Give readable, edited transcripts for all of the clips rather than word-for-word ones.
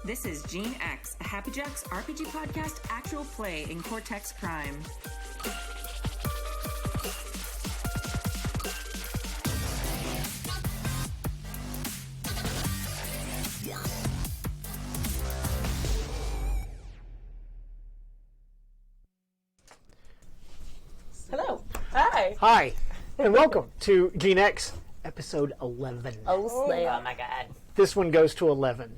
This is Gene X, a Happy Jacks RPG podcast actual play in Cortex Prime. Hello. Hi. Hi, and welcome to Gene X, episode 11. Oh, my God. This one goes to 11.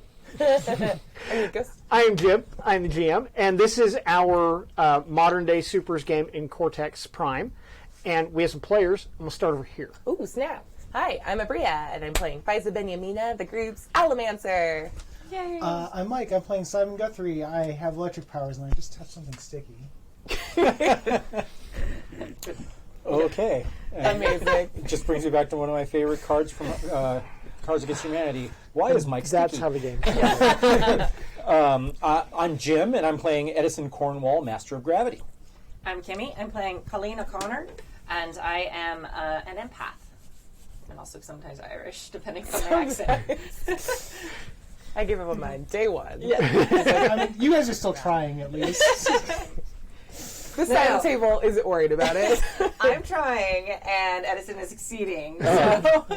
Amicus. I am Jim. I'm the GM, and this is our modern-day Supers game in Cortex Prime. And we have some players. I'm going to start over here. Ooh, snap. Hi, I'm Abria, and I'm playing Fiza Benyamina, the group's Alamancer. Yay. I'm Mike. I'm playing Simon Guthrie. I have electric powers, and I just touched something sticky. Okay. Amazing. It just brings me back to one of my favorite cards from Cards Against Humanity. Why is Mike That's sticky? how the game started. I'm Jim, and I'm playing Edison Cornwall, Master of Gravity. I'm Kimmy. I'm playing Colleen O'Connor, and I am an empath. And also sometimes Irish, depending on the accent. I gave up on mine day one. Yeah. I mean, you guys are still trying, at least. This side of the table isn't worried about it. I'm trying, and Edison is succeeding. So.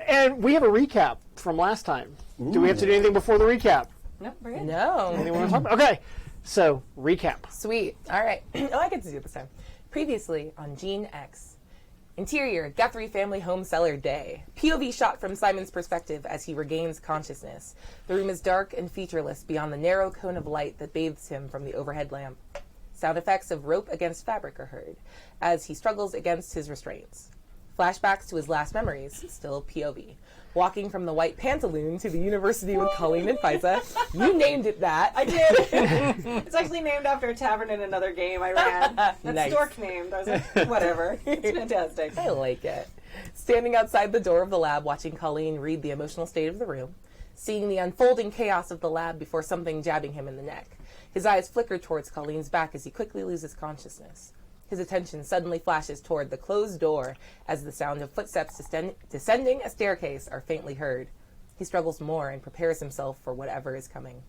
And we have a recap from last time. Do we have to do anything before the recap? Nope, we're good. No. Anyone want to talk about? Okay, so recap. Sweet. All right. Oh, I get to do it this time. Previously on Gene X. Interior, Guthrie family home cellar day. POV shot from Simon's perspective as he regains consciousness. The room is dark and featureless beyond the narrow cone of light that bathes him from the overhead lamp. Sound effects of rope against fabric are heard as he struggles against his restraints. Flashbacks to his last memories, still POV. Walking from the white pantaloon to the university with Colleen and Fiza. You named it that. I did. It's actually named after a tavern in another game I ran. That's Nice. Stork named. I was like, whatever. It's fantastic. I like it. Standing outside the door of the lab, watching Colleen read the emotional state of the room, seeing the unfolding chaos of the lab before something jabbing him in the neck. His eyes flicker towards Colleen's back as he quickly loses consciousness. His attention suddenly flashes toward the closed door as the sound of footsteps descending a staircase are faintly heard. He struggles more and prepares himself for whatever is coming.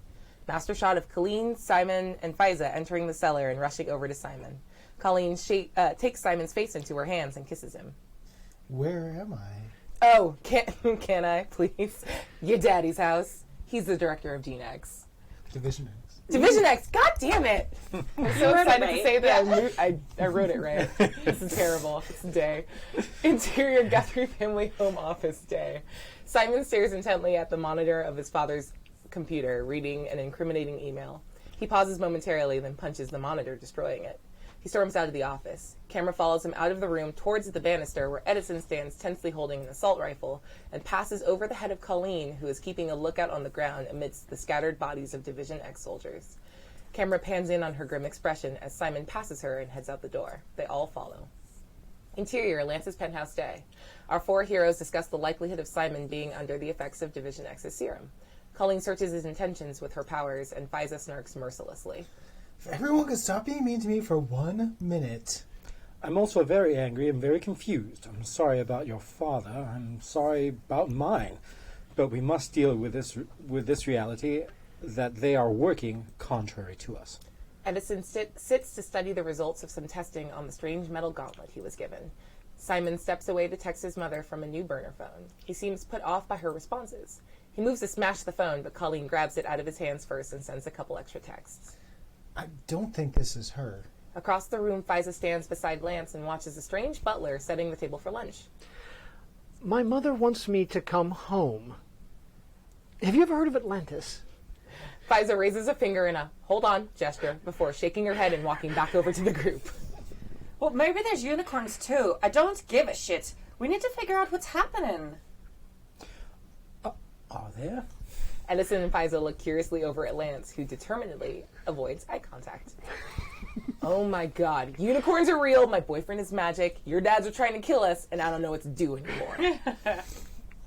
Master shot of Colleen, Simon, and Fiza entering the cellar and rushing over to Simon. Colleen takes Simon's face into her hands and kisses him. Where am I? Oh, can I, please? Your daddy's house. He's the director of Gene X. Division X. Division X, god damn it! I'm so excited to say that I wrote it right. This is terrible. It's a day. Interior Guthrie family home office day. Simon stares intently at the monitor of his father's computer, reading an incriminating email. He pauses momentarily, then punches the monitor, destroying it. He storms out of the office. Camera follows him out of the room towards the banister where Edison stands tensely holding an assault rifle and passes over the head of Colleen, who is keeping a lookout on the ground amidst the scattered bodies of Division X soldiers. Camera pans in on her grim expression as Simon passes her and heads out the door. They all follow. Interior, Lance's penthouse day. Our four heroes discuss the likelihood of Simon being under the effects of Division X's serum. Colleen searches his intentions with her powers, and Fiza snarks mercilessly. If everyone could stop being mean to me for 1 minute. I'm also very angry and very confused. I'm sorry about your father. I'm sorry about mine. But we must deal with this reality that they are working contrary to us. Edison sits to study the results of some testing on the strange metal gauntlet he was given. Simon steps away to text his mother from a new burner phone. He seems put off by her responses. He moves to smash the phone, but Colleen grabs it out of his hands first and sends a couple extra texts. I don't think this is her. Across the room, Fiza stands beside Lance and watches a strange butler setting the table for lunch. My mother wants me to come home. Have you ever heard of Atlantis? Fiza raises a finger in a hold on gesture before shaking her head and walking back over to the group. Well, maybe there's unicorns too. I don't give a shit. We need to figure out what's happening. Are there? Edison and Fiza look curiously over at Lance, who determinedly avoids eye contact. Oh my god. Unicorns are real, my boyfriend is magic, your dads are trying to kill us, and I don't know what to do anymore.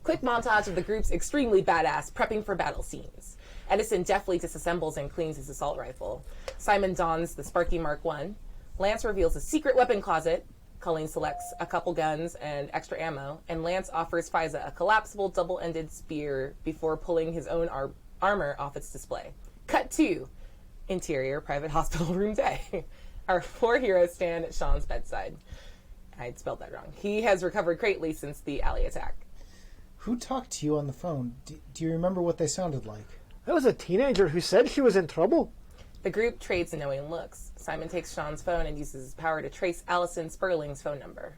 Quick montage of the group's extremely badass prepping for battle scenes. Edison deftly disassembles and cleans his assault rifle. Simon dons the Sparky Mark I. Lance reveals a secret weapon closet. Colleen selects a couple guns and extra ammo, and Lance offers Fiza a collapsible double-ended spear before pulling his own armor off its display. Cut 2. Interior private hospital room day. Our 4 heroes stand at Sean's bedside. I'd spelled that wrong. He has recovered greatly since the alley attack. Who talked to you on the phone? Do you remember what they sounded like? That was a teenager who said she was in trouble. The group trades knowing looks. Simon takes Sean's phone and uses his power to trace Allison Sperling's phone number.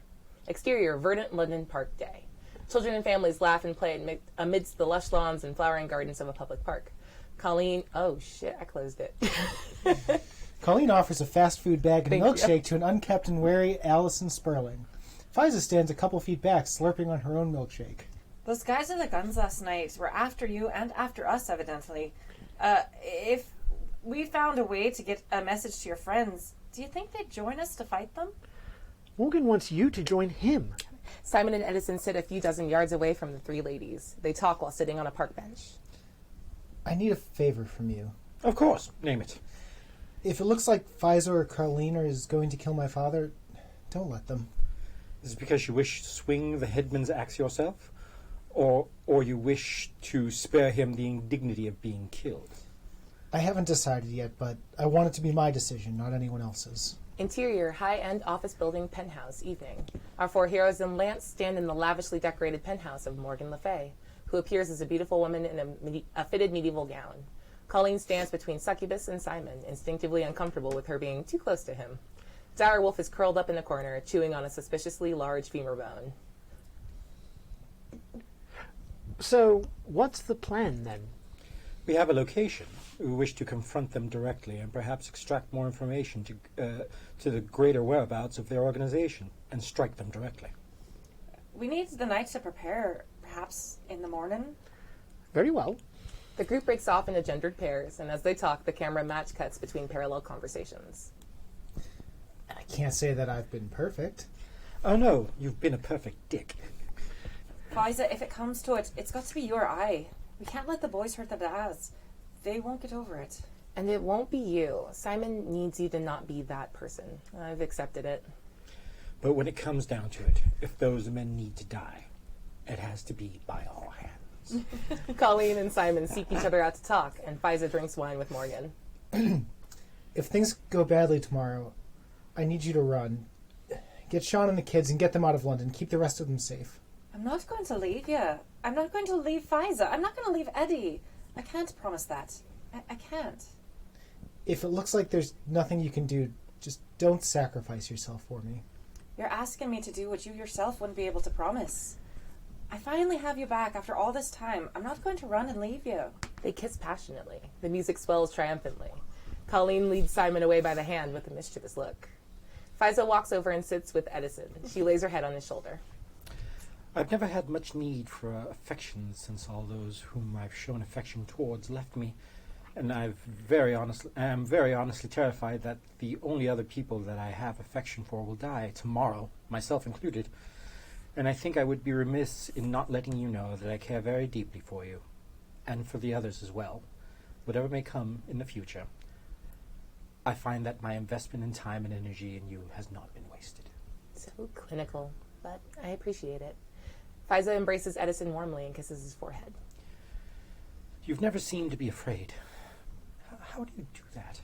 Exterior, verdant London Park day. Children and families laugh and play amidst the lush lawns and flowering gardens of a public park. Colleen, oh shit, I closed it. Colleen offers a fast food bag and Thank milkshake you. to an unkept and wary Allison Sperling. Fiza stands a couple feet back, slurping on her own milkshake. Those guys with the guns last night were after you and after us, evidently. If we found a way to get a message to your friends, do you think they'd join us to fight them? Morgan wants you to join him. Simon and Edison sit a few dozen yards away from the 3 ladies. They talk while sitting on a park bench. I need a favor from you. Of course, name it. If it looks like Fiza or Carlene is going to kill my father, don't let them. Is it because you wish to swing the headman's axe yourself? Or you wish to spare him the indignity of being killed? I haven't decided yet, but I want it to be my decision, not anyone else's. Interior, high-end office building penthouse, evening. Our 4 heroes and Lance stand in the lavishly decorated penthouse of Morgan Le Fay, who appears as a beautiful woman in a fitted medieval gown. Colleen stands between Succubus and Simon, instinctively uncomfortable with her being too close to him. Dire Wolf is curled up in a corner, chewing on a suspiciously large femur bone. So, what's the plan then? We have a location. We wish to confront them directly and perhaps extract more information to the greater whereabouts of their organization and strike them directly. We need the night to prepare, perhaps in the morning. Very well. The group breaks off into gendered pairs, and as they talk, the camera match cuts between parallel conversations. I can't say that I've been perfect. Oh no, you've been a perfect dick. Fiza, if it comes to it, it's got to be you or I. We can't let the boys hurt the dads. They won't get over it. And it won't be you. Simon needs you to not be that person. I've accepted it. But when it comes down to it, if those men need to die, it has to be by all hands. Colleen and Simon seek each other out to talk, and Fiza drinks wine with Morgan. If things go badly tomorrow, I need you to run. Get Sean and the kids and get them out of London. Keep the rest of them safe. I'm not going to leave you. I'm not going to leave Fiza. I'm not going to leave Eddie. I can't promise that. I can't. If it looks like there's nothing you can do, just don't sacrifice yourself for me. You're asking me to do what you yourself wouldn't be able to promise. I finally have you back after all this time. I'm not going to run and leave you. They kiss passionately. The music swells triumphantly. Colleen leads Simon away by the hand with a mischievous look. Fiza walks over and sits with Edison. She lays her head on his shoulder. I've never had much need for affection since all those whom I've shown affection towards left me, and I am very honestly terrified that the only other people that I have affection for will die tomorrow, myself included, and I think I would be remiss in not letting you know that I care very deeply for you, and for the others as well, whatever may come in the future. I find that my investment in time and energy in you has not been wasted. So clinical, but I appreciate it. Fiza embraces Edison warmly and kisses his forehead. You've never seemed to be afraid. How do you do that?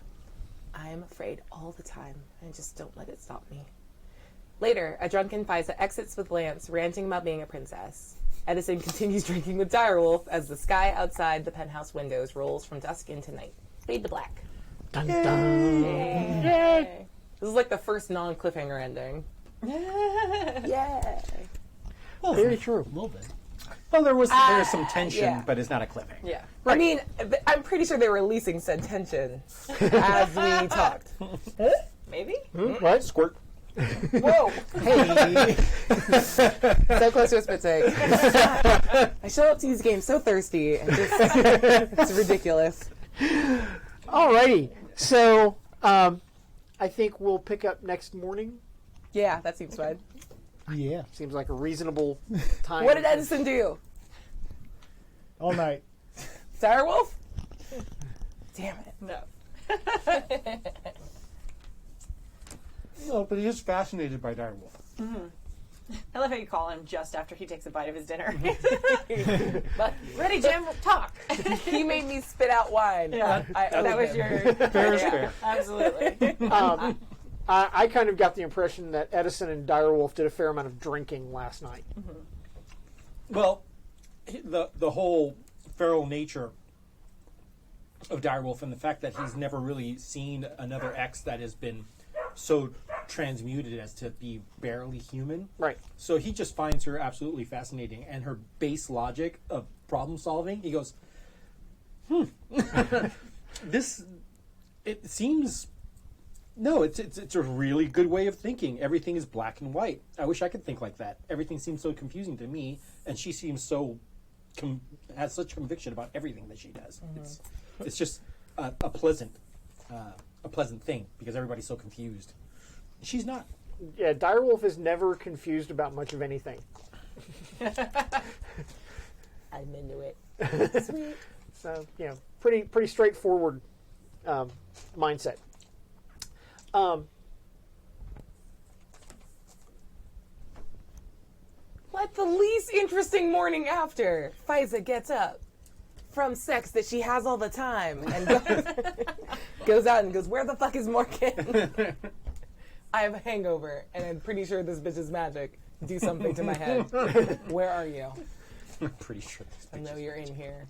I am afraid all the time, and just don't let it stop me. Later, a drunken Fiza exits with Lance, ranting about being a princess. Edison continues drinking with Direwolf as the sky outside the penthouse windows rolls from dusk into night. Fade to black. Dun dun. Yay. This is like the first non-cliffhanger ending. Yay. Well, Very true. A little bit. Well, there is some tension, yeah. but it's not a cliffhanger. Yeah. I mean, I'm pretty sure they were releasing said tension as we talked. Maybe? What? Squirt. Whoa. Hey. So close to a spit take. I show up to these games so thirsty and just, it's ridiculous. Alrighty. So, I think we'll pick up next morning. Yeah, that seems fine. Yeah. Seems like a reasonable time. What did Edison do? All night. Direwolf? Damn it. No. No, but he is fascinated by direwolf. I love how you call him just after he takes a bite of his dinner. But, ready, Jim? Talk. He made me spit out wine. Yeah, that was your Fair is yeah, fair. Absolutely. I kind of got the impression that Edison and Direwolf did a fair amount of drinking last night. Well, the whole feral nature of Direwolf and the fact that he's never really seen another X that has been so transmuted as to be barely human. Right. So he just finds her absolutely fascinating, and her base logic of problem solving. He goes, it seems. No, it's a really good way of thinking. Everything is black and white. I wish I could think like that. Everything seems so confusing to me, and she seems so has such conviction about everything that she does. It's just a pleasant thing because everybody's so confused. She's not. Yeah, Direwolf is never confused about much of anything. I'm into it. Sweet. So, pretty straightforward mindset. What the least interesting morning after? Faiza gets up from sex that she has all the time and goes out and goes, where the fuck is Morgan? I have a hangover and I'm pretty sure this bitch is magic. Do something to my head. Where are you? I'm pretty sure. I know you're in here.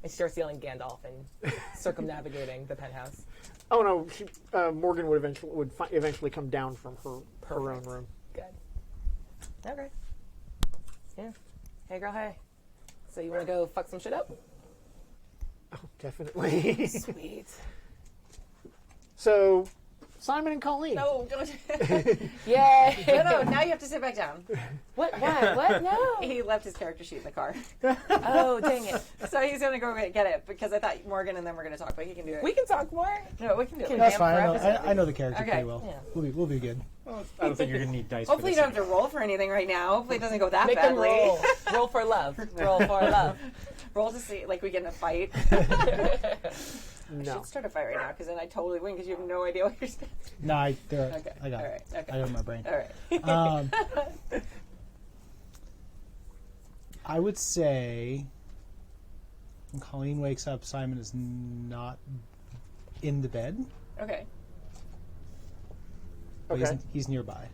And she starts yelling Gandalf and circumnavigating the penthouse. Oh no, Morgan would eventually come down from her own room. Good. Okay. Yeah. Hey girl, hey. So you want to go fuck some shit up? Oh, definitely. Sweet. So, Simon and Colleen. No, don't. Yay! No, now you have to sit back down. What? Why? What? No. He left his character sheet in the car. Oh, dang it. So he's going to go get it because I thought Morgan and then we're going to talk, but he can do it. We can talk more. No, we can do it. That's Damn fine. forever. I know the character Okay. pretty well. Yeah. We'll be good. I don't think you're gonna need dice. Hopefully you for don't this. have to roll for anything right now. Hopefully it doesn't go that Make them badly. roll. Roll for love. Roll for love. Roll to see, like we get in a fight. I No. should start a fight right now because then I totally win because you have no idea what you're saying. No, I got All it. right. Okay. I got it in my brain. All right. I would say when Colleen wakes up, Simon is not in the bed, Okay. but Okay. he's nearby.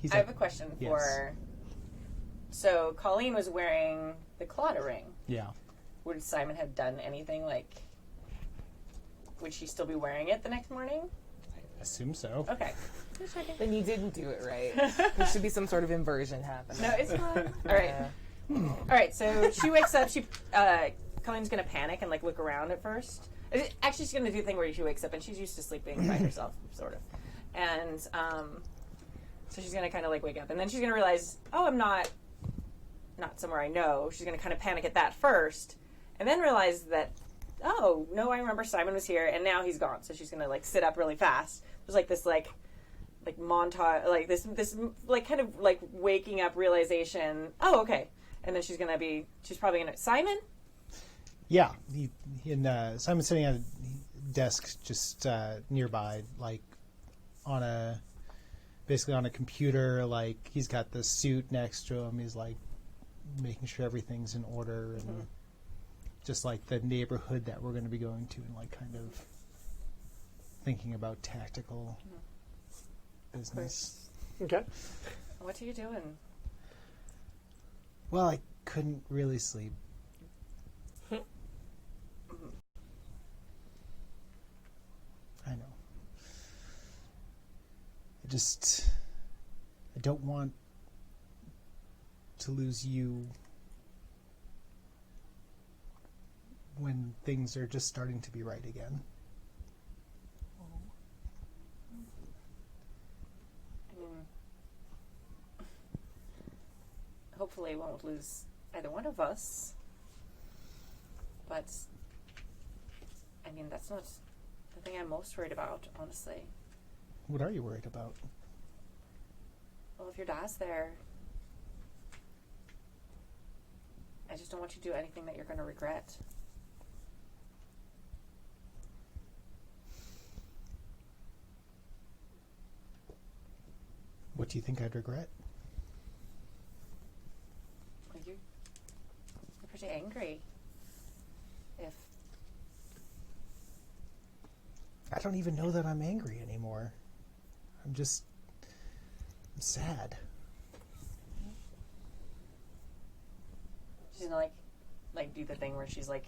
He's I have a question Yes. for. So Colleen was wearing the Claudia ring. yeah. Would Simon have done anything like? Would she still be wearing it the next morning? I assume so. Okay. Just checking. Then you didn't do it right. There should be some sort of inversion happening. No, it's fine. All right. All right. So she wakes up. Colleen's gonna panic and like look around at first. Actually, she's gonna do the thing where she wakes up and she's used to sleeping by herself, sort of. And so she's gonna kind of like wake up, and then she's gonna realize, oh, I'm not somewhere I know. She's gonna kind of panic at that first, and then realize that, oh no, I remember Simon was here, and now he's gone. So she's gonna like sit up really fast. There's like this like montage, like this like kind of like waking up realization. Oh, okay. And then she's probably gonna Simon. Yeah. Simon's sitting at a desk just nearby, like basically on a computer. Like he's got the suit next to him. He's like making sure everything's in order and just like the neighborhood that we're going to be going to, and like kind of thinking about tactical business. Okay. What are you doing? Well, I couldn't really sleep. I know. I don't want to lose you when things are just starting to be right again. I mean, hopefully, won't lose either one of us. But I mean, that's not the thing I'm most worried about, honestly. What are you worried about? Well, if your dad's there, I just don't want you to do anything that you're going to regret. What do you think I'd regret? pretty angry. If I don't even know that I'm angry anymore. I'm sad. she's gonna like do the thing where she's like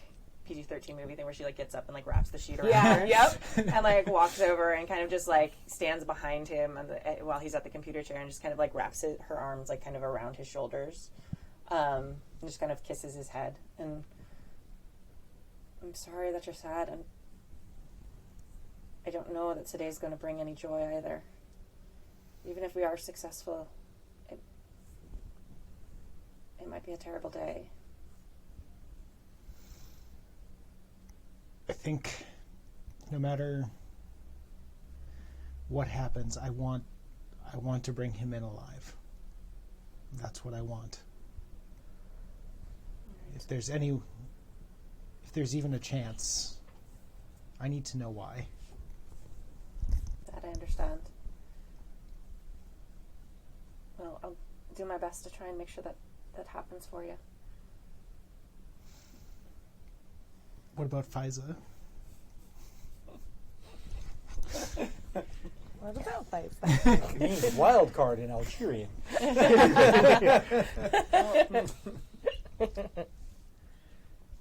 PG-13 movie thing where she like gets up and like wraps the sheet around Yeah, her. yep. And like walks over and kind of just like stands behind him while he's at the computer chair and just kind of like wraps her arms like kind of around his shoulders, and just kind of kisses his head. And I'm sorry that you're sad, and I don't know that today's going to bring any joy either. Even if we are successful, it might be a terrible day. I think no matter what happens, I want to bring him in alive. That's what I want. If there's even a chance, I need to know why. That I understand. Well, I'll do my best to try and make sure that happens for you. What about Fiza? What about Fiza? It means wild card in Algerian.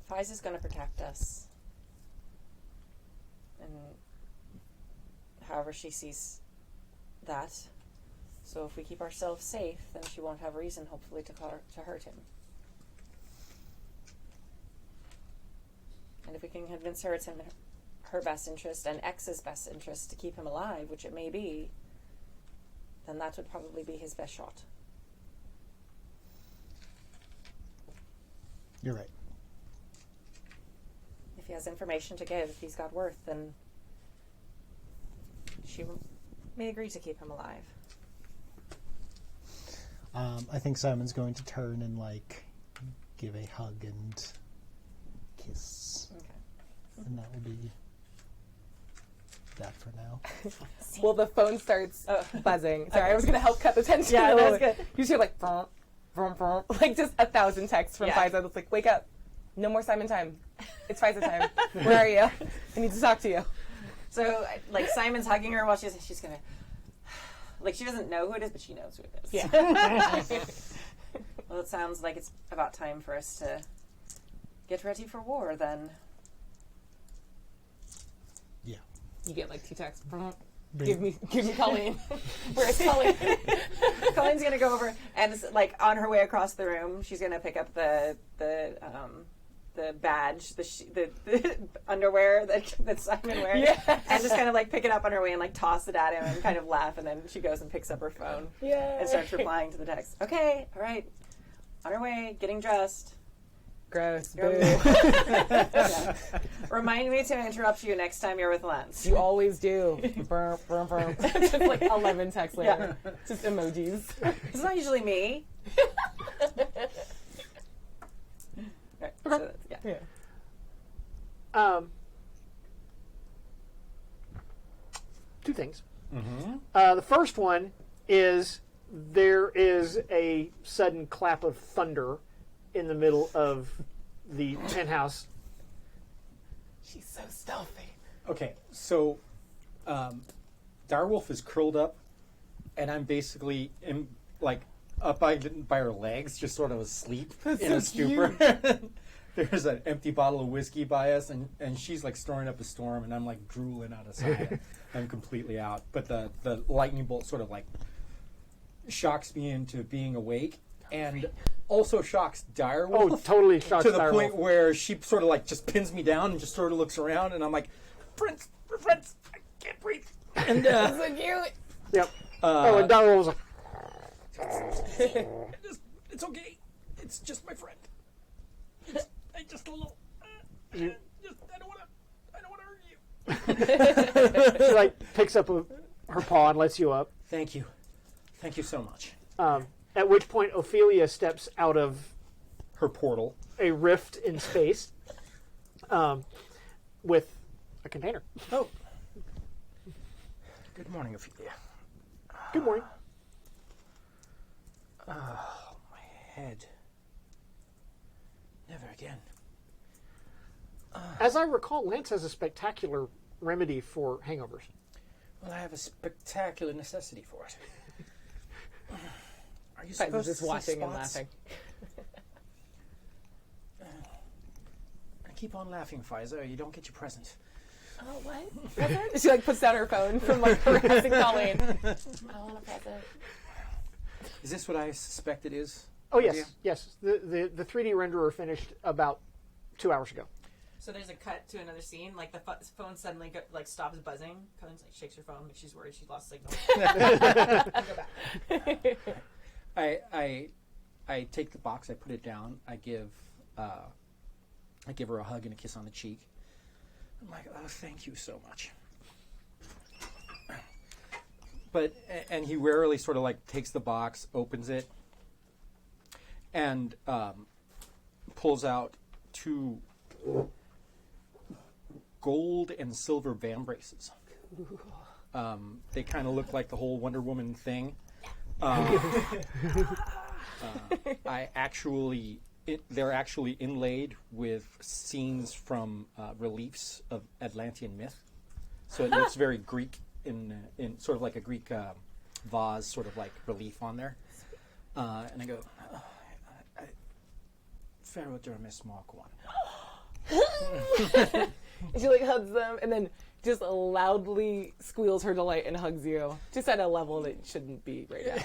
Fiza's going to protect us. And however she sees that. So if we keep ourselves safe, then she won't have reason, hopefully, to hurt him. And if we can convince her it's in her best interest and X's best interest to keep him alive, which it may be, then that would probably be his best shot. You're right. If he has information to give, if he's got worth, then she may agree to keep him alive. I think Simon's going to turn and like give a hug and kiss. Okay. And that will be that for now. Well, the phone starts buzzing. Sorry, I was going to help cut the tension. Yeah, a little that's bit. good. You hear like, vroom, vroom, vroom, like just 1,000 texts from Yeah. Fiza. It's like, wake up. No more Simon time. It's Fiza time. Where are you? I need to talk to you. So, like, Simon's hugging her while she's going to... Like, she doesn't know who it is, but she knows who it is. Yeah. Well, it sounds like it's about time for us to get ready for war, then. Yeah. You get like 2 texts. Bring- Give me Colleen. Where's Colleen? Colleen's going to go over, and, like, on her way across the room, she's going to pick up the badge, the underwear that Simon wears, Yeah. and just kind of like pick it up on her way and like toss it at him and kind of laugh, and then she goes and picks up her phone and starts replying to the text. Okay, all right, on her way, getting dressed. Gross. Boo. Boo. Yeah. Remind me to interrupt you next time you're with Lance. You always do. Burr, burr, burr. Just like 11 texts later. Just emojis. It's not usually me. Right, so that's, yeah. Yeah. 2 things. Mm-hmm. The first one is there is a sudden clap of thunder in the middle of the penthouse. She's so stealthy. Okay, so Direwolf is curled up, and I'm basically up by her legs, just sort of asleep in a stupor. There's an empty bottle of whiskey by us, and she's like storing up a storm, and I'm like drooling out of sight. I'm completely out. But the lightning bolt sort of like shocks me into being awake, and also shocks Direwolf. Oh, totally shocked to the Direwolf. point where she sort of like just pins me down and just sort of looks around, and I'm like, Prince, we're friends. I can't breathe. And So cute. Yep. And Direwolf was like, it's okay. It's just my friend. I just a little. I don't want to hurt you. she like picks up her paw and lets you up. Thank you so much. At which point Ophelia steps out of Her portal. a rift in space with a container. Oh. Good morning, Ophelia. Good morning. Oh, my head. Never again. As I recall, Lance has a spectacular remedy for hangovers. Well, I have a spectacular necessity for it. Are you I'm supposed just to see watching and spots? laughing. I keep on laughing, Pfizer. You don't get your present. Oh, what? Present? She like puts down her phone from like harassing Colleen. I want a present. Is this what I suspect it is? Oh yes, Lydia? yes. The 3D renderer finished about 2 hours ago. So there's a cut to another scene. Like the phone suddenly stops buzzing. Colleen's like shakes her phone, like she's worried she's lost signal. Go back. I take the box. I put it down. I give her a hug and a kiss on the cheek. I'm like, oh, thank you so much. And he warily sort of like takes the box, opens it, and pulls out 2 gold and silver van braces. They kind of look like the whole Wonder Woman thing. They're actually inlaid with scenes from reliefs of Atlantean myth, so it looks very Greek in sort of like a Greek vase sort of like relief on there. And I go, Ferrodermis Mark I. And she like hugs them and then just loudly squeals her delight and hugs you. Just at a level that shouldn't be right now.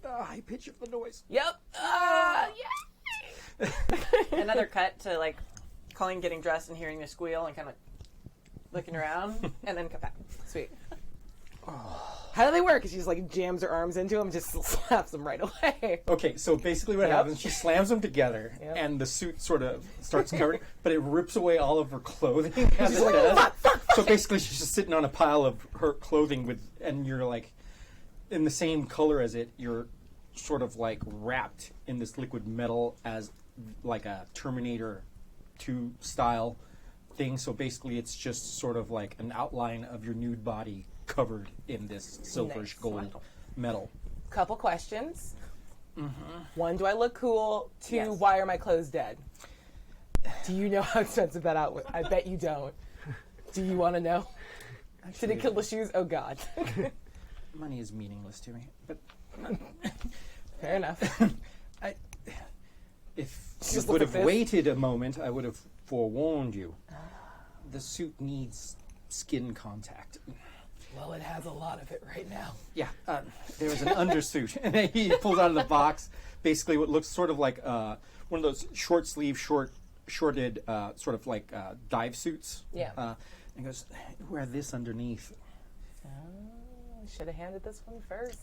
The high pitch of the noise. Yep. Yeah. Another cut to like Colleen getting dressed and hearing the squeal and kind of looking around, and then cut back. Sweet. How do they work? She just like jams her arms into him and just slaps them right away. Okay, so basically what happens, she slams them together, Yep. and the suit sort of starts covering, but it rips away all of her clothing. As it does. So basically she's just sitting on a pile of her clothing and you're like, in the same color as it, you're sort of like wrapped in this liquid metal as like a Terminator 2 style thing. So basically it's just sort of like an outline of your nude body covered in this silverish Nice. gold metal. Couple questions. One, do I look cool? 2, Yes. why are my clothes dead? Do you know how expensive that out? I bet you don't. Do you want to know? Did it kill the shoes? Oh God. Money is meaningless to me, but Fair enough. if you Just would look have at this. waited a moment, I would have forewarned you. The suit needs skin contact. Well, it has a lot of it right now. Yeah, there's an undersuit, and then he pulls out of the box basically what looks sort of like one of those short sleeve, shorted sort of like dive suits. Yeah. And goes, wear this underneath. Should have handed this one first.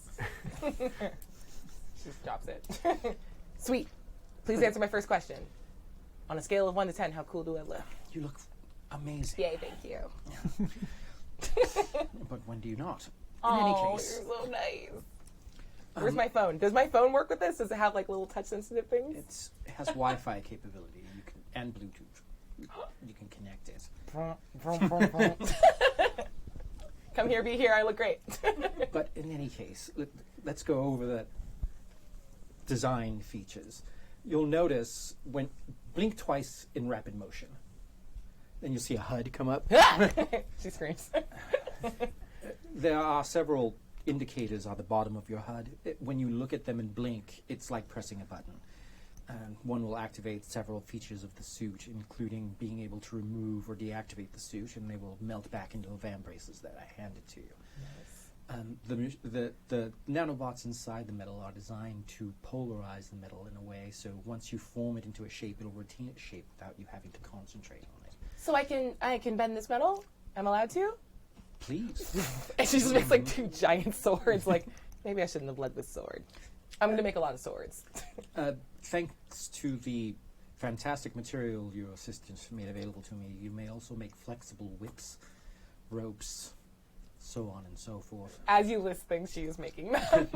She drops it. Sweet. Please answer my first question. On a scale of 1 to 10, how cool do I look? You look amazing. Yay, thank you. But when do you not? In Oh, any case, you're so nice. Where's my phone? Does my phone work with this? Does it have like little touch sensitive things? it has Wi-Fi capability. And Bluetooth. You can connect it. Come here, be here. I look great. But in any case, let's go over the design features. You'll notice when blink twice in rapid motion. Then you'll see a HUD come up. She screams. There are several indicators on the bottom of your HUD. When you look at them and blink, it's like pressing a button. And one will activate several features of the suit, including being able to remove or deactivate the suit, and they will melt back into the van braces that I handed to you. The nanobots inside the metal are designed to polarize the metal in a way so once you form it into a shape, it'll retain its shape without you having to concentrate on it. So I can bend this metal? I'm allowed to? Please. And she just makes like 2 giant swords. Like, maybe I shouldn't have led with sword. I'm going to make a lot of swords. Thanks to the fantastic material your assistants made available to me, you may also make flexible whips, ropes, so on and so forth. As you list things, she is making them.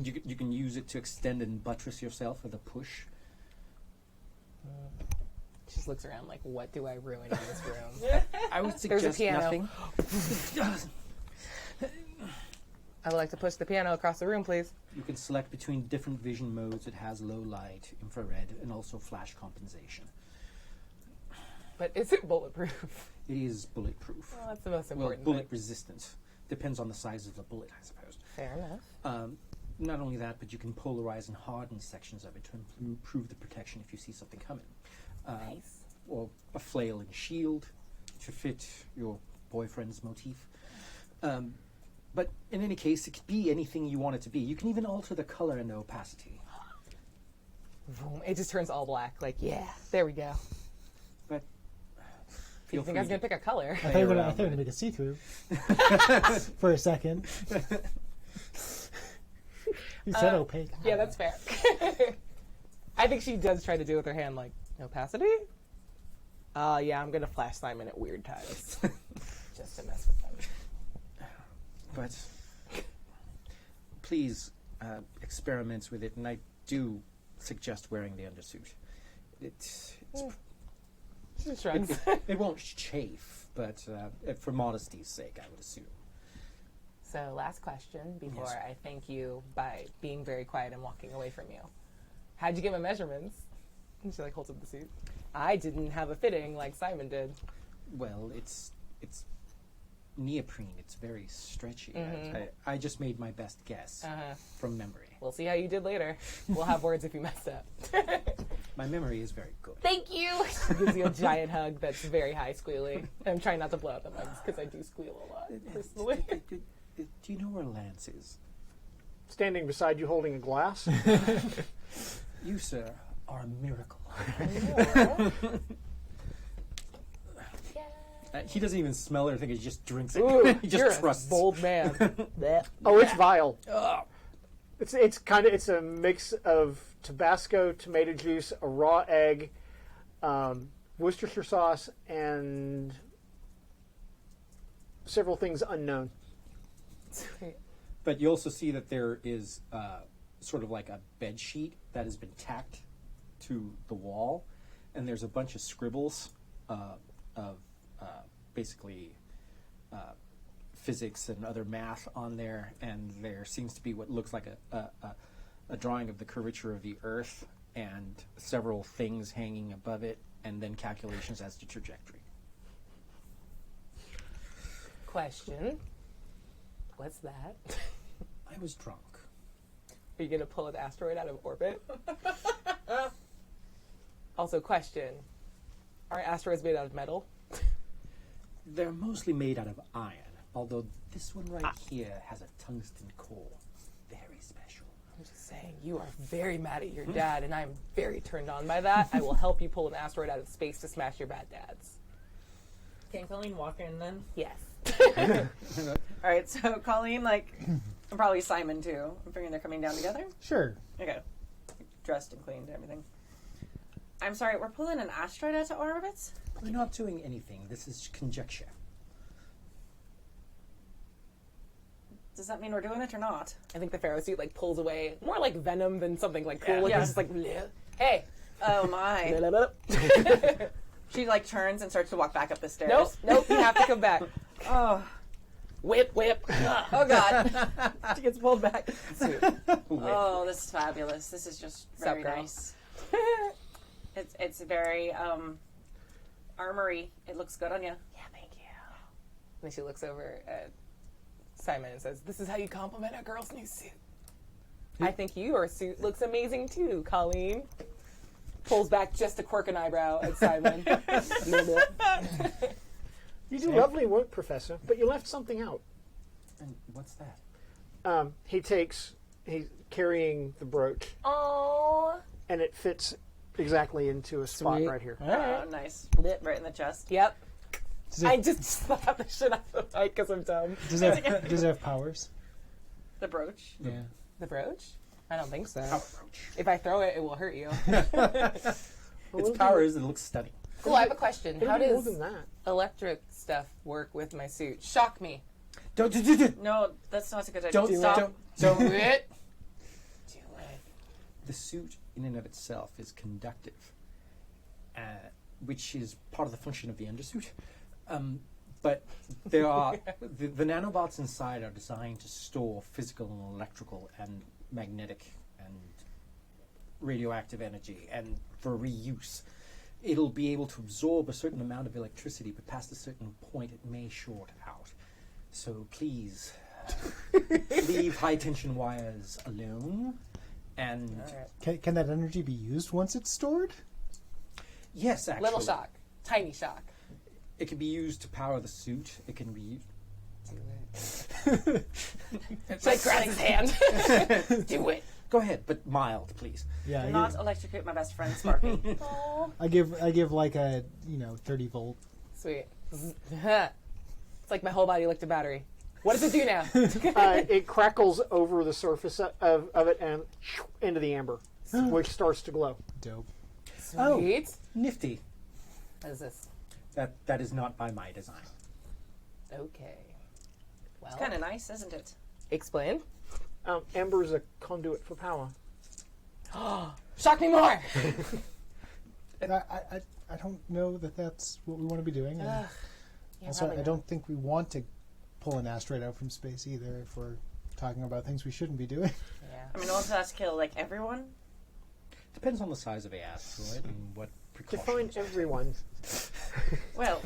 You can use it to extend and buttress yourself with a push. She just looks around like, what do I ruin in this room? I would There's a suggest piano. nothing. I would like to push the piano across the room, please. You can select between different vision modes. It has low light, infrared, and also flash compensation. But is it bulletproof? It is bulletproof. Well, that's the most Well, important bullet thing. resistant. Depends on the size of the bullet, I suppose. Fair enough. Not only that, but you can polarize and harden sections of it to improve the protection if you see something coming. Nice. Or a flail and shield to fit your boyfriend's motif. But in any case, it could be anything you want it to be. You can even alter the color and the opacity. Boom. It just turns all black. Like, yeah, there we go. But You think I was going to pick a color? I thought you were going to make it see-through for a second. You said opaque. Yeah, that's fair. I think she does try to do with her hand, like, opacity? Yeah, I'm going to flash Simon at weird times. Just to mess with them. But please experiment with it, and I do suggest wearing the undersuit. She shrugs. It won't chafe, but for modesty's sake, I would assume. So, last question before Yes. I thank you by being very quiet and walking away from you. How'd you get my measurements? And she, like, holds up the suit. I didn't have a fitting like Simon did. Well, it's neoprene. It's very stretchy. I just made my best guess from memory. We'll see how you did later. We'll have words if you messed up. My memory is very good. Thank you. She gives you a giant hug that's very high squealy. I'm trying not to blow out the mugs because I do squeal a lot, personally. Do you know where Lance is? Standing beside you holding a glass. You, sir, are a miracle. He doesn't even smell it or think he just drinks it. Ooh, He you're just trusts. a bold man. Oh, it's vile. It's a mix of Tabasco, tomato juice, a raw egg, Worcestershire sauce, and several things unknown. But you also see that there is sort of like a bed sheet that has been tacked to the wall, and there's a bunch of scribbles of basically physics and other math on there, and there seems to be what looks like a drawing of the curvature of the Earth and several things hanging above it, and then calculations as to trajectory. Question. What's that? I was drunk. Are you going to pull an asteroid out of orbit? Also, question. Are asteroids made out of metal? They're mostly made out of iron, although this one right here has a tungsten core. Very special. I'm just saying, you are very mad at your dad, and I'm very turned on by that. I will help you pull an asteroid out of space to smash your bad dads. Can Colleen walk in then? Yes. All right, so Colleen, and probably Simon too. I'm figuring they're coming down together. Sure. Okay. Dressed and cleaned and everything. I'm sorry, we're pulling an asteroid out of orbit? We're not doing anything. This is conjecture. Does that mean we're doing it or not? I think the Pharaoh suit pulls away, more like venom than something cool. Yeah. It's just bleh. Hey. Oh my. Nope. She turns and starts to walk back up the stairs. Nope, you have to come back. Oh. Whip. Oh God. She gets pulled back. Oh, this is fabulous. This is just very girl? nice. It's very armory. It looks good on you. Yeah, thank you. And then she looks over at Simon and says, "This is how you compliment a girl's new suit." I think your suit looks amazing too, Colleen. Pulls back just a quirk an eyebrow at Simon. You do lovely work, Professor, but you left something out. And what's that? He's carrying the brooch, Oh. and it fits exactly into a spot Sweet. right here. All right. Oh, nice. Right in the chest. Yep. Does I it, just slapped the shit out of the mic because I'm dumb. does it have powers? The brooch. Yeah. The brooch? I don't think so. Power brooch. If I throw it, it will hurt you. Its power is it looks stunning. Cool, I have a question. How It'll be more does than that. electric stuff work with my suit? Shock me. Don't No, that's not a good idea. don't Stop. Do it. Do it. The suit in and of itself is conductive, which is part of the function of the undersuit. But there are the nanobots inside are designed to store physical and electrical and magnetic and radioactive energy, and for reuse. It'll be able to absorb a certain amount of electricity, but past a certain point it may short out. So please leave high tension wires alone. And Can that energy be used once it's stored? yes, actually. Little shock. Tiny shock. It can be used to power the suit. It can be Like grabs his hand. Do it. Go ahead, but mild, please. Yeah. Not electrocute my best friend, Sparky. I give like a 30 volt. Sweet. It's like my whole body licked a battery. What does it do now? It crackles over the surface of it and into the amber, which starts to glow. Dope. Sweet. Nifty. What is this? That is not by my design. Okay. Well, Kind of nice, isn't it? explain. Amber is a conduit for power. Shock me more. I don't know that that's what we want to be doing. And Yeah, also, probably I not. don't think we want to pull an asteroid out from space either if we're talking about things we shouldn't be doing. Yeah. I mean, also has to kill like everyone. Depends on the size of the asteroid and what Define precautions. everyone. Well,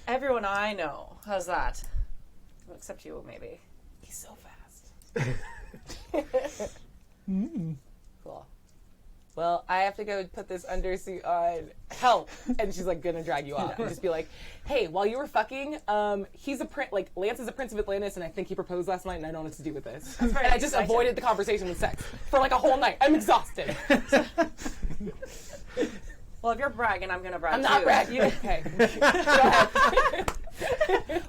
everyone I know. How's that? Well, except you, maybe. He's so fast. Cool. Well, I have to go put this undersuit on. Help! And she's like gonna drag you off and just be like, "Hey, while you were fucking, he's Lance is a prince of Atlantis, and I think he proposed last night, and I don't know what to do with this." very And I just exciting. avoided the conversation with sex for like a whole night. I'm exhausted. Well, if you're bragging, I'm gonna brag I'm not too. bragging. Okay. Go ahead.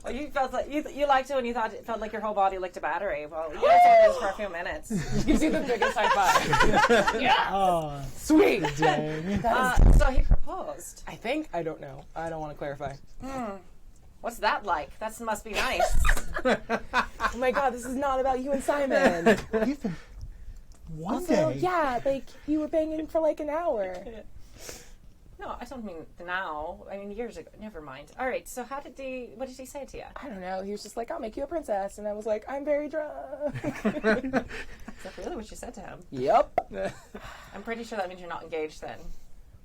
Well, you felt like you liked it when you thought it felt like your whole body licked a battery. Well, you guys did this for a few minutes. Gives you the biggest high five. Yeah. Oh, Sweet. dang. So he proposed. I think I don't know. I don't want to clarify. What's that like? That must be nice. Oh my God, this is not about you and Simon. Ethan, one Also, day. yeah, like you were banging for like an hour. No, I don't mean now. I mean years ago. Never mind. All right. So what did he say to you? I don't know. He was just like, "I'll make you a princess," and I was like, "I'm very drunk." Is that really what you said to him? Yep. I'm pretty sure that means you're not engaged then.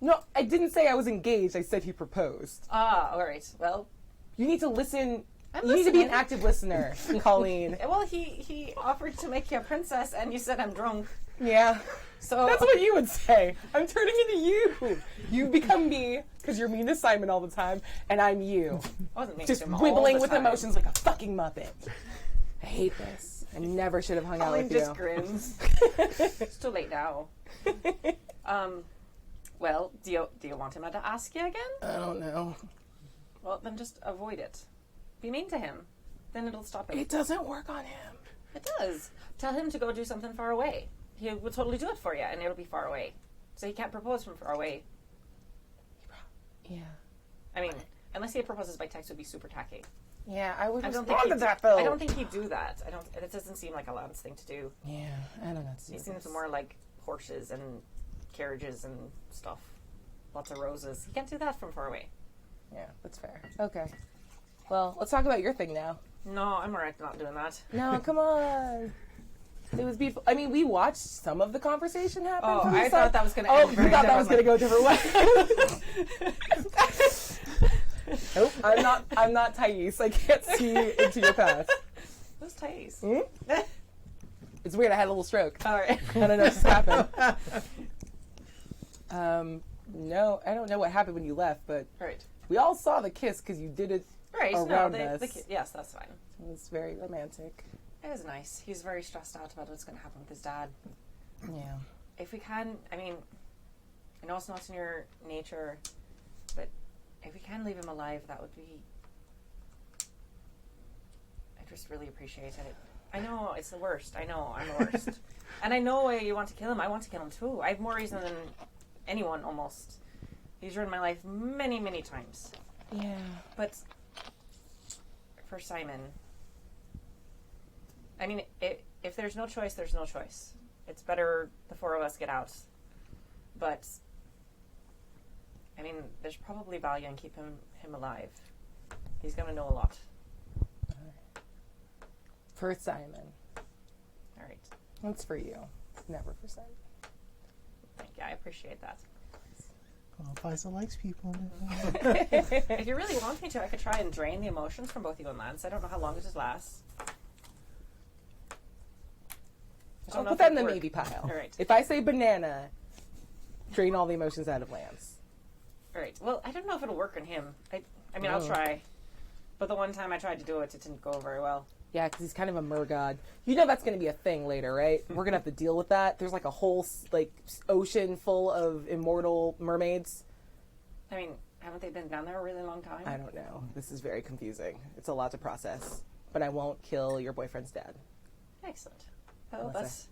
No, I didn't say I was engaged. I said he proposed. Ah, all right. Well, You need to listen. I'm You need to be an listening. active listener, Colleen. well, he offered to make you a princess, and you said I'm drunk. Yeah. So That's what you would say. I'm turning into you. You become me because you're mean to Simon all the time, and I'm you. I wasn't mean Just to him all wibbling the with time. emotions like a fucking muppet. I hate this. I never should have hung out Colleen with just you. grins. It's too late now. Well, do you want him to ask you again? I don't know. Well, then just avoid it. Be mean to him. Then it'll stop him. It doesn't work on him. It does. Tell him to go do something far away. He will totally do it for you, and it'll be far away. So he can't propose from far away. Yeah. I mean, unless he proposes by text, it would be super tacky. Yeah, I would I don't respond to he'd- that though. I don't think he'd do that. It doesn't seem like a Lance thing to do. Yeah, I don't know. He seems more like horses and carriages and stuff. Lots of roses. He can't do that from far away. Yeah, that's fair. Okay. Well, let's talk about your thing now. No, I'm alright not doing that. No, come on. It was beautiful. I mean, we watched some of the conversation happen. Oh, from the I side. thought that was going to Oh, end you very thought that was going to differently. go a different way. Nope, I'm not Thais. I can't see into your past. Who's Thais? Hmm? It's weird. I had a little stroke. Alright. I don't know what just happened. No, I don't know what happened when you left, but Right. we all saw the kiss because you did it. Right. Around no, us. yes, that's fine. It was very romantic. It was nice. He's very stressed out about what's going to happen with his dad. Yeah. If we can, I mean, I know it's not in your nature, but if we can leave him alive, that would be. I just really appreciate it. I know it's the worst. I know I'm the worst, and I know why you want to kill him. I want to kill him too. I have more reason than anyone almost. He's ruined my life many, many times. Yeah. But for Simon, I mean, if there's no choice, there's no choice. It's better the four of us get out. But I mean, there's probably value in keeping him alive. He's going to know a lot. For Simon. All right. That's for you. Never for Simon. Thank you. I appreciate that. Oh, Faisal likes people. If you really want me to, I could try and drain the emotions from both you and Lance. I don't know how long this lasts. I'll put that in the maybe pile. All right. If I say banana, drain all the emotions out of Lance. All right. Well, I don't know if it'll work on him. I mean, I'll try. But the one time I tried to do it, it didn't go very well. Yeah, because he's kind of a mergod. You know that's going to be a thing later, right? We're going to have to deal with that. There's like a whole ocean full of immortal mermaids. I mean, haven't they been down there a really long time? I don't know. This is very confusing. It's a lot to process. But I won't kill your boyfriend's dad. Excellent. Well, that's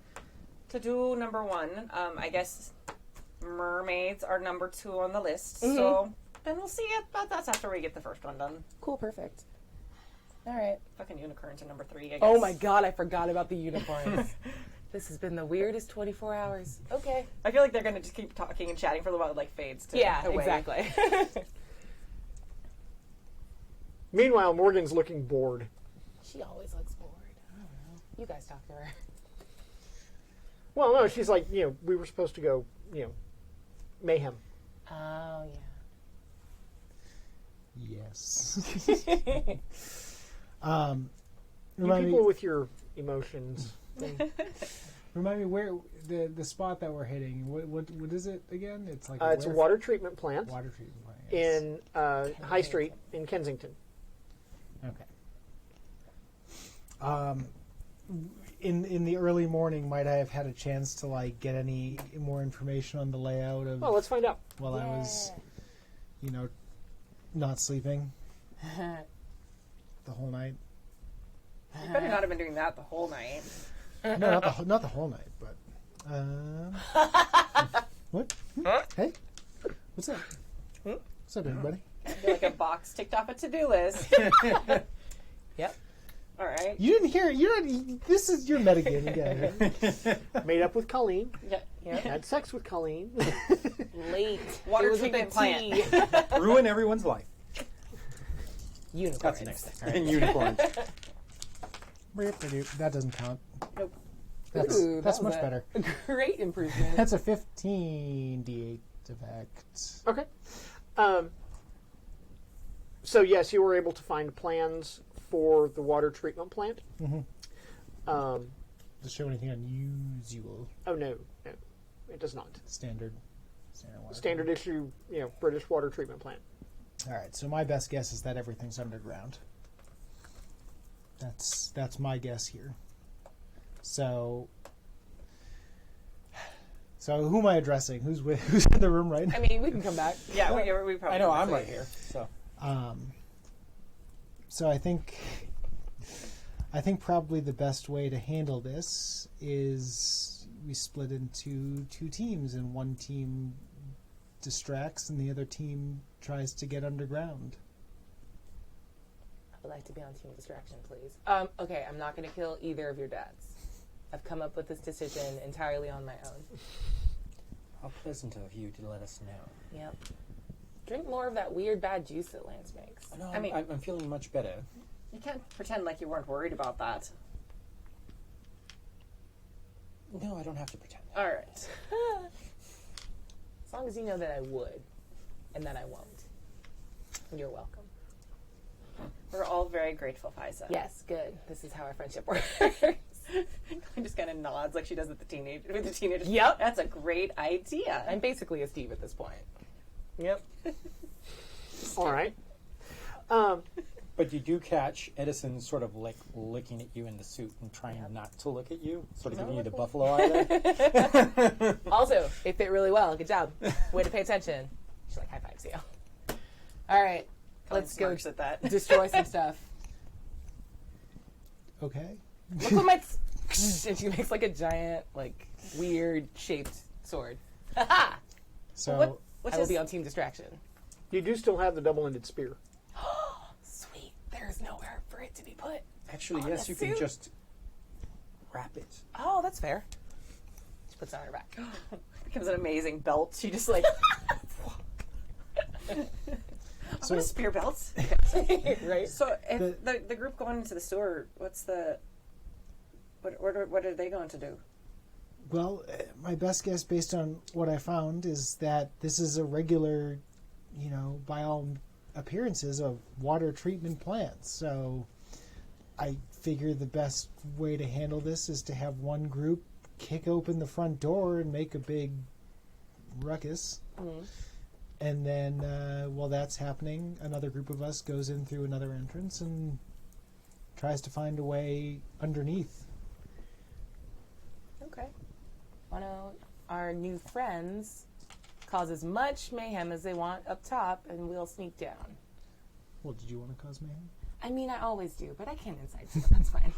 to do number one. I guess mermaids are number 2 on the list. Mm-hmm. So then we'll see it. But that's after we get the first one done. Cool, perfect. All right. Fucking unicorns are number 3, I guess. Oh my god, I forgot about the unicorns. This has been the weirdest 24 hours. Okay. I feel like they're going to just keep talking and chatting for a little while. It like fades to away. Exactly. Meanwhile, Morgan's looking bored. She always looks bored. I don't know. You guys talk to her. Well, no, she's like, we were supposed to go, mayhem. Oh, yeah. Yes. You Remind people me, with your emotions. remind me where the spot that we're hitting. What is it again? It's like It's a water treatment plant water treatment plant. Yes. in High Street in Kensington. Okay. In the early morning, might I have had a chance to get any more information on the layout of? Well, let's find out. While I was, not sleeping the whole night. You better not have been doing that the whole night. No, not the whole night, but. What? Hey, what's up? What's up, everybody? I feel like a box ticked off a to-do list. Yep. All right. You didn't hear. This is your metagame again. Made up with Colleen. Yeah. Had sex with Colleen. Late. Water It was with treatment a T. plant. Ruin everyone's life. Unicorns. That's next. And unicorns. That doesn't count. Nope. That's Ooh, that was much a better. Great improvement. That's a 15 d8 effect. Okay. So, yes, you were able to find plans for the water treatment plant. Mm-hmm. Does Does it show anything unusual? Oh, no. It does not. Standard water. Standard issue, British water treatment plant. All right. So my best guess is that everything's underground. That's my guess here. So who am I addressing? Who's in the room right now? I mean, we can come back. Yeah, we probably. I know, I'm right here. So So I think probably the best way to handle this is we split into 2 teams, and one team distracts and the other team tries to get underground. I would like to be on team distraction, please. Okay, I'm not going to kill either of your dads. I've come up with this decision entirely on my own. how pleasant of you to let us know. Yep. Drink more of that weird bad juice that Lance makes. No, I mean- I'm feeling much better. You can't pretend like you weren't worried about that. No, I don't have to pretend. All right. As long as you know that I would, and that I won't. You're welcome. We're all very grateful, Faiza. Yes, good. This is how our friendship works. Colleen just kind of nods like she does with the teenagers. Yep. That's a great idea. I'm basically a Steve at this point. Yep. All right. But you do catch Edison sort of looking at you in the suit and trying not to look at you, sort of giving you the buffalo eye there. Also, it fit really well. Good job. Way to pay attention. She high fives you. All right. Let's go Smirks at that. destroy some stuff. Okay. Look what my... and she makes a giant, weird shaped sword. Ha-ha! So What's I will his... be on team distraction. You do still have the double-ended spear. Sweet. There's nowhere for it to be put. Actually, On yes, the you can suit? just wrap it. Oh, that's fair. She puts it on her back. becomes an amazing belt. She just What a spear belts. Right? So if the group going into the store, what are they going to do? Well, my best guess, based on what I found, is that this is a regular, by all appearances, a water treatment plant. So I figure the best way to handle this is to have one group kick open the front door and make a big ruckus. Mm-hmm. And then while that's happening, another group of us goes in through another entrance and tries to find a way underneath. Okay. One of our new friends cause as much mayhem as they want up top, and we'll sneak down. Well, did you want to cause mayhem? I mean, I always do, but I can't inside, so that's fine.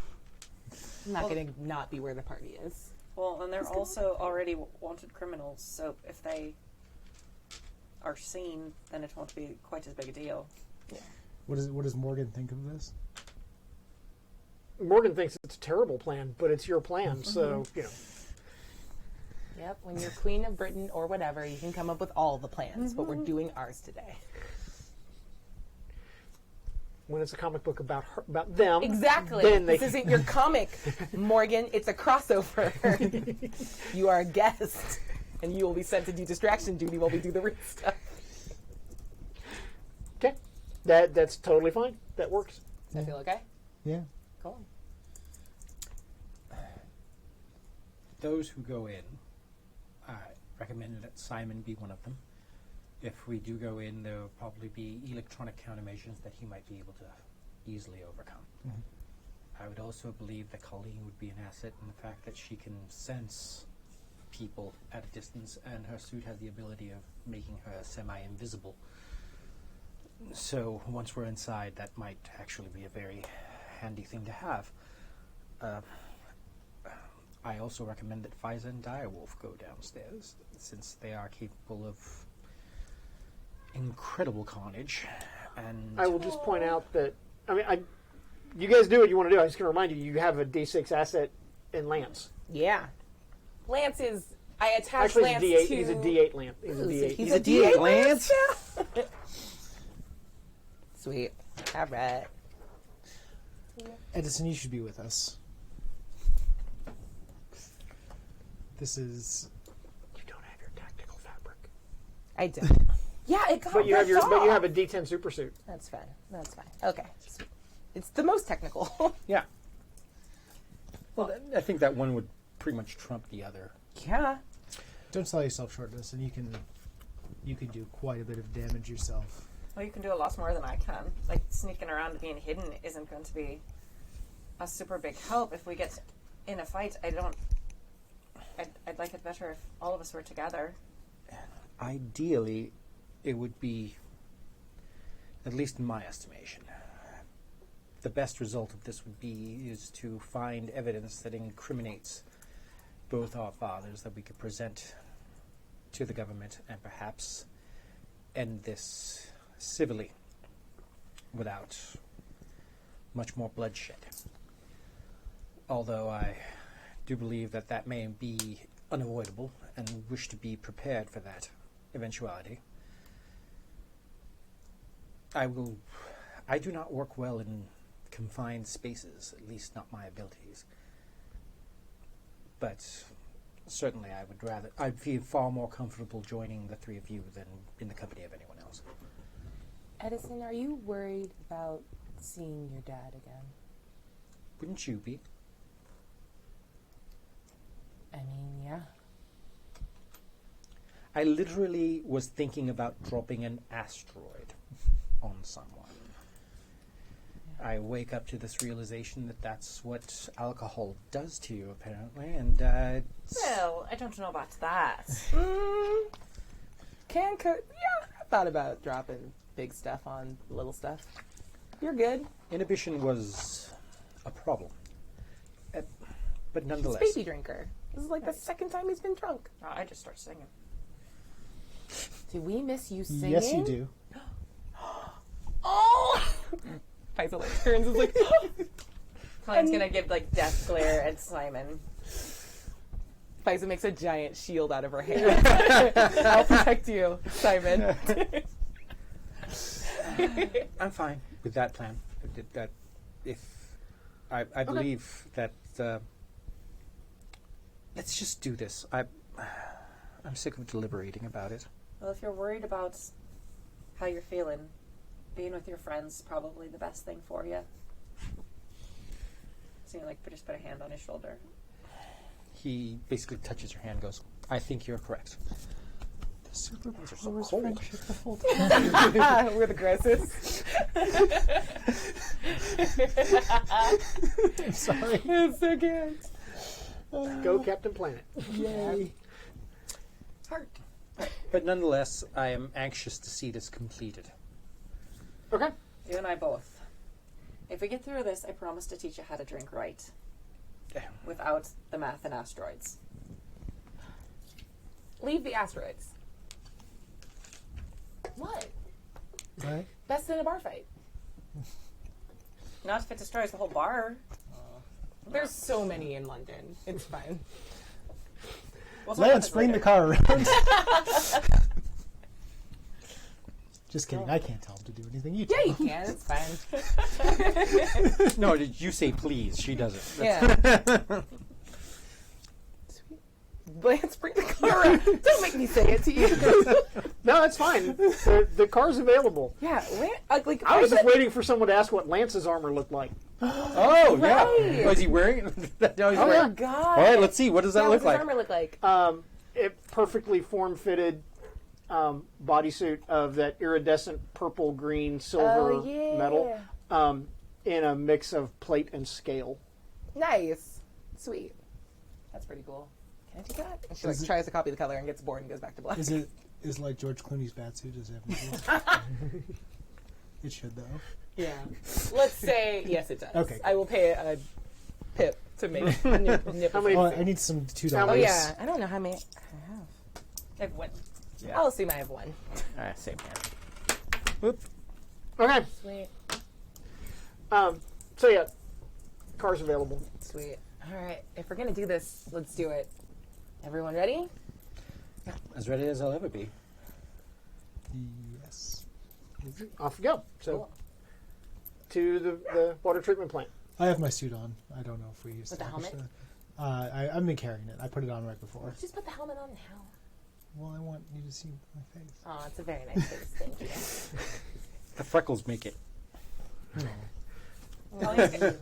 I'm not going to not be where the party is. Well, and they're also already wanted criminals, so if they are seen, then it won't be quite as big a deal. Yeah. What does Morgan think of this? Morgan thinks it's a terrible plan, but it's your plan, so, Yep, when you're Queen of Britain or whatever, you can come up with all the plans, but we're doing ours today. When it's a comic book about them. Exactly. Then this isn't your comic, Morgan. It's a crossover. You are a guest, and you will be sent to do distraction duty while we do the real stuff. Okay. That's totally fine. That works. Does that feel okay? Yeah. Cool. Those who go in, I recommend that Simon be one of them. If we do go in, there will probably be electronic countermeasures that he might be able to easily overcome. Mm-hmm. I would also believe that Colleen would be an asset in the fact that she can sense people at a distance, and her suit has the ability of making her semi-invisible. So once we're inside, that might actually be a very handy thing to have. I also recommend that Pfizer and Direwolf go downstairs, since they are capable of incredible carnage. And I will just point out that, you guys do what you want to do. I just going to remind you, you have a D6 asset in Lance. Yeah. Lance is... I attach Actually, Lance he's a D8. to... He's a D8 Lance. He's a D8. He's a D8 Lance? Sweet. All right. Edison, you should be with us. This is... You don't have your tactical fabric. I don't. Yeah, it got But you have ripped but you off. have a D10 super suit. That's fine. That's fine. Okay. It's the most technical. yeah. Well, I think that one would pretty much trump the other. Yeah. Don't sell yourself short, Edison. You can do quite a bit of damage yourself. Well, you can do a lot more than I can. Like, sneaking around and being hidden isn't going to be a super big help. If we get in a fight, I'd like it better if all of us were together. Ideally, it would be, at least in my estimation, the best result of this is to find evidence that incriminates both our fathers that we could present to the government and perhaps end this civilly without much more bloodshed. Although I do believe that may be unavoidable and wish to be prepared for that eventuality. I do not work well in confined spaces, at least not my abilities. But certainly I'd feel far more comfortable joining the three of you than in the company of anyone else. Edison, are you worried about seeing your dad again? Wouldn't you be? I mean, yeah. I literally was thinking about dropping an asteroid on someone. I wake up to this realization that that's what alcohol does to you, apparently, and Well, I don't know about that. Yeah, I thought about dropping big stuff on little stuff. You're good. inhibition was a problem. But nonetheless... He's a baby drinker. This is like the second time he's been drunk. I just start singing. Do we miss you singing? Yes, you do. Oh! Faisal like turns and is like, Colleen's gonna give like death glare at Simon. Faisal makes a giant shield out of her hair. I'll protect you, Simon. I'm fine with that plan. That if I believe that let's just do this. I'm sick of deliberating about it. Well, if you're worried about how you're feeling, being with your friends is probably the best thing for you. So you just put a hand on his shoulder. He basically touches your hand, goes, "I think you're correct." The superpowers are so cold. friendship the whole time. We're the grosses. I'm sorry. It's so good. Go Captain Planet. Yay. Heart. But nonetheless, I am anxious to see this completed. Okay. You and I both. If we get through this, I promise to teach you how to drink right. Without the math and asteroids. Leave the asteroids. What? Right? Best in a bar fight. Not if it destroys the whole bar. There's so many in London. It's fine. We'll talk about Lance, this bring the later. car around. Just kidding. I can't tell him to do anything. You Yeah, tell you him. can. It's fine. No, did you say please? She doesn't. Yeah. Lance, bring the car around. Don't make me say it to you. No, it's fine. The car's available. Yeah, like I was just waiting for someone to ask what Lance's armor looked like. Oh, yeah. Right. Was he wearing it? No, he's Oh wearing my it. god. All right, let's see. What does that Yeah, look what's his like? armor look like? It perfectly form-fitted bodysuit of that iridescent purple, green, silver Oh, yeah. metal in a mix of plate and scale. Nice. Sweet. That's pretty cool. Can I do that? And she Is it- tries to copy the color and gets bored and goes back to black. Is like George Clooney's batsuit? Does it have nipples? It should, though. Yeah. Let's say yes, it does. Okay. I will pay a pip to make a nipple. How many? Oh, I need some $2. How Oh many- yeah. I don't know how many I have. I have one. Yeah. I'll assume I have one. Same here. Whoop. Okay. Sweet. So yeah, car's available. Sweet. All right. If we're gonna do this, let's do it. Everyone ready? As ready as I'll ever be. Yes. Off we go. So Cool. to the water treatment plant. I have my suit on. I don't know if we the established helmet? that. I've been carrying it. I put it on right before. Just put the helmet on now. Well, I want you to see my face. Oh, it's a very nice face. Thank you. The freckles make it.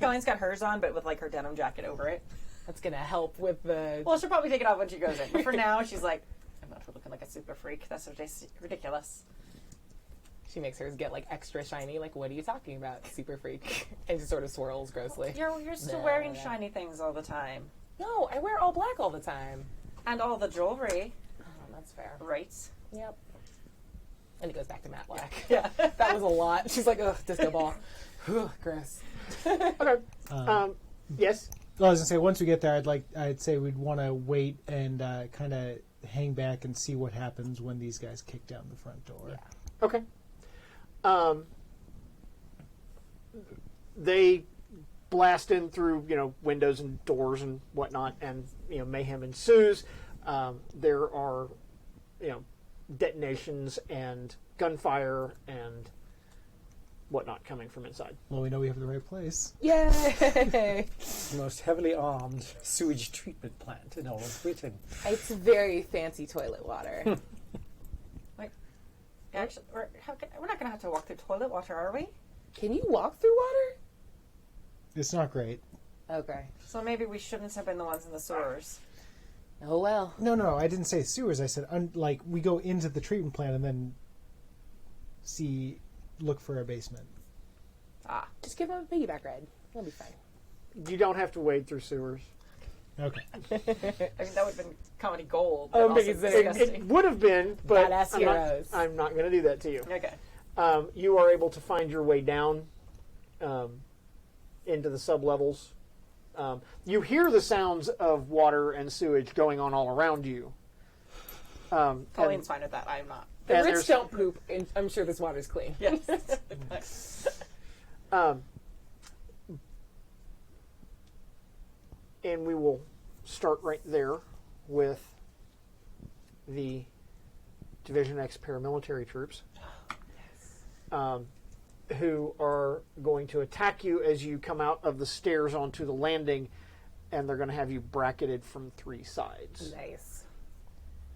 Colleen's got hers on, but with her denim jacket over it. That's gonna help with the. Well, she'll probably take it off when she goes in. But for now, she's like, I'm not looking like a super freak. That's ridiculous. She makes hers get extra shiny. What are you talking about, super freak? And just sort of swirls grossly. You're still No, wearing no. shiny things all the time. No, I wear all black all the time. And all the jewelry. Oh, that's fair. Right. Yep. And it goes back to matte black. Yeah. That was a lot. She's like, ugh, disco ball. Ugh, gross. Okay. Yes. Well, I was gonna say once we get there, I'd say we'd want to wait and kind of hang back and see what happens when these guys kick down the front door. Yeah. Okay. They blast in through windows and doors and whatnot, and mayhem ensues. There are detonations and gunfire and whatnot coming from inside. Well, we know we have the right place. Yay! The most heavily armed sewage treatment plant in all of Britain. It's very fancy toilet water. Actually, we're not going to have to walk through toilet water, are we? Can you walk through water? It's not great. Okay. So maybe we shouldn't have been the ones in the sewers. Oh well. No, I didn't say sewers. I said we go into the treatment plant and then look for a basement. Just give him a piggyback ride. He'll be fine. You don't have to wade through sewers. Okay. I mean, that would have been comedy gold. Oh, But also amazing. disgusting. It would have been, but Badass heroes. I'm not going to do that to you. Okay. You are able to find your way down into the sublevels. You hear the sounds of water and sewage going on all around you. Colleen's fine with that. I'm not. The And rich there's- don't poop, and I'm sure this water's clean. Yes. And we will start right there with the Division X paramilitary troops. who are going to attack you as you come out of the stairs onto the landing, and they're going to have you bracketed from 3 sides. Nice.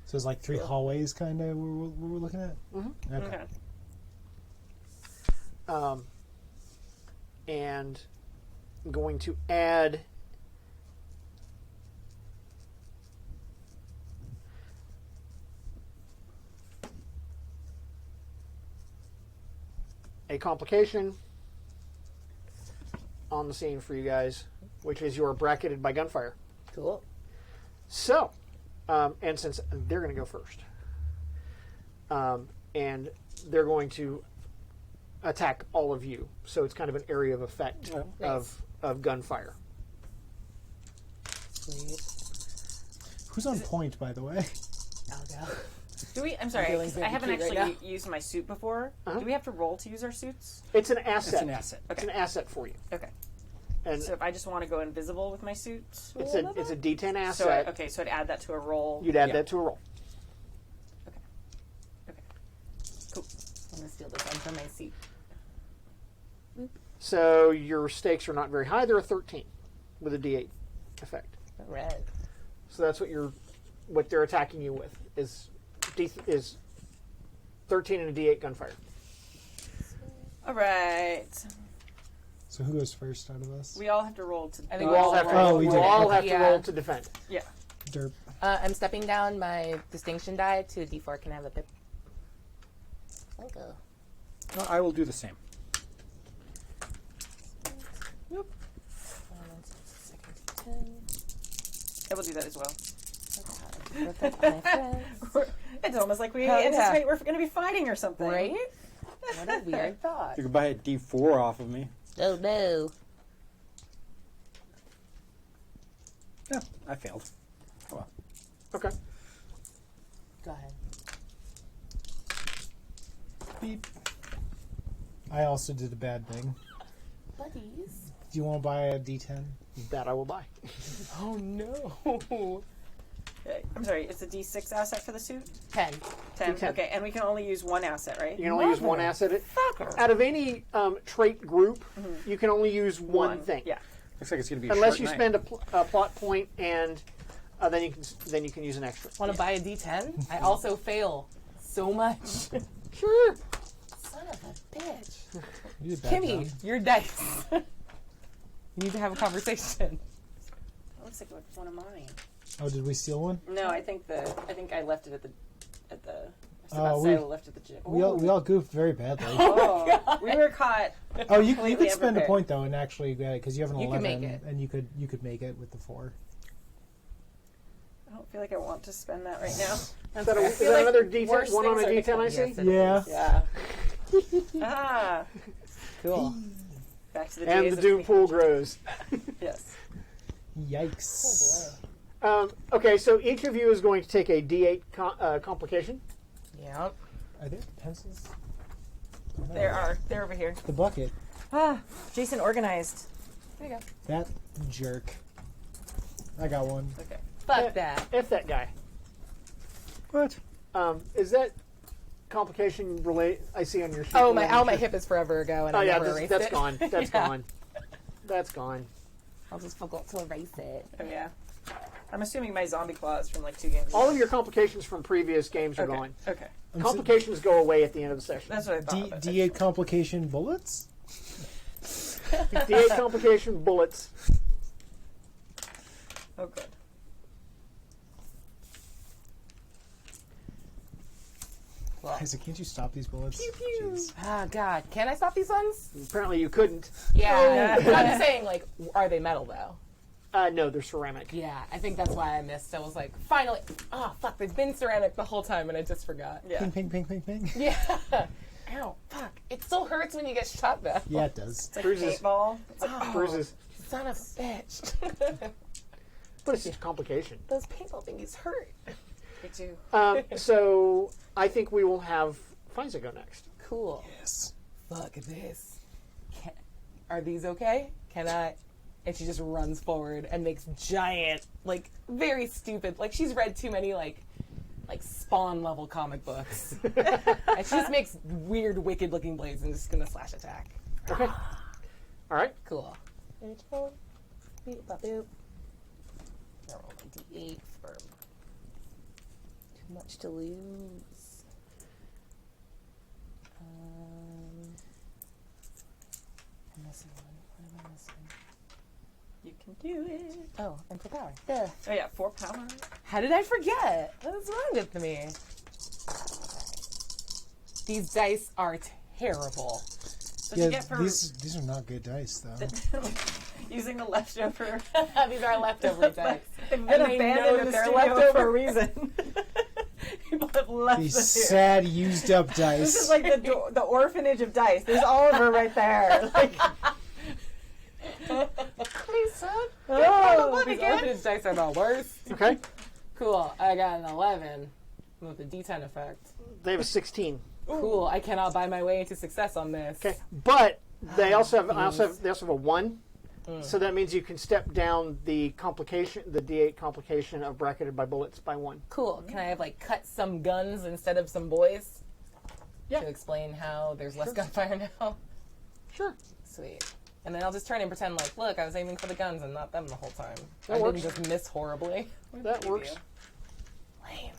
So it's like 3 hallways, kind of, we're looking at? Mm-hmm. Okay. And I'm going to add a complication on the scene for you guys, which is you're bracketed by gunfire. Cool. So, and since they're going to go first, and they're going to attack all of you, so it's kind of an area of effect of gunfire. Sweet. Who's on point, by the way? I'll go. Do we? I'm sorry, feeling 'cause very I haven't cute right actually used my suit before. Do we have to roll to use our suits? It's an asset. It's an asset. It's an asset for you. Okay. And So if I just want to go invisible with my suit, it's a D10 so asset. so I'd add that to a roll. You'd add Yeah. that to a roll. Okay. Cool. I'm going to steal this one from my seat. So your stakes are not very high. They're a 13 with a D8 effect. All right. So that's what they're attacking you with is 13 and a D8 gunfire. All right. So who goes first out of us? We all have to roll to. I think You all have to, Oh, we you did. all have to Yeah. roll to defend. Yeah. Derp. I'm stepping down my distinction die to a D4. Can I have a pip? Thank you. No, I will do the same. I will do that as well. Perfect, my friends. It's almost like we Hell yeah. anticipate we're going to be fighting or something. Right? What a weird thought. You can buy a D4 off of me. Oh no. Yeah, I failed. Oh well. Okay. Go ahead. Beep. I also did a bad thing. Buddies. Do you want to buy a D10? That I will buy. Oh no. I'm sorry, it's a D6 asset for the suit? 10. 10. D10. Okay, and we can only use one asset, right? You can only use one asset. Out of any trait group, you can only use one thing. Yeah. Looks like it's going to be a Unless short you night. spend a plot point, and then you can use an extra. Want to buy a D10? I also fail so much. Sure. Son of a bitch. You did bad, Kimmy, John. your dice. You need to have a conversation. That looks like one of mine. Oh, did we steal one? No, I think I left it at the. I was Oh, about to say I left it at the gym. We all goofed very badly. Oh, we were caught. Oh, you completely could spend a unprepared. point though and actually get it because you have an You can 11 make it. and you could make it with the 4. I don't feel like I want to spend that right now. Is that, I is feel that like another D10? worse One on a things are D10, I to see? come. Yes, it Yeah. Ah, Cool. back to the And days the of doom being- pool grows. Yes. Yikes. Okay, so each of you is going to take a D8 complication. Yep. Are there pencils? They're over here. The bucket. Ah, Jason organized. There you go. That jerk. I got one. Okay. Fuck that. F that guy. What? Is that complication relate? I see on your sheet. Oh, my hip is forever ago, and Oh I yeah, never erased that's it. gone. That's Yeah. gone. That's gone. I'll just forgot to erase it. Oh yeah. I'm assuming my zombie claw is from like 2 games. All of your complications from previous games are okay. gone. Okay. Complications go away at the end of the session. That's what I thought. but D8 complication bullets? D8 complication bullets. Oh good. Isaac, can't you stop these bullets? Jeez. Ah, God. Can I stop these ones? Apparently you couldn't. Yeah. I'm just saying, like, are they metal, though? No, they're ceramic. Yeah, I think that's why I missed. I was like, finally. Oh, fuck. They've been ceramic the whole time, and I just forgot. Yeah. Ping, ping, ping, ping, ping. Yeah. Ow, fuck. It still hurts when you get shot, though. Yeah, it does. It's like Bruises. paintball. It's like, Oh, Bruises. son of a bitch. But it's just a complication. Those paintball thingies hurt. me too. So I think we will have Faiza go next. Cool. Yes. Fuck this. Are these okay? Can I? And she just runs forward and makes giant, like, very stupid. Like, she's read too many, like, like Spawn level comic books. And she just makes weird, wicked looking blades and just gonna slash attack. Okay. All right. Cool. Boop, boop, boop, boop. I'll roll my D8 for too much to lose. I'm missing one. What am I missing? You can do it. Oh, and for power. Duh. Oh yeah, 4 power. How did I forget? What's wrong with me? These dice are terrible. So Yeah, you get for these are not good dice, though. using the leftover. These are leftover dice. They've And been they abandoned know in that the they're studio leftover. for a reason. People have left These them here. sad, used up dice. This is like the orphanage of dice. There's Oliver right there. Like, Please, son. Oh, These orphanage dice are the worst. Okay. Cool. I got an 11 with the D10 effect. They have a 16. Cool. I cannot buy my way into success on this. Okay. But they also have they also have a 1. So that means you can step down the D8 complication of bracketed by bullets by 1. Cool. Can I have like cut some guns instead of some boys? Yeah. To explain how there's less gunfire now. Sure. Sweet. And then I'll just turn and pretend like, look, I was aiming for the guns and not them the whole time. That I works. didn't just miss horribly. That works. Lame.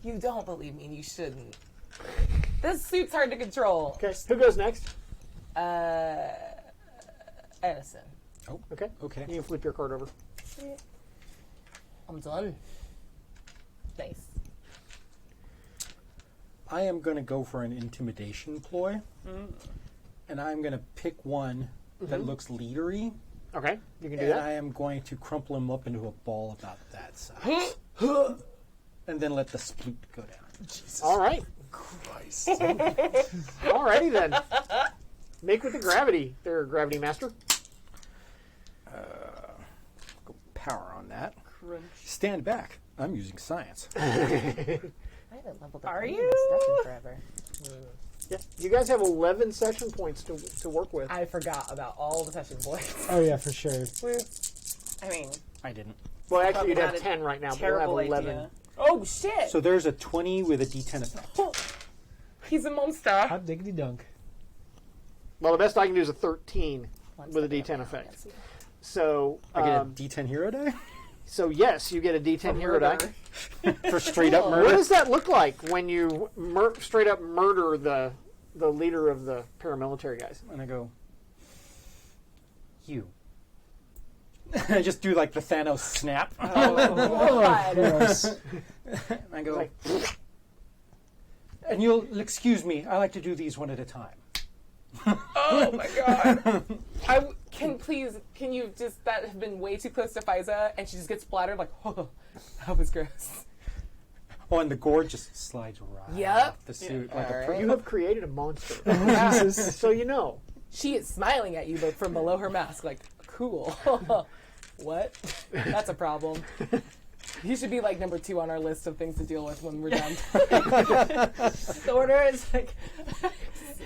You don't believe me, and you shouldn't. This suit's hard to control. Okay. Who goes next? Edison. Oh, Okay. okay. You can flip your card over. I'm done. Nice. I am going to go for an intimidation ploy, and I'm going to pick one that looks leadery, Okay. You can do and that. I am going to crumple him up into a ball about that size, and then let the sploot go down. All right. Christ. Alrighty then. Make with the gravity, there, Gravity Master. Go power on that. Stand back. I'm using science. I haven't leveled up Are any of you? this stuff in forever. Yeah. You guys have 11 session points to work with. I forgot about all the session points. Oh, yeah, for sure. I mean, I didn't. Well, actually, you'd Probably have not a 10 right now, but you'll terrible have 11. idea. Oh, shit! So there's a 20 with a D10 effect. He's a monster. Hot diggity dunk. Well, the best I can do is a 13 with a D10 effect. So, I get a D10 hero die so yes, you get a D10 hero die. for straight up What murder. does that look like when you straight up murder the leader of the paramilitary guys? And I go, you. I just do like the Thanos snap. Gross. And I go, and you'll excuse me. I like to do these one at a time. Oh my god. Can you just, that have been way too close to Fiza and she just gets splattered like, oh, that was gross. Oh, and the gore just slides right Yep. off the suit like Alright. a pro. You have created a monster. Jesus. So you know. She is smiling at you but from below her mask like, cool. What? That's a problem. He should be like number 2 on our list of things to deal with when we're done. the order is like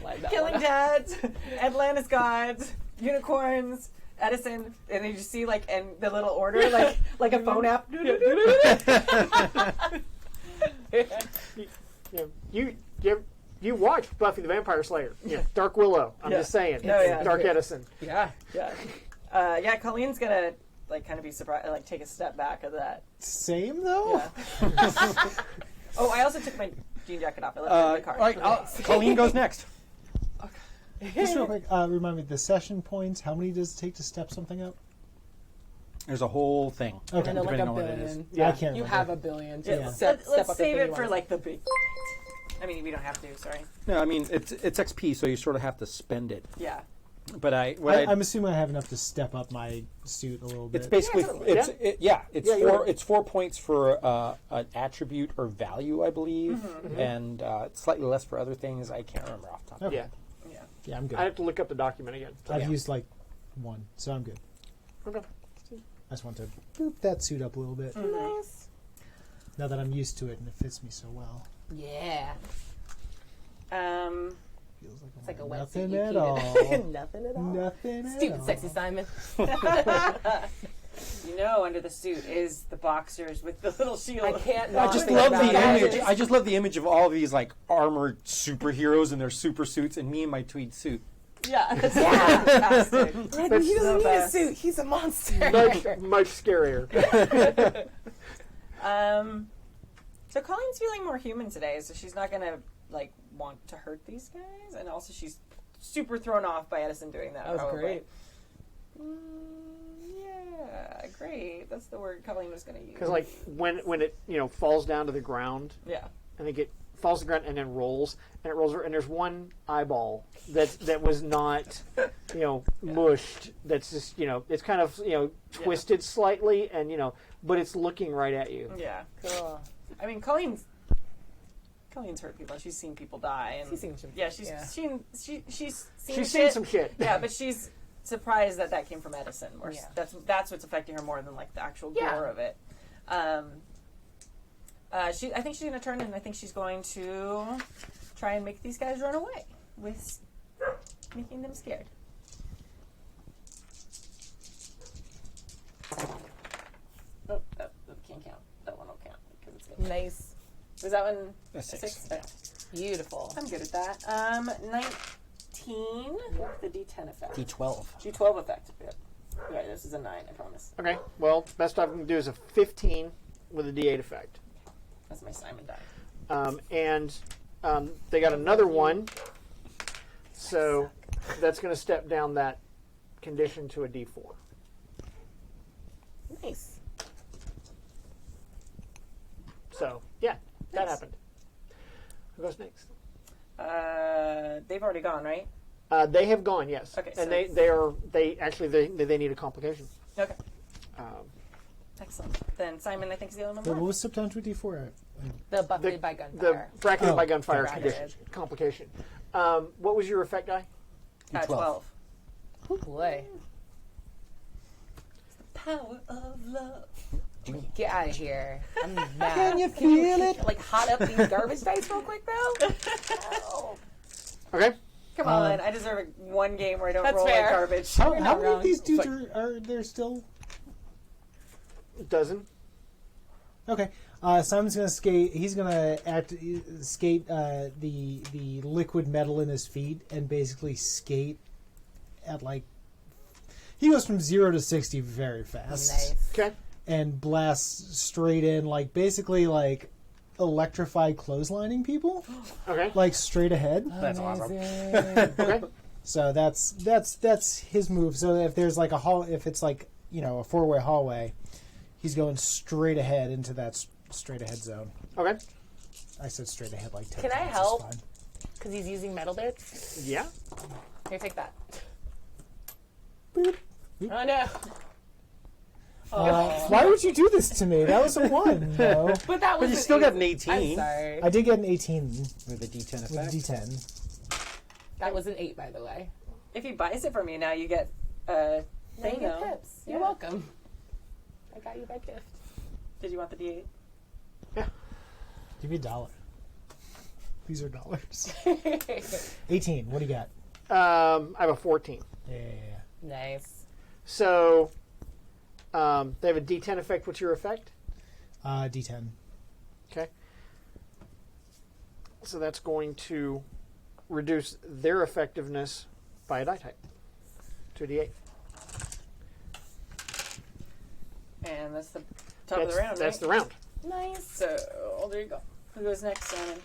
Slide that killing one out. dads, Atlantis gods, unicorns, Edison, and then you just see like and the little order like a phone app. You watched Buffy the Vampire Slayer. Yeah. Dark Willow. I'm just saying. No, yeah. Dark Edison. Yeah. Yeah, Colleen's gonna like kind of be surprised, like take a step back of that. Same, though? Yeah. Oh, I also took my jean jacket off. I left it in the car. All right, Colleen goes next. Just real quick, remind me, the session points, how many does it take to step something up? There's a whole thing. Okay. And then like Depending a on what it is. billion. Yeah. I can't You remember. have a billion. To Yeah. step Let's up save if it you for want. like the big. I mean, we don't have to. Sorry. No, I mean it's XP, so you sort of have to spend it. Yeah. But I'm assuming I have enough to step up my suit a little bit. it's basically Yeah. it's 4 points for an attribute or value, I believe, and it's slightly less for other things. I can't remember off the top. Okay. Yeah. Yeah, I'm good. I have to look up the document again. I've used like 1, so I'm good. Okay. I just want to boop that suit up a little bit. Nice. Now that I'm used to it and it fits me so well. Yeah. Feels like, It's like a wetsuit. nothing You at keep all. it. Nothing at all. Nothing at Stupid all. sexy Simon. You know, under the suit is the boxers with the little shield. I can't. I not just think love about the that. image. I just love the image of all of these like armored superheroes in their super suits, and me in my tweed suit. Yeah, that's Yeah. fantastic. Like, he doesn't need a best. suit. He's a monster. Much scarier. So Colleen's feeling more human today, so she's not gonna like want to hurt these guys, and also she's super thrown off by Edison doing that. That was probably. great. Yeah, great. That's the word Colleen was gonna use. Because like when it falls down to the ground, yeah, and it falls to the ground and then rolls, and it rolls over, and there's one eyeball that was not mushed. That's just it's kind of twisted slightly, and but it's looking right at you. yeah, cool. I mean, Colleen's hurt people. She's seen people die, and She's seen some- yeah, she's yeah. seen Some shit. Yeah, but she's surprised that came from Edison. Or Yeah. that's what's affecting her more than like the actual Yeah. gore of it. I think she's going to turn, and I think she's going to try and make these guys run away with making them scared. Oh, can't count. That one will count because it's good. Nice. Was that one A six. Okay. Beautiful. I'm good at that. 19 with the D10 effect. D12. D12 effect. Yep. Yeah, this is a 9, I promise. Okay. Well, best I can do is a 15 with a D8 effect. That's my Simon die. And they got another one, so that's going to step down that condition to a D4. Nice. So yeah, that Nice. happened. Who goes next? They've already gone, right? They have gone, yes. Okay, and so- they need a complication. Okay. Um, Excellent. Then Simon, I think, is the other What number. was step down to a D4 at? The buffeted by the gunfire. bracketed Oh, by gunfire bracketed. condition, complication. What was your effect die? 12. Oh boy. Power of love. Get out of here. I'm mad. Can you feel it? Like hot up these garbage dice real quick though? Oh. Okay. Come on, I deserve one game where I don't That's roll fair. like garbage. How not many wrong. of these dudes It's are there still? Dozen. Okay. Simon's gonna skate. He's gonna skate the liquid metal in his feet and basically skate at like. He goes from 0 to 60 very fast. Nice. Okay. And blasts straight in, like basically like electrified clotheslining people, Okay. like straight ahead. That's awesome. Okay. So that's his move. So if there's like if it's like a four-way hallway, he's going straight ahead into that straight ahead zone. Okay. I said straight ahead like 10 Can I times, it's help? fine. Because he's using metal bits. Yeah. Here, take that. Boop. Oh no. Why would you do this to me? That was a 1, though. But that was But you an still got an eight. 18 I'm sorry. I did get an 18 with a D10 with effect. a D10. That was an 8, by the way. If he buys it from you now, you get Now you thing get though. tips. You're Yeah. welcome. I got you that gift. Did you want the D8? Give me $1. These are dollars. 18. What do you got? I have a 14. Yeah. Nice. So they have a D10 effect. What's your effect? D10. Okay. So that's going to reduce their effectiveness by a die type to a D8. And that's the top of the round, That's right? the round. Nice. So, there you go. Who goes next, Simon?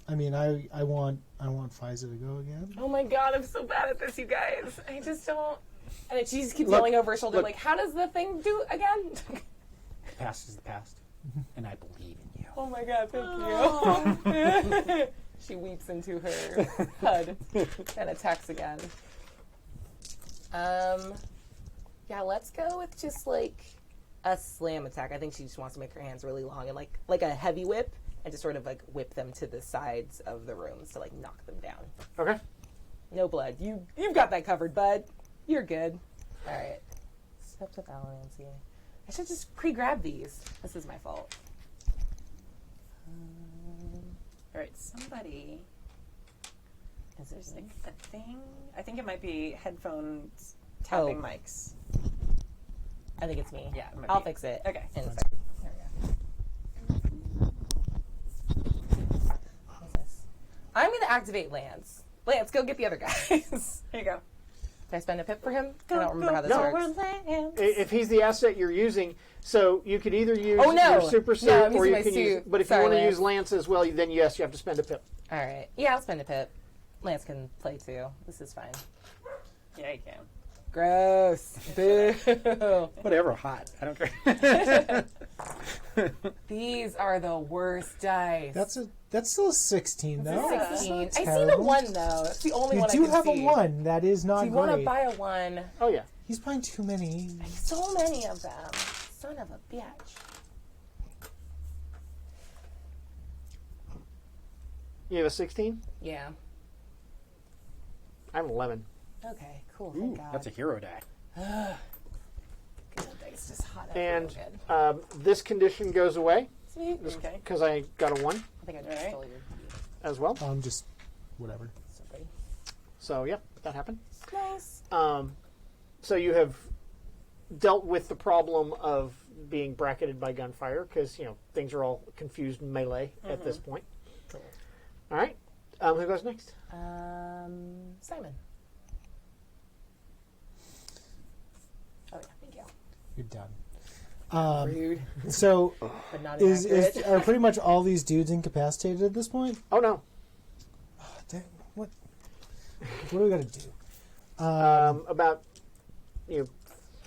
I mean, I want Fiza to go again. Oh my god, I'm so bad at this, you guys. I just don't. And then she just keeps Look, yelling over her shoulder, look. like, how does the thing do again? The past is the past, and I believe in you. Oh my god, thank you. She weeps into her HUD and attacks again. Yeah, let's go with just like a slam attack. I think she just wants to make her hands really long and like a heavy whip and just sort of like whip them to the sides of the rooms to like knock them down. Okay. No blood. You've got that covered, bud. You're good. All right. Steps of Valency. I should just pre-grab these. This is my fault. All right, somebody. Is there There's like a thing. I think it might be headphones tapping mics. I think it's me. Yeah, it might I'll be. fix it. Okay. In a second. There we go. What's this? I'm going to activate Lance. Lance, go get the other guys. Here you go. Can I spend a pip for him? I don't remember how this works. If he's the asset you're using, so you could either use Oh, no. your super suit, No, I'm or using you my can use. suit. But if Sorry, you want to Lance. use Lance as well, then yes, you have to spend a pip. All right. Yeah, I'll spend a pip. Lance can play too. This is fine. Yeah, you can. Gross. Boo. Whatever, hot. I don't care. These are the worst dice. That's still a 16 though. Yeah. 16. I Terrible. seen a 1 though. That's the only You one I do can have see. a 1. That is not Do you want to great. buy a 1? Oh yeah. He's buying too many. So many of them. Son of a bitch. You have a 16. Yeah. I have an 11. Okay, cool. Ooh, Thank God. that's a hero die. Good, it's just hot out And real good. this condition goes away Sweet. Okay. because I got a 1 I think I just Alright. stole your as well. Just whatever. so pretty. So yep, that happened. Nice. So you have dealt with the problem of being bracketed by gunfire because things are all confused melee at this point. Cool. All right, who goes next? Simon. Oh yeah, thank you. You're done. Rude, So but not is inaccurate. are pretty much all these dudes incapacitated at this point? Oh no, Dang, what do we got to do? about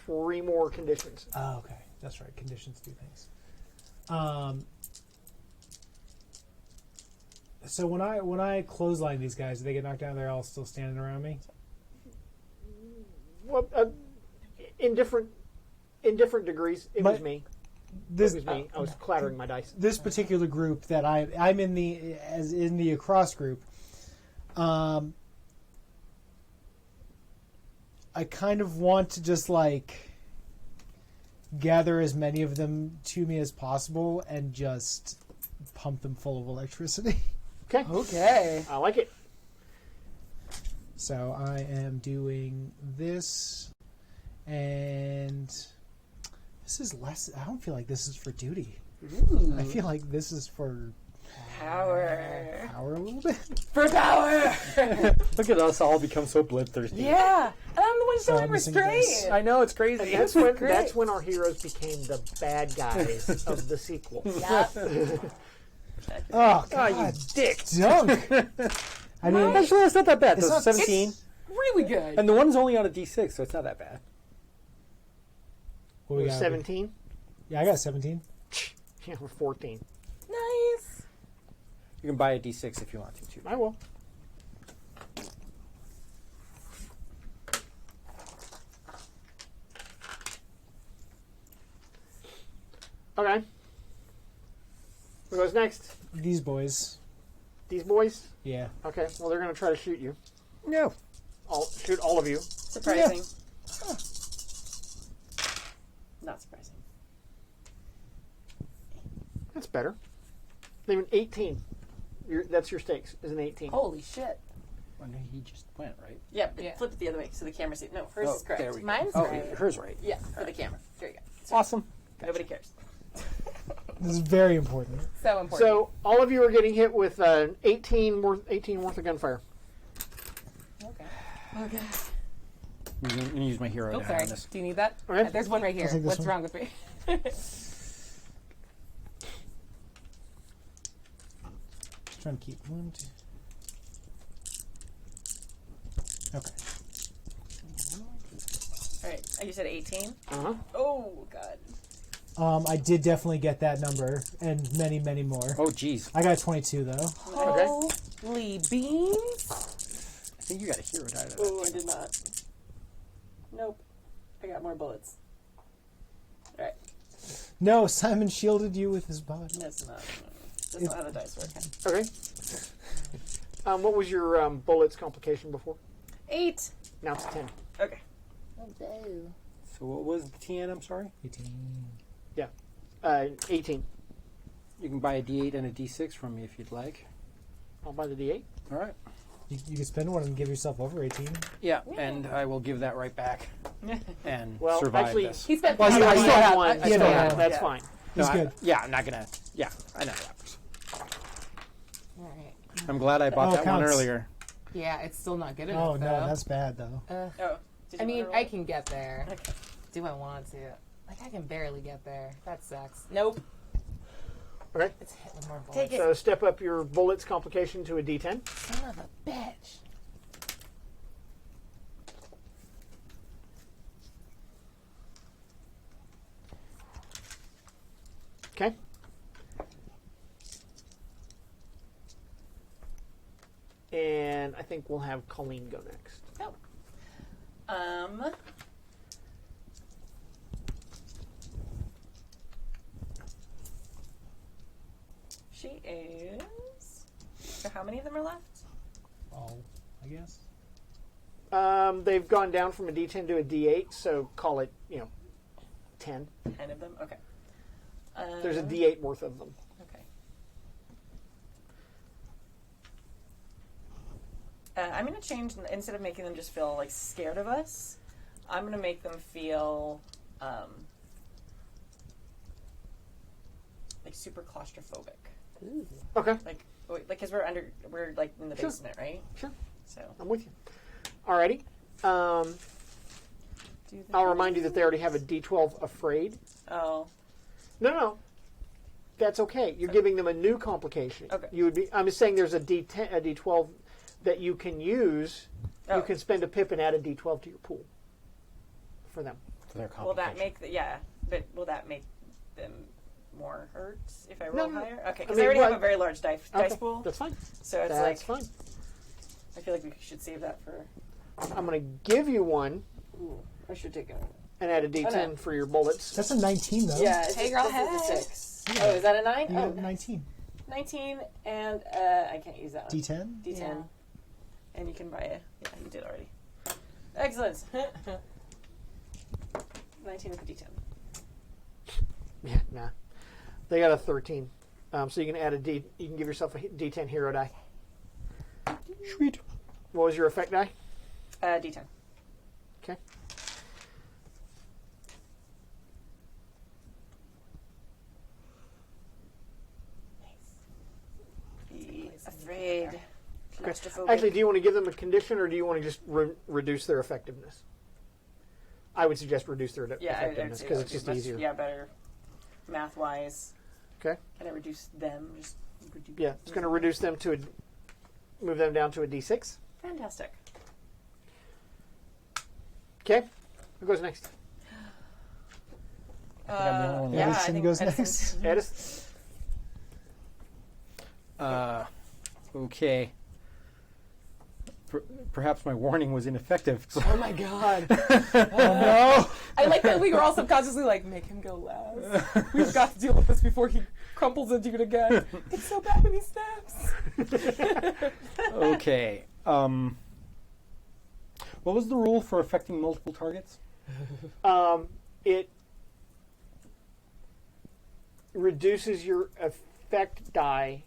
3 more conditions. Oh, okay, that's right. Conditions do things. So when I clothesline these guys, do they get knocked down? They're all still standing around me. Well, in different degrees. It was me. This It was me. I was clattering my dice. this particular group that I'm in the across group. I kind of want to just gather as many of them to me as possible and just pump them full of electricity. Okay. Okay. I like it. So I am doing this, and this is less. I don't feel like this is for duty. I feel like this is for Power. power a little bit. For power. Look at us all become so bloodthirsty. Yeah. And I'm the one So showing I'm missing this. restraint. I know, it's crazy. That's when our heroes became the bad guys of the sequel. Yep. Oh Oh, God, you dick. dunk! I mean, Actually, it's not that bad. It's That's not- 17. Really good. And the one's only on a D6, so it's not that bad. what we got? 17. Yeah, I got 17. Yeah, we're 14. Nice. You can buy a D6 if you want to, too. I will. Okay. Who goes next? These boys. These boys? Yeah. Okay, well, they're going to try to shoot you. No. Shoot all of you. Surprising. Not surprising. That's better. Even 18. That's your stakes, is an 18. Holy shit. Well, no, he just went, right? Yeah, Yeah. flip it the other way so the camera sees. No, hers is correct. there we go. Mine's oh, right. hers right. Yeah, for the camera. There you go. Awesome. Nobody cares. This is very important. So important. So all of you are getting hit with 18 worth of gunfire. Okay. Okay. I'm going to use my hero Oh, die sorry. on this. Do you need that? Okay. There's one right here. I'll take this What's one. wrong with me? Just trying to keep one, two. Okay. All right. You said 18? Uh-huh. Oh, God. I did definitely get that number and many, many more. Oh, jeez. I got 22 though. Okay. Holy beans. I think you got a hero die. Though. Oh, I did not. Nope. I got more bullets. All right. No, Simon shielded you with his body. That's not. That's not how the dice work. Okay. What was your bullets complication before? 8. Now it's 10. Okay. So what was the TN, I'm sorry? 18. 18. You can buy a D8 and a D6 from me if you'd like. I'll buy the D8. All right. You can spend one and give yourself over 18. Yeah, and I will give that right back. and Well, survive actually, this. He spent Well, You I only still have have- one. I so still have- that's yeah. fine. No, He's good. Yeah, I'm not gonna. Yeah, I know that works. All right. I'm glad I bought Oh, that one counts. earlier. Yeah, it's still not good enough. Oh no, though. that's bad though. Oh, did I you mean, wanna I roll? can get there. Okay. Do I want to? Like, I can barely get there. That sucks. Nope. Okay. It's hit with more bullets. Take it. So step up your bullets complication to a D10. Son of a bitch. Okay. And I think we'll have Colleen go next. Oh. She is. So how many of them are left? Oh, I guess. They've gone down from a D10 to a D8, so call it, 10. 10 of them. Okay. There's a D8 worth of them. Okay. I'm going to change, instead of making them just feel like scared of us, I'm going to make them feel like super claustrophobic. Okay, Like, because we're like in the Sure. basement, right? sure. So, I'm with you. Alrighty. I'll remind you that they already have a D12 afraid. Oh, No. That's okay. You're giving them a new complication. Okay. I'm just saying there's a D10, a D12 that you can use. Oh. You can spend a pip and add a D12 to your pool for them. For their will that complication. but will that make them more hurt if I No, roll no. higher? Okay, I because mean, I already what- have a very large dice Okay, pool, That's fine. so it's That's like fine. I feel like we should save that for. I'm going to give you one Ooh, I should take it. and add a D10 no. for your bullets. That's a 19 though. Yeah, Hey, girl, this is a hey. 6. Oh, is that a 9? You Oh, got 19. 19, and I can't use that one. D10. D10. Yeah. And you can buy a. Yeah, you did already. Excellent. 19 with the D10. Yeah, nah. They got a 13. So you can add you can give yourself a D10 hero die. Sweet. What was your effect die? D10. Okay. Be afraid. Claustrophobic. Actually, do you want to give them a condition or do you want to just reduce their effectiveness? I would suggest reduce their yeah, I'd effectiveness say because that it's would just be much- easier. Yeah, better math-wise. Okay. Can I reduce them? Just Yeah, it's going to reduce them to move them down to a D6. Fantastic. Okay. Who goes next? I'm the only one yeah, left. I Edison think goes Edison. next. Edis? Okay. Perhaps my warning was ineffective. Oh my god. no. I like that we were all subconsciously like, make him go last. We've got to deal with this before he crumples into it again. It's so bad when he snaps. Okay. What was the rule for affecting multiple targets? It reduces your effect die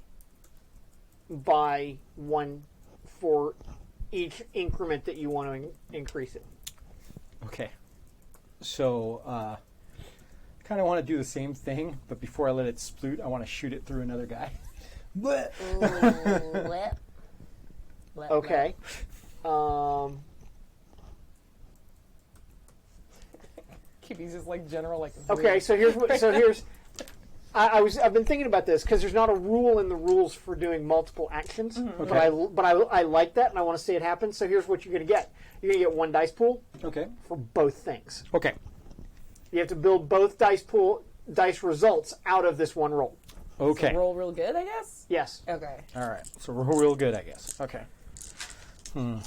by 1 for each increment that you want to increase it. Okay. So, kind of want to do the same thing, but before I let it sploot, I want to shoot it through another guy. Okay. Kitty's just like general like. Okay. So here's. I've been thinking about this because there's not a rule in the rules for doing multiple actions, Okay. but I like that and I want to see it happen. So here's what you're going to get. You're going to get 1 dice pool Okay. for both things. Okay. You have to build both dice results out of this one roll. Okay. Roll real good, I guess. Yes. Okay. All right. So we're real good, I guess. Okay. Yeah,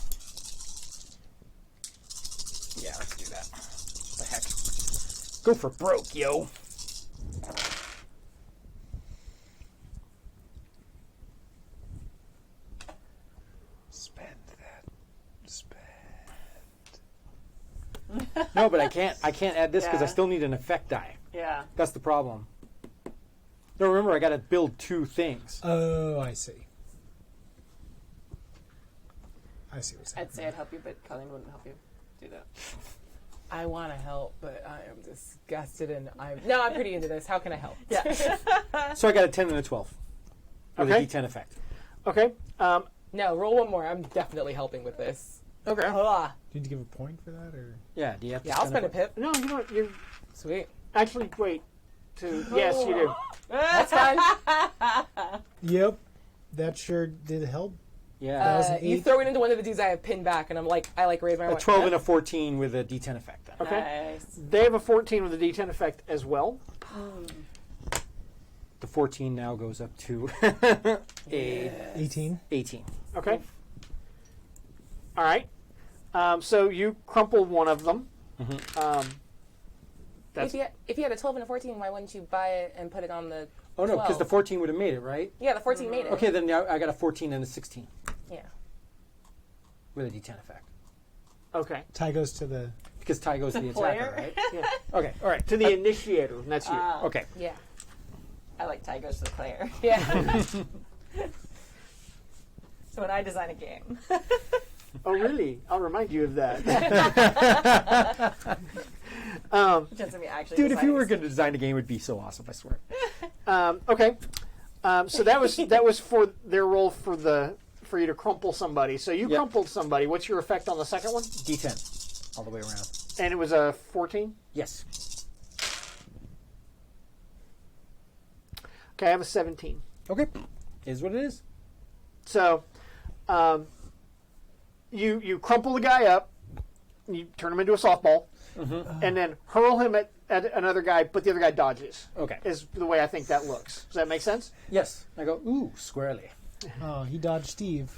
let's do that. What the heck? Go for broke, yo. Spend that. Spend. No, but I can't add this because I Yeah. still need an effect die. Yeah. That's the problem. No, remember, I got to build 2 things. Oh, I see. I see what's I'd happening. say I'd help you, but Colleen wouldn't help you do that. I want to help, but I am disgusted and I'm pretty into this. How can I help? Yeah. So I got a 10 and a 12 with Okay. a D10 effect. Okay. No, roll one more. I'm definitely helping with this. Okay. Ah, Do you need to give a point for that, or Yeah, do you have to yeah, I'll spend a pip. No, you know what? You're Sweet. actually wait. Yes, you do. That's fine. Yep, that sure did help. Yeah. was an You 8. throw it into one of the dudes I have pinned back, and I raise my A 12 and a 14 with a D10 effect. Then. Okay. Nice. They have a 14 with a D10 effect as well. The 14 now goes up to a 18. 18. Okay. All right. So you crumple one of them. That's If you had a 12 and a 14, why wouldn't you buy it and put it on the Oh, no, because the 12? 14 would have made it, right? Yeah, the 14 made it. Okay, then now I got a 14 and a 16 Yeah. with a D10 effect. okay. Tie goes to the. Because Ty goes to the player? attacker, right? Yeah. Okay, all right. To the initiator, and that's you. Okay. Yeah. I like tie goes to the player. Yeah. So when I design a game, Oh, really? I'll remind you of that. just me actually. Dude, if you designing were going to design a game, it would be so awesome, I swear. Okay. So that was for their role for you to crumple somebody. So you Yep. crumpled somebody. What's your effect on the second one? D10 all the way around. And it was a 14. Yes. Okay, I have a 17. Okay. Is what it is. So, you crumple the guy up, you turn him into a softball, and then hurl him at another guy, but the other guy dodges. Okay. Is the way I think that looks. Does that make sense? Yes. I go, ooh, squarely. Oh, he dodged Steve.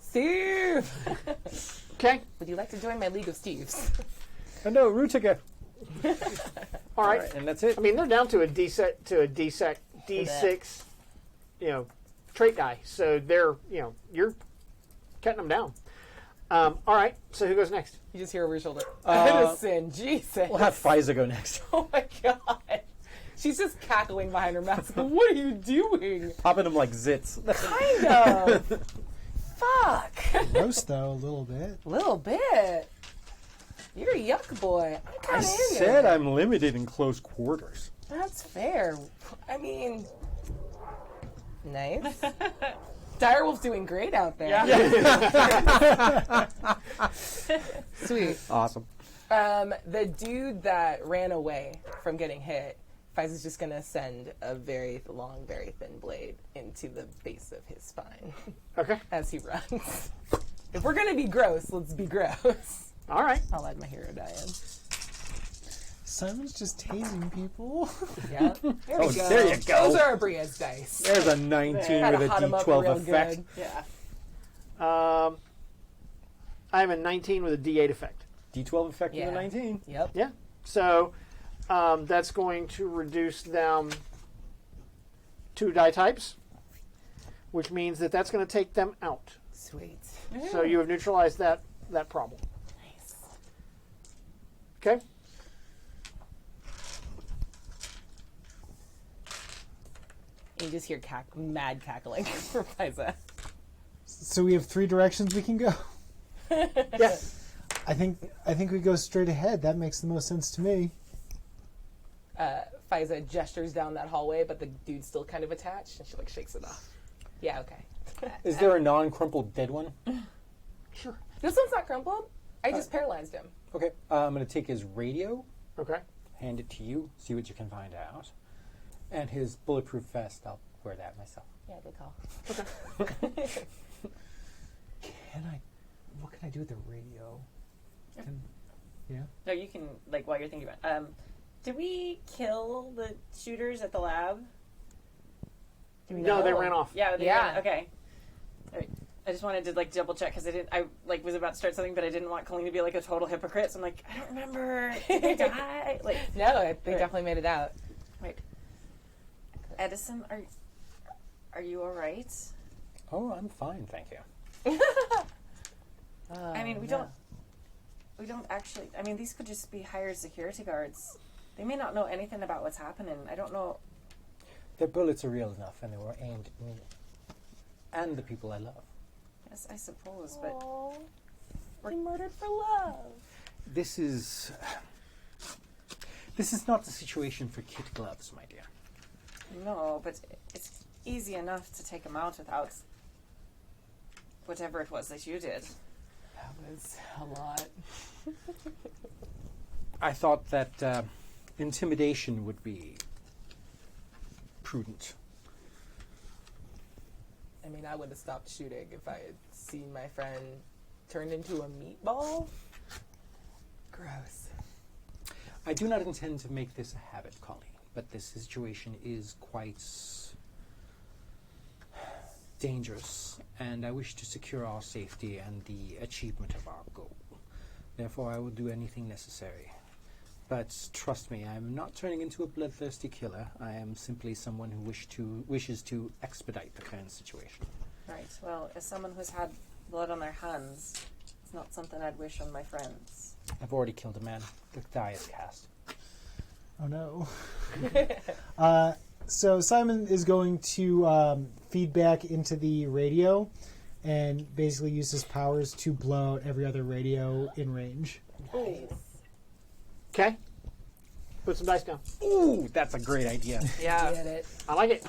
Steve! Okay. Would you like to join my League of Steves? Oh, no, Rutica. All right. And that's it. I mean, they're down to a D6, trait die. So they're, you're cutting them down. All right. So who goes next? You just hear over your shoulder. Edison, Jesus. We'll have Fiza go next. Oh my god. She's just cackling behind her mask. What are you doing? Popping them like zits. Kind of. Fuck. Gross, though, a little bit. Little bit. You're a yuck boy. I'm I kind of in said there. I'm limited in close quarters. That's fair. I mean, nice. Direwolf's doing great out there. Sweet. Awesome. The dude that ran away from getting hit, Fiza's just gonna send a very long, very thin blade into the base of his spine Okay. as he runs. If we're gonna be gross, let's be gross. All right. I'll add my hero die in. Simon's just tasing people. Yeah. There we Oh, go. there you go. Those are Bria's dice. There's a 19 Gotta with a hot 'em up D12 real effect. good. Yeah. I have a 19 with a D8 effect. D12 effect with Yeah. a 19. Yep. Yeah. So that's going to reduce them 2 die types, which means that's going to take them out. Sweet. So you have neutralized that problem. Nice. Okay. You just hear mad cackling from Fiza. So we have 3 directions we can go. Yes. I think we go straight ahead. That makes the most sense to me. Fiza gestures down that hallway, but the dude's still kind of attached, and she shakes it off. Yeah, okay. Is there a non-crumpled dead one? Sure. This one's not crumpled. I just paralyzed him. Okay. I'm going to take his radio, Okay. hand it to you, see what you can find out. And his bulletproof vest, I'll wear that myself. Yeah, good call. What can I do with the radio? Yeah. No, you can while you're thinking about. Did we kill the shooters at the lab? No, they ran off. Yeah. Yeah. Okay. All right. I just wanted to double check because I was about to start something, but I didn't want Colleen to be a total hypocrite. So I'm like, I don't remember. Did they die? No, they definitely made it out. Wait. Edison, are you all right? Oh, I'm fine, thank you. I mean, we don't actually. I mean, these could just be hired security guards. They may not know anything about what's happening. I don't know. Their bullets are real enough, and they were aimed at me. And the people I love. Yes, I suppose, but He murdered for love. This is not the situation for kid gloves, my dear. No, but it's easy enough to take him out without whatever it was that you did. That was a lot. I thought that intimidation would be prudent. I mean, I would have stopped shooting if I had seen my friend turned into a meatball. Gross. I do not intend to make this a habit, Colleen, but this situation is quite dangerous, and I wish to secure our safety and the achievement of our goal. Therefore, I will do anything necessary. But trust me, I am not turning into a bloodthirsty killer. I am simply someone who wishes to expedite the current situation. Right. Well, as someone who's had blood on their hands, it's not something I'd wish on my friends. I've already killed a man. The die is cast. Oh no. So Simon is going to feed back into the radio and basically use his powers to blow out every other radio in range. Nice. Okay. Put some dice down. Ooh, that's a great idea. Yeah. Get it. I like it.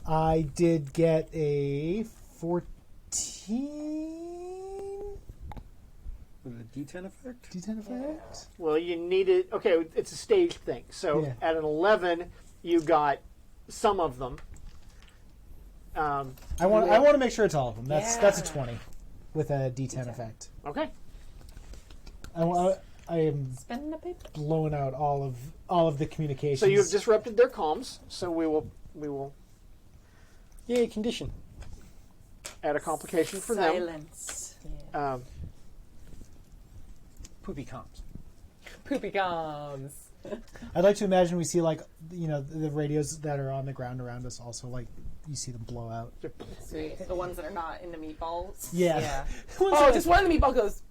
I did get a 14 With a D10 effect? D10 effect. Well, you need it. Okay, it's a staged thing. So Yeah. at an 11, you got some of them. I want to make sure it's all of them. That's a Yeah. 20 with a D10 effect. Okay. I am Spend a paper. blowing out all of the communications. So you have disrupted their comms. So we will Yay, condition. add a complication for them. Silence. Poopy comms. Poopy comms. I'd like to imagine we see the radios that are on the ground around us also you see them blow out. Sweet. The ones that are not in the meatballs. Yeah. Oh, just one of the meatball goes.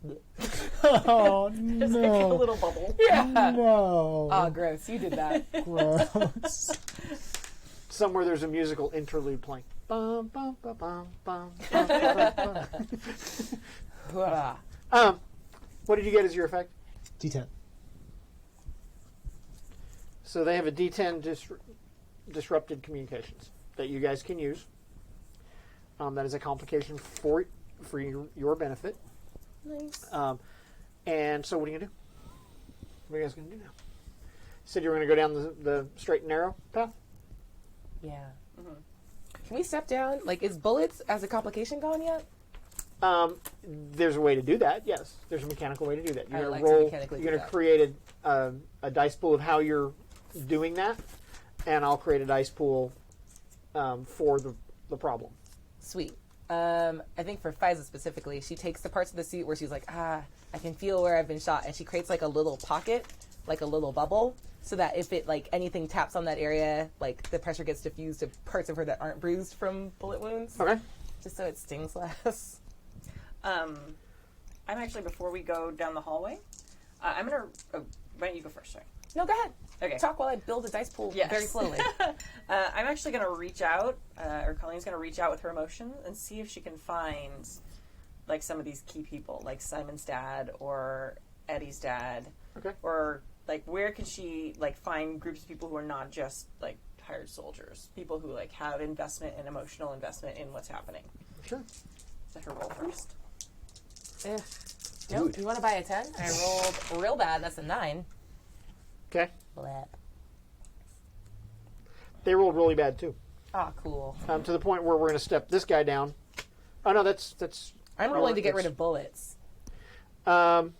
Oh It's like a no. little bubble. Yeah. No. Oh, gross. You did that. Gross. Somewhere there's a musical interlude playing. Bum, bum, bum, bum, bum, bum, bum, bum. Hurrah. What did you get as your effect? D10. So they have a D10 disrupted communications that you guys can use. That is a complication for your benefit. Nice. And so what are you going to do? What are you guys going to do now? You said you were going to go down the straight and narrow path? Yeah. Can we step down? Is bullets as a complication gone yet? There's a way to do that, yes. There's a mechanical way to do that. You're I'd going like to to roll. mechanically You're do going to that. create a dice pool of how you're doing that, and I'll create a dice pool for the problem. Sweet. I think for Fiza specifically, she takes the parts of the suit where she's like, I can feel where I've been shot, and she creates a little pocket, a little bubble, so that if it anything taps on that area, the pressure gets diffused to parts of her that aren't bruised from bullet wounds. Okay. Just so it stings less. I'm actually, before we go down the hallway, I'm going to... why don't you go first, sorry. No, go ahead. Okay. Talk while I build a dice pool Yes. very slowly. I'm actually going to reach out, or Colleen's going to reach out with her emotion and see if she can find, some of these key people, like Simon's dad or Eddie's dad. Okay. Or, where can she, find groups of people who are not just, hired soldiers? People who, have investment and emotional investment in what's happening. Sure. Let her roll first. Nope. You want to buy a 10? I rolled real bad. That's a 9. Okay. Blap. They rolled really bad, too. Ah, cool. To the point where we're going to step this guy down. Oh, no, that's... I'm rolling to get rid of bullets. But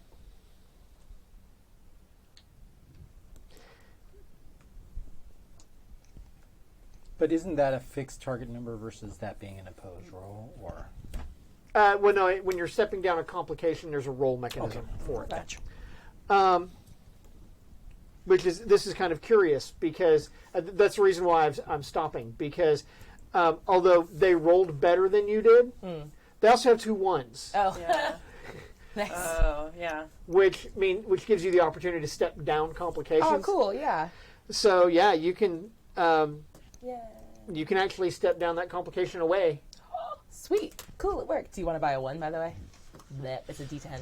isn't that a fixed target number versus that being an opposed roll? Or well, no, when you're stepping down a complication, there's a roll mechanism for it. Gotcha. This is kind of curious because that's the reason why I'm stopping, because although they rolled better than you did, they also have 2 1s. Oh. Yeah. Nice. Oh, yeah. Which gives you the opportunity to step down complications. Oh, cool. Yeah. So yeah, you can Yeah. you can actually step down that complication away. Sweet. Cool. It worked. Do you want to buy a 1, by the way? That it's a D10.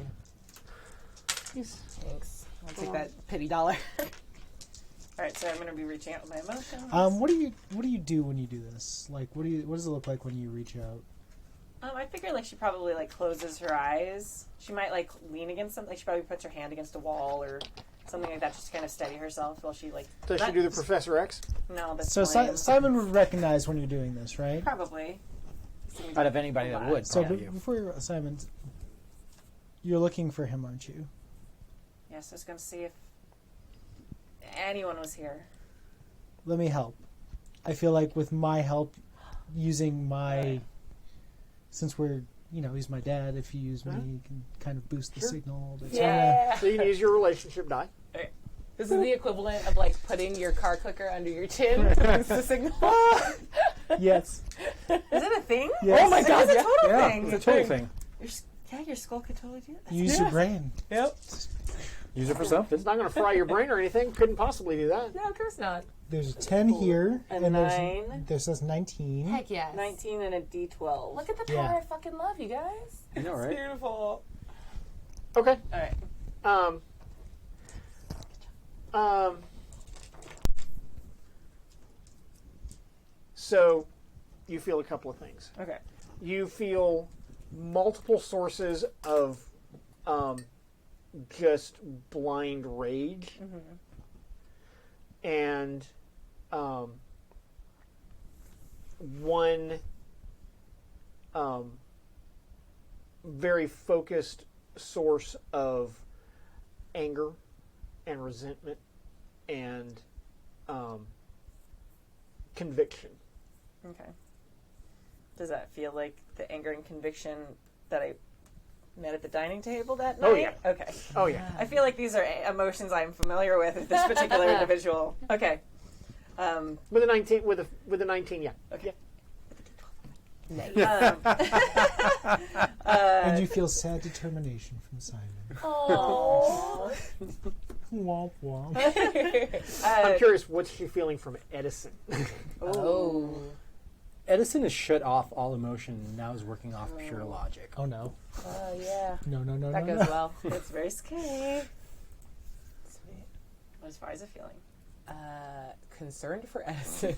Thanks. I'll take that pity dollar. All right, so I'm going to be reaching out with my emotions. What do you do when you do this? Like, what does it look like when you reach out? I figure like she probably like closes her eyes. She might like lean against something. Like, she probably puts her hand against a wall or something like that, just to kind of steady herself while she like. Does she do the Professor X? No, that's So Simon would recognize when you're doing this, right? probably. Out of anybody that would. So probably. before Simon, you're looking for him, aren't you? Yes, I was going to see if anyone was here. Let me help. I feel like with my help, using my, since we're, he's my dad. If you use me, you can kind of boost the signal. But Yeah. So you can use your relationship die. This is the equivalent of like putting your car clicker under your chin to boost the signal. Yes. Is it a thing? Yes. Oh my god, It's a total Yeah, thing. it's a total thing. Your skull could totally do that. Use your brain. Yep. Use it for something. It's not going to fry your brain or anything. Couldn't possibly do that. No, of course not. There's a 10 here, A and 9. there says 19. Heck yes. 19 and a D12. Look at the Yeah. power of fucking love, you guys. I know, It's right? beautiful. Okay. All right. So you feel a couple of things. Okay. You feel multiple sources of just blind rage, and one very focused source of anger and resentment and conviction. Okay. Does that feel like the anger and conviction that I met at the dining table that night? Oh, yeah. Okay. Oh yeah. I feel like these are emotions I'm familiar with this particular individual. Okay. With a 19, with a 19, yeah. Okay. And you feel sad determination from Simon. Oh. Womp womp. I'm curious, what's she feeling from Edison? Oh. Edison has shut off all emotion and now is working off pure logic. Oh no. Oh yeah. No. That no. goes well. It's very scary. Sweet. What is Fiza feeling? Concerned for Edison.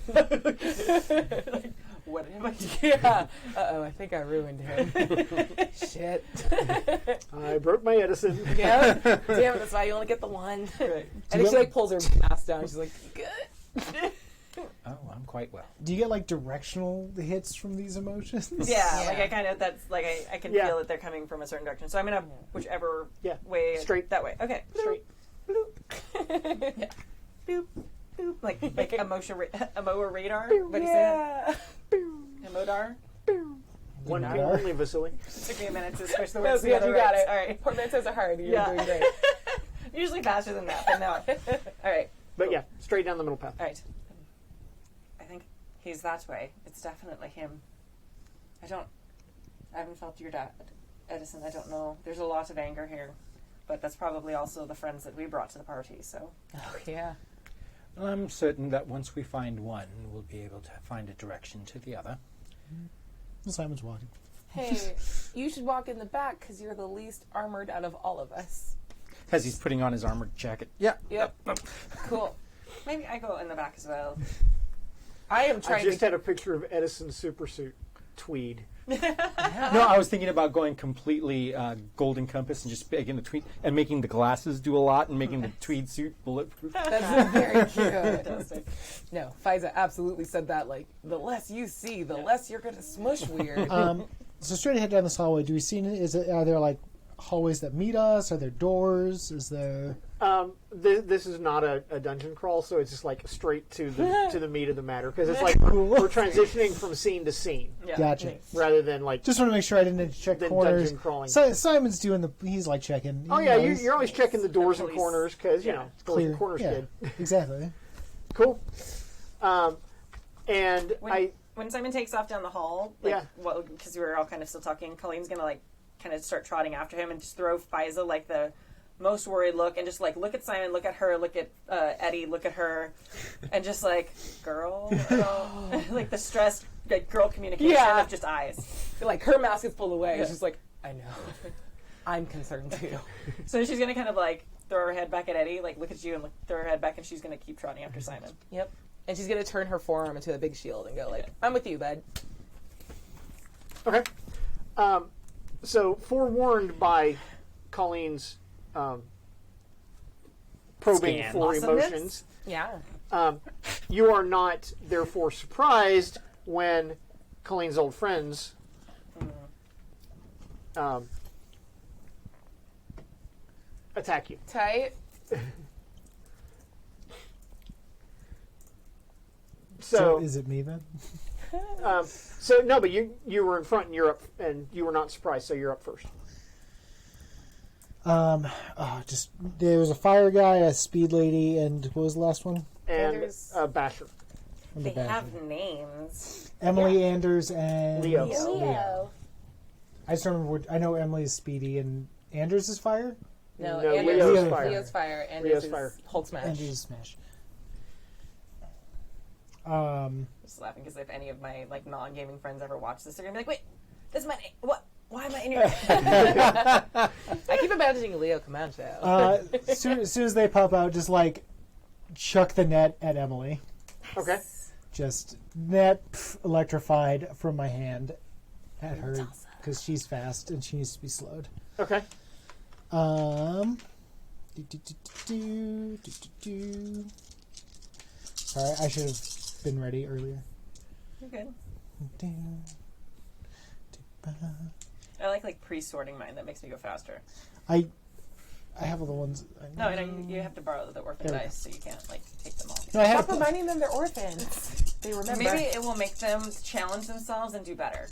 What am I doing? Yeah. Uh-oh, I think I ruined him. Shit. I broke my Edison. Yeah. Damn it, that's why you only get the one. Right. And then she like pulls her mask down. She's like, good. Oh, I'm quite well. Do you get like directional hits from these emotions? Yeah, Yeah. like I kind of, that's like I can Yeah. feel that they're coming from a certain direction. So I'm gonna whichever Yeah. way Straight. that way. Okay. Straight. Yeah. Boop, boop, like Emo radar. What do you say? Emodar. One Not ping our- only, Vasily. Took me a minute to switch the Yes, words yes, together. you got right. it. All right. Portmanteaus are hard. You're Yeah. doing great. Usually faster than that, but no. All right. But yeah, straight down the middle path. All right. I think he's that way. It's definitely him. I haven't felt your dad, Edison. I don't know. There's a lot of anger here, but that's probably also the friends that we brought to the party. So Oh yeah. I'm certain that once we find one, we'll be able to find a direction to the other. Simon's walking. Hey, you should walk in the back because you're the least armored out of all of us. As he's putting on his armored jacket. Yeah. Yep. Cool. maybe I go in the back as well. I am I trying just to. had a picture of Edison's supersuit tweed. No, I was thinking about going completely Golden Compass and just making the tweed and making the glasses do a lot and making the tweed suit bulletproof. That's very cute. Fantastic. No, Fiza absolutely said that. Like, the less you see, the less you're gonna smush weird. So straight ahead down this hallway, do we see? Are there like hallways that meet us? Are there doors? Is there? This is not a dungeon crawl, so it's just like straight to the meat of the matter because it's like we're transitioning from scene to scene Yeah. Gotcha. rather than like. Just want to make sure I didn't check Then corners. dungeon crawling. Simon's doing he's like checking. Oh you yeah, know, he's you're always checking the doors and police. corners because you know doors clear. and corners Yeah, good. exactly. Cool. And When Simon takes off down the hall, like, because we were all kind of still talking, Colleen's gonna like kind of start trotting after him and just throw Fiza like the most worried look and just like look at Simon, look at her, look at Eddie, look at her, and just like girl. Like the stressed like girl communication Yeah. of just eyes. Like, her mask is pulled away. She's just like, I know. I'm concerned too. So she's gonna kind of like throw her head back at Eddie, like look at you and throw her head back, and she's gonna keep trotting after Simon. Yep. And she's gonna turn her forearm into a big shield and go like, "I'm with you, bud." Okay. So forewarned by Colleen's probing Scan. for Awesomeness? emotions, Yeah. you are not therefore surprised when Colleen's old friends attack you. Tight. So, is it me then? so no, but you were in front and you're up, and you were not surprised, so you're up first. Just there was a fire guy, a speed lady, and what was the last one? And Anders. Basher. From They the back. have names. Emily, Anders, and Leo. Leo. I just remember. I know Emily is speedy, and Anders is fire. No, No, Anders. Leo's fire. Leo's fire. And Leo's is fire. Hulk smash. Anders is smash. Just laughing because if any of my like non-gaming friends ever watch this, they're gonna be like, "Wait, this is my name. What? Why am I in here?" I keep imagining Leo Comanche. As soon as they pop out, just like chuck the net at Emily. Okay. Just net electrified from my hand at her because she's fast and she needs to be slowed. Okay. Sorry, I should have been ready earlier. You're good. I like pre-sorting mine. That makes me go faster. I have all the ones. No, I know you have to borrow the orphan There we dice, so you can't like take them all. No, I had Stop reminding them they're orphans. They remember. Maybe it will make them challenge themselves and do better.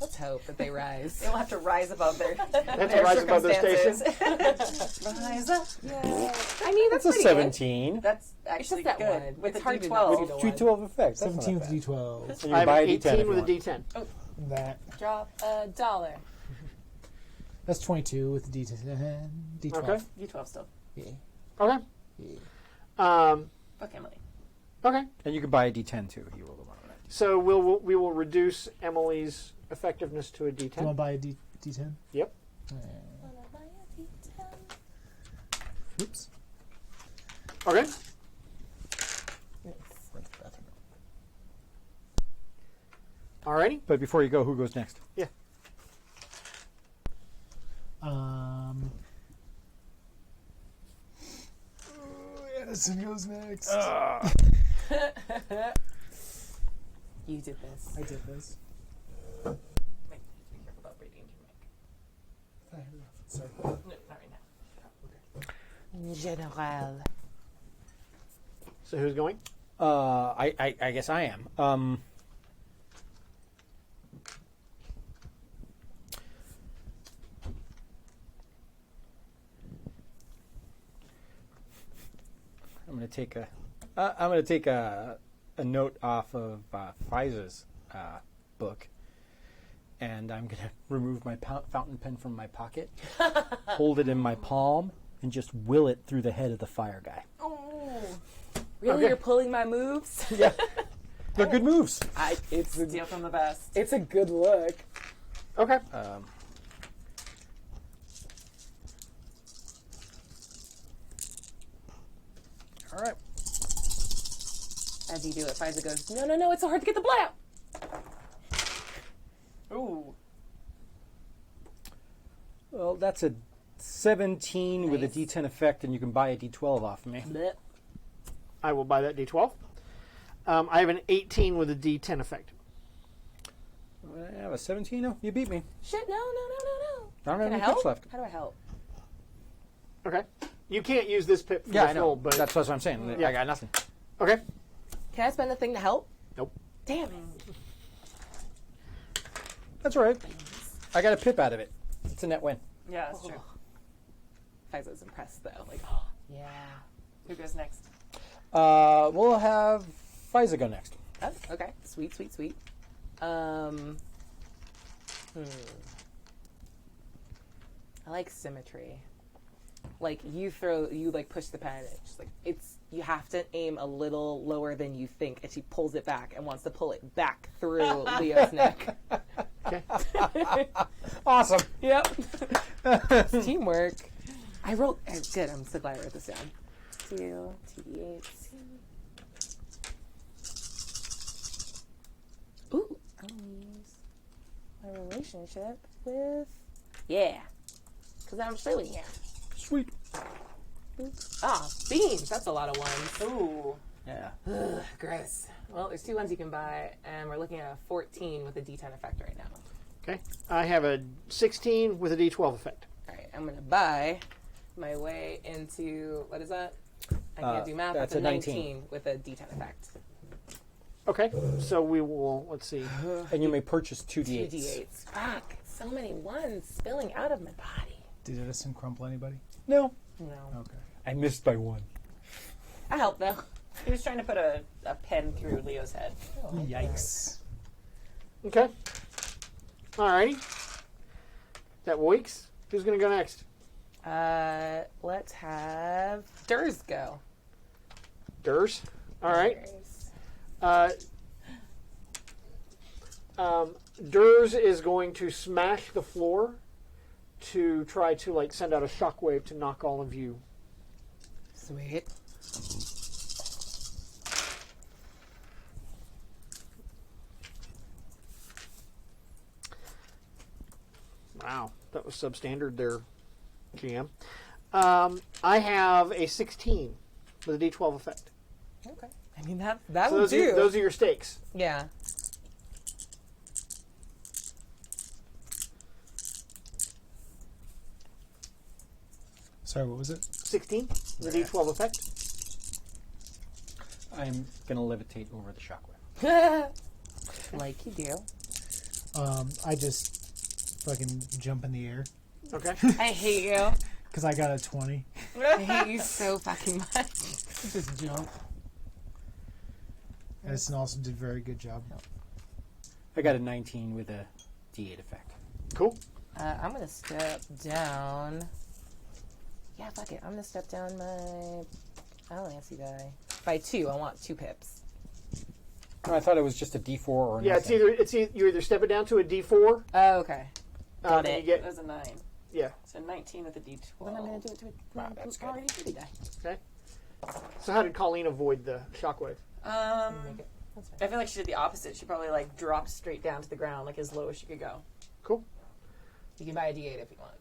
Let's hope that they rise. They will have to rise above their, to rise above their circumstances. Rise up. Yeah. I mean, that's That's a pretty good. 17. That's actually that good. one. With It's a hard to D12. not do Two 12 effects. That's not 17 with bad. D12. And you I have buy an a D10 if 18 you with a want. D10. That Drop $1. that's 22 with the D10. D12. Okay. D12 still. Yeah. Okay. Yeah. Fuck Emily. Okay. And you can buy a D10 too if you roll the one on that. So we will reduce Emily's effectiveness to a Do you D10. want to buy a D10? Yep. Oops. Okay. Alrighty. But before you go, who goes next? Yeah. Edison goes next. You did this. I did this. Be careful about breathing into your mic. Sorry. No, not right now. General. So who's going? I guess I am. I'm gonna take a note off of Pfizer's book, and I'm gonna remove my fountain pen from my pocket, hold it in my palm, and just will it through the head of the fire guy. Really, Okay. you're pulling my moves? Yeah, they're good moves. It's Steal from the best. it's a good look. Okay. All right. As you do it, Fiza goes, no, it's so hard to get the blood out. Ooh. Well, that's a 17 with a Nice. D10 effect, and you can buy a D12 off of me. Blech. I will buy that D12. I have an 18 with a D10 effect. I have a 17. No, you beat me. Shit, no. I don't have Can I any help? pips left. How do I help? Okay. You can't use this pip for Yeah, this I know. roll, but That's what I'm saying. Yeah. I got nothing. okay. Can I spend the thing to help? Nope. Damn it. That's all right. I got a pip out of it. It's a net win. Yeah, that's true. Fiza's impressed though. Like, oh, yeah. Who goes next? We'll have Pfizer go next. Oh, okay. Sweet. I like symmetry. Like you like push the pen. It's just like you have to aim a little lower than you think, and she pulls it back and wants to pull it back through Leo's neck. Okay. Awesome. Yep. It's teamwork. I wrote. Good. I'm so glad I wrote this down. 2 2d8s. Ooh, I'm gonna use my relationship with. Yeah. Because I'm showing you. Sweet. Ah, beans. That's a lot of ones. Ooh. Yeah. Ugh, gross. Well, there's 2 ones you can buy, and we're looking at a 14 with a D10 effect right now. Okay. I have a 16 with a D12 effect. All right, I'm gonna buy my way into what is that? I can't do math. That's That's a a 19 with a D10 effect. Okay. So we will, let's see. And you may purchase 2d8s. 2d8s. Fuck, so many ones spilling out of my body. Did Edison crumple anybody? No. No, Okay. I missed by 1. I helped though. He was trying to put a pen through Leo's head. Yikes. Okay. Alrighty. That weeks. Who's going to go next? Let's have Durs go. Durs. All right. Durs is going to smash the floor to try to like send out a shockwave to knock all of you. Sweet. Wow, that was substandard there, GM. I have a 16 with a D12 effect. Okay. I mean that So would do. those are your stakes. Yeah. Sorry, what was it? 16 with a D12 effect. I'm going to levitate over the shockwave. Like you do. I just fucking jump in the air Okay. I hate you. because I got a 20. I hate you so fucking much. Just jump. Edison also did a very good job. I got a 19 with a d8 effect. Cool. I'm gonna step down. Yeah, fuck it. I'm gonna step down my Nancy die by 2. I want 2 pips. Oh, I thought it was just a d4 or Yeah, nothing. you either step it down to a D4. Oh, okay. Got It You get, was a 9. yeah. So 19 with a D12. Then I'm gonna do it to Wow, that's good. already 2 die. Okay. So how did Colleen avoid the shockwave? Make it. That's I fine. feel like she did the opposite. She probably like dropped straight down to the ground, like as low as she could go. Cool. You can buy a D8 if you want.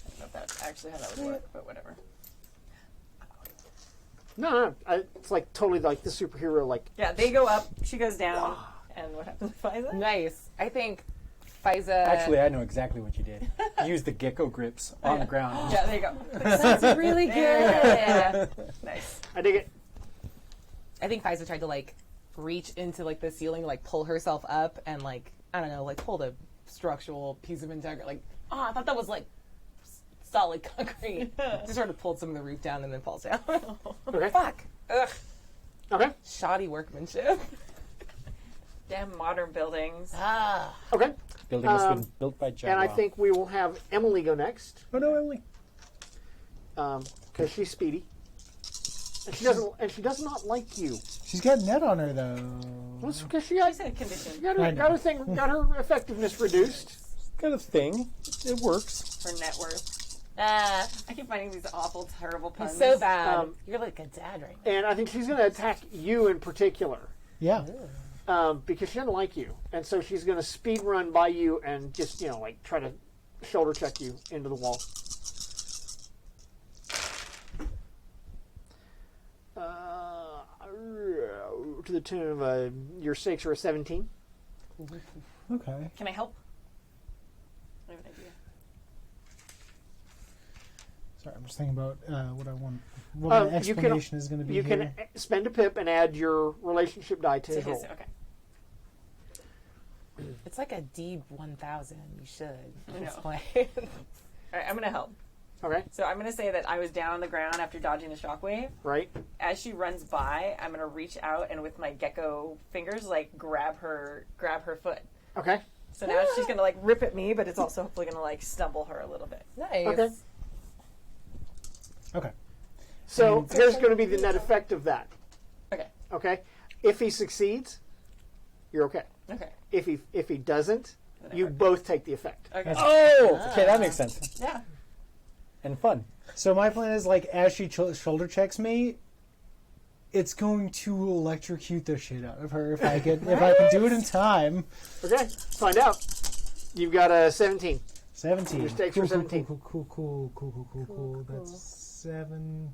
I don't know if that's actually how that would work, but whatever. No. It's like totally like the superhero. Like Yeah, they go up, she goes down, and what happens with Fiza? Nice. I think Fiza. Actually, I know exactly what you did. You used the gecko grips on the ground. Yeah, there you go. that's really good. Nice. I dig it. I think Fiza tried to like reach into like the ceiling, like pull herself up, and like I don't know, like pull a structural piece of integrity. Like, oh, I thought that was like solid concrete. Just sort of pulled some of the roof down and then falls down. Okay. Fuck. Ugh. Okay. Shoddy workmanship. Damn modern buildings. Ah. Okay. Building has been built by Jaguar. And I think we will have Emily go next Oh no, Emily. because she's speedy. And she doesn't. And she does not like you. She's got net on her though. Well, it's because she got, She said condition got I her, know. got her effectiveness reduced. Got a thing. It works. for net worth. Ah. I keep finding these awful, terrible puns. So bad. Um, You're like a dad right And I think she's going to attack you in particular Yeah. because she doesn't like you, and so she's going to speed run by you and just like try to shoulder check you into the wall. To the tune of your 6 or a 17. Okay. Can I help? I have an idea. Sorry, I'm just thinking about what I want. What my You can- explanation is going to be You here. can spend a pip and add your relationship die to To his his, roll. okay. now. It's like a D1000. You should know. explain. All right, I'm going to help. Okay, So I'm going to say that I was down on the ground after dodging the shockwave. right? As she runs by, I'm going to reach out and with my gecko fingers, like grab her foot. Okay, So now she's going to like rip at me, but it's also hopefully going to like stumble her a little bit. Nice. okay. Okay. So here's going to be the net effect of that. Okay. Okay, if he succeeds, you're okay. Okay. If he doesn't, you both take the effect. Okay. Oh, okay, that makes sense. Yeah. And fun. So my plan is, like, as she shoulder checks me, it's going to electrocute the shit out of her if I can do it in time. Okay, find out. You've got a 17. 17. Your stakes are 17. Cool. That's 7.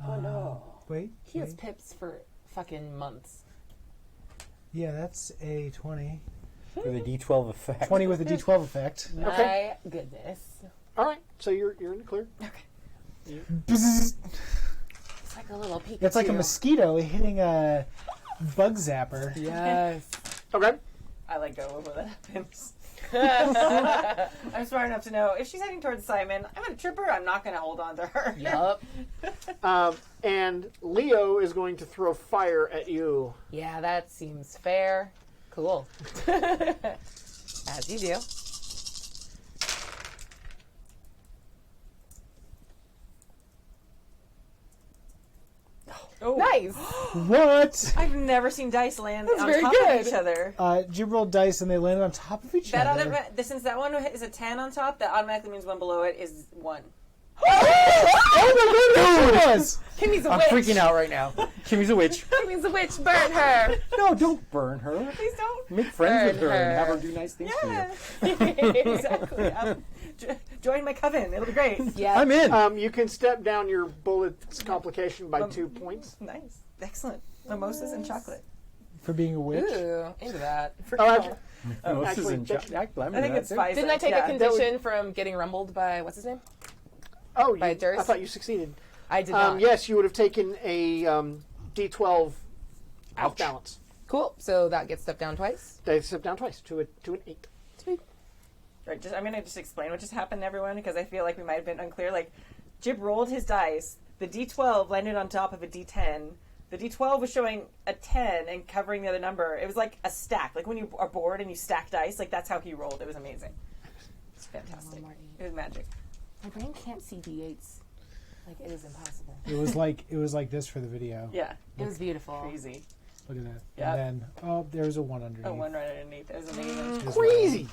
Oh no. Wait. He has wait. pips for fucking months. Yeah, that's a 20. With a D12 effect. 20 with a D12 effect. Okay. My goodness. All right, so you're in the clear. Bzzz. It's like a little Pikachu. It's like a mosquito hitting a bug zapper. Yes. Okay. I let go of when that happens. I'm smart enough to know if she's heading towards Simon, I'm going to trip her. I'm not going to hold on to her. Yup. And Leo is going to throw fire at you. Yeah, that seems fair. Cool. As you do. Oh. Nice. What? I've never seen dice land That's on very top good. of each other. Jim rolled dice and they landed on top of each That other. since that one is a 10 on top, that automatically means one below it is 1. Oh my god, it was! Kimmy's a I'm witch. freaking out right now. Kimmy's a witch. Kimmy's a witch. Burn her. No, don't burn her. Please don't. Make friends with Burn her and have her. her do nice things Yeah. for you. Exactly. Join my coven. It'll be great. Yeah. I'm in. You can step down your bullet's complication by 2 points. Nice. Excellent. Mimosas and chocolate. For being a witch. Ooh, into that. Oh, actually, This is actually, in that- I think it's 5. Didn't I take yeah. a condition from getting rumbled by what's his name? oh, By Durst? I thought you succeeded. I did not. Yes, you would have taken a D12 off balance. Cool. So that gets stepped down twice. They step down twice to an 8. Sweet. Right, I'm going to just explain what just happened to everyone because I feel like we might have been unclear. Like, Jib rolled his dice. The D12 landed on top of a D10. The D12 was showing a 10 and covering the other number. It was like a stack. Like when you are bored and you stack dice, like that's how he rolled. It was amazing. It's fantastic. It was magic. My brain can't see D8s. Like, it is impossible. It was like this for the video. Yeah. It was beautiful. Crazy. Look at that. Yep. And then there's a 1 underneath. Oh, one right underneath. It was amazing. Crazy.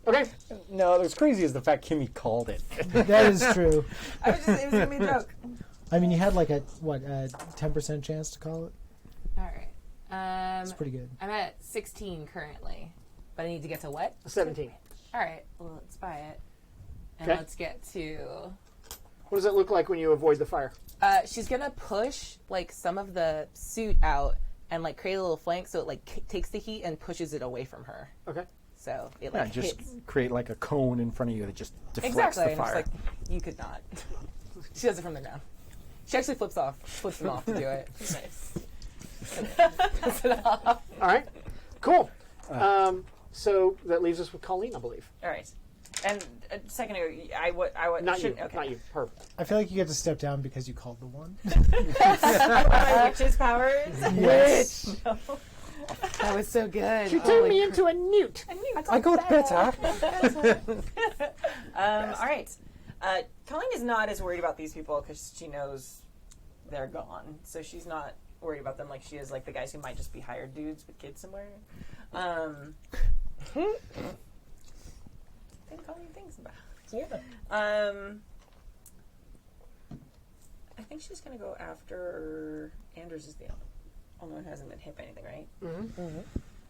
Okay. No, what's crazy is the fact Kimmy called it. That is true. It was going to be a joke. I mean, you had like a 10% chance to call it. All right. It's pretty good. I'm at 16 currently, but I need to get to what? 17. All right. Well, let's buy it. And Okay. let's get to... What does it look like when you avoid the fire? she's going to push, like, some of the suit out and, like, create a little flank so it, like, takes the heat and pushes it away from her. Okay. So it, Yeah, like, just hits. create like a cone in front of you that just deflects Exactly. the And it's fire. like, you could not. She does it from the ground. She actually flips them off to do it. Nice. Puts it off. All right. Cool. So that leaves us with Colleen, I believe. All right. And a second ago, I Not you. Okay. Not you. Her. I feel like you get to step down because you called the 1. My witch's powers. Yes. No. That was so good. You turned me into a newt. I got better. All right. Colleen is not as worried about these people because she knows they're gone. So she's not worried about them like she is like the guys who might just be hired dudes with kids somewhere. Think Colleen thinks about. Yeah. I think she's gonna go after Anders. Is the only one who hasn't been hit by anything, right? Mm-hmm.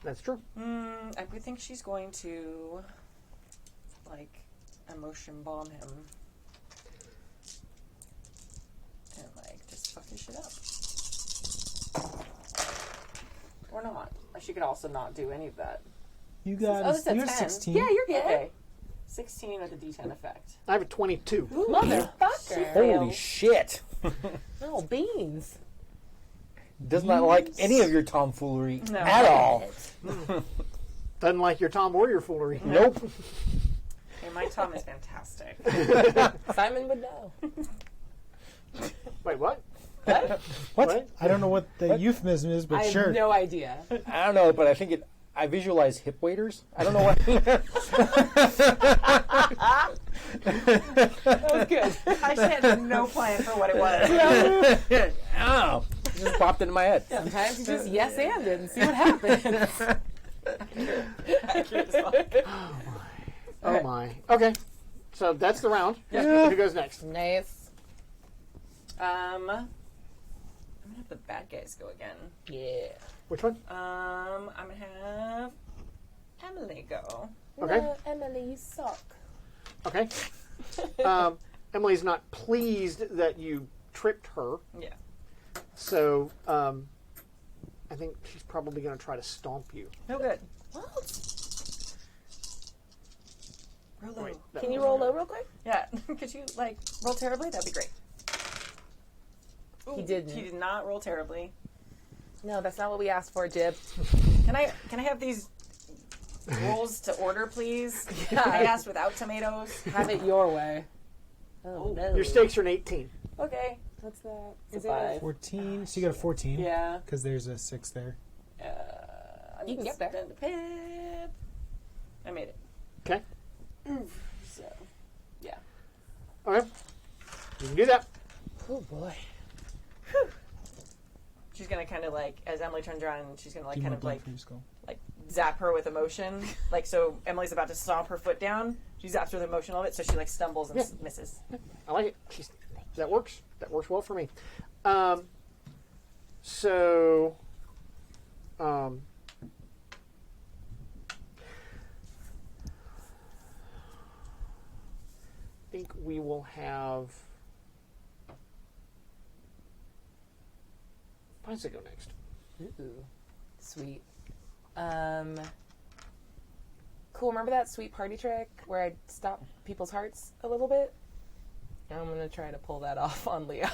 That's true. I would think she's going to like emotion bomb him and like just fuck his shit up, or not. She could also not do any of that. You got Oh, it's a you're 10. 16. Yeah, you're good. Okay, 16 with a D10 effect. I have a 22. Motherfucker. Holy shit. No beans. Does not like any of your tomfoolery No. at all. Doesn't like your Tom Warrior foolery. Nope. Okay, my Tom is fantastic. Simon would know. Wait, what? What? What? I don't know what the euphemism is, but I sure. have no idea. I don't know, but I think I visualize hip waders. I don't know what. That was good. I actually had no plan for what it was. Oh. just popped into my head. Sometimes you just yes and it and see what happens. Accurate as fuck. Oh my. Okay. So that's the round. Yeah. Who goes next? Nice. I'm gonna have the bad guys go again. Yeah. Which one? I'm gonna have Emily go. Okay. No, Emily, you suck. Okay. Emily's not pleased that you tripped her, Yeah. so I think she's probably going to try to stomp you. No good. What? Roll low. Wait, that Can you was- roll low real quick? Yeah. Could you roll terribly? That'd be great. He didn't. He did not roll terribly. No, that's not what we asked for, Jib. Can I have these rolls to order, please? Yeah. Can I ask without tomatoes? Have it your way. Oh, no. Your stakes are an 18. Okay. What's that? Is Is it a- it 14. So you got a 14. Yeah. Because there's a 6 there. You can get there. Spend the pip. I made it. Okay. So, yeah. Okay. You can do that. Oh, boy. She's gonna kind of as Emily turns around, she's gonna Do you kind want of blood for your skull? zap her with emotion. So Emily's about to stomp her foot down. She zaps her with emotion a little bit, so she stumbles and misses. I like it. That works. That works well for me. So, I think we will have. Why does it go next? Ooh. Sweet. Cool. Remember that sweet party trick where I stop people's hearts a little bit? I'm going to try to pull that off on Leo.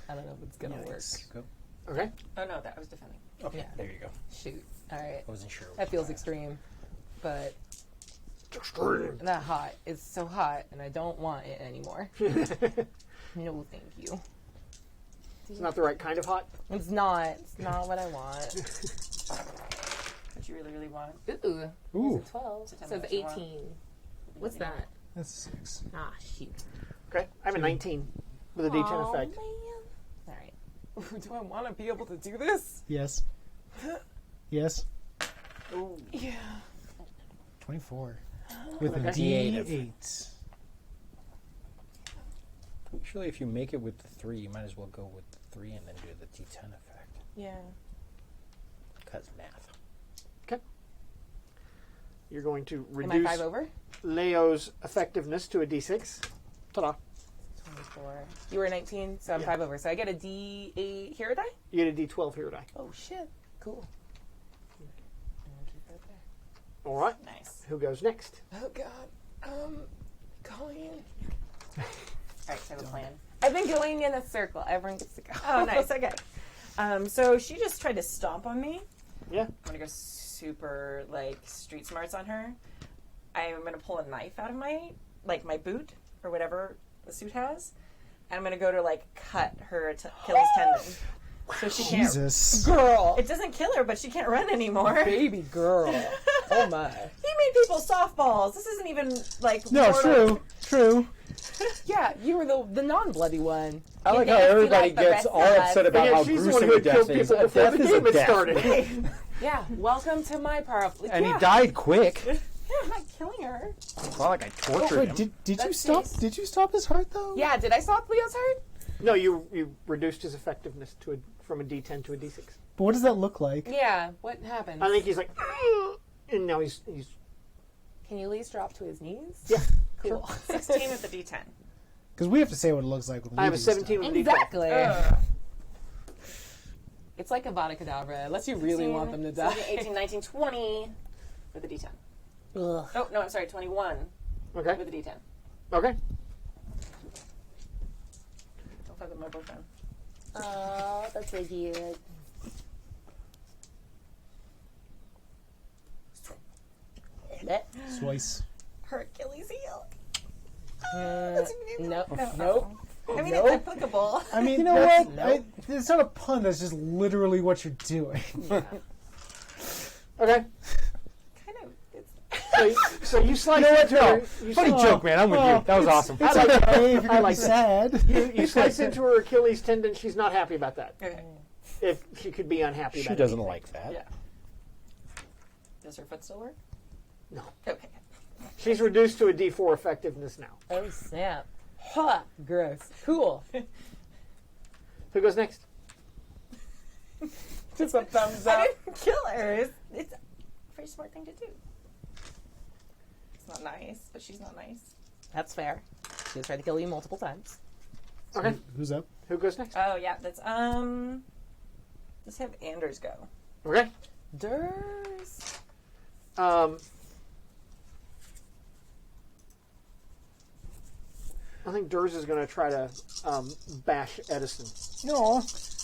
I don't know if it's going to work. Go. Okay. Oh no, that was defending. Okay, Yeah. there you go. Shoot. All right. I wasn't sure. That feels extreme. But It's extreme. that hot. It's so hot, and I don't want it anymore. No, thank you. It's not the right kind of hot. It's not. It's not what I want. What you really, really want. Ooh. Ooh. It's a 12. It's a It says 10 minutes 18. What's that? That's a 6. Ah, shoot. Okay. I have a 19 with a D10 Aw, effect. man. All right. Do I want to be able to do this? Yes. Yes. Ooh. Yeah. 24. With a Okay. D8. Usually, if you make it with the 3, you might as well go with the 3 and then do the D10 effect. Yeah. Because math. You're going to Am I reduce 5 over? Leo's effectiveness to a D6. Ta-da. 24. You were 19, so I'm Yeah. 5 over. So I get a D8 hero die? You get a D12 hero die. Oh, shit. Cool. I'm gonna keep that there. All right. Nice. Who goes next? Oh, God. Colleen. All right, so I have a plan. I've been going in a circle. Everyone gets to go. Oh, nice. Okay. So she just tried to stomp on me. Yeah. I'm gonna go super street smarts on her. I'm gonna pull a knife out of my boot or whatever the suit has, and I'm gonna go to cut her Achilles tendon, so she can't. Jesus. Girl. It doesn't kill her, but she can't run anymore. Baby girl. Oh, my. He made people softballs. This isn't even No, mortal. true. Yeah, you were the non-bloody one. I You like how nasty everybody like the gets rest all of us. upset about Yeah, how she's the one gruesome who a had killed death is. people A before death the is game a had death. started. Yeah, welcome to my powerful. And yeah. he died quick. Yeah, I'm not killing her. It's not like I tortured Wait, him. did you That's stop? nice. Did you stop his heart though? Yeah, did I stop Leo's heart? No, you reduced his effectiveness from a D10 to a D6. But what does that look like? Yeah, what happened? I think he's like, "Ugh," and now he's Can you at least drop to his knees? yeah. Cool. 16 with the D10. Because we have to say what it looks like. When I we have a do 17 with a D12. Exactly. Ugh. It's like a Vada Kedavra, unless you really want them to die. 18, 19, 20 with a D10. Ugh. Oh, no, I'm sorry, 21 Okay. with a D10. Okay. Don't fuck with my boyfriend. Oh, that's so cute. Slice. Her Achilles heel. Nope. No. Nope. I mean, Nope. it's applicable. I mean, You know that's- what? it's not a pun. That's just literally what you're doing. Okay. Kind of. It's, So you slice You know what? into her. You Funny slice- joke, man. I'm with you. That was awesome. It's okay if you're I gonna like be that. sad. You slice into her Achilles tendon. She's not happy about that. okay. if she could be unhappy She about doesn't anything. like that. Yeah. Does her foot still work? No. Okay. She's reduced to a D4 effectiveness now. Oh, snap. Huh. Gross. Cool. Who goes next? Just a thumbs I up. didn't kill her. It's a very smart thing to do. It's not nice, but she's not nice. That's fair. She has tried to kill you multiple times. Okay. Who's up? Who goes next? Oh, yeah. Let's have Anders go. Okay. Durs. I think Durs is going to try to bash Edison. No. It's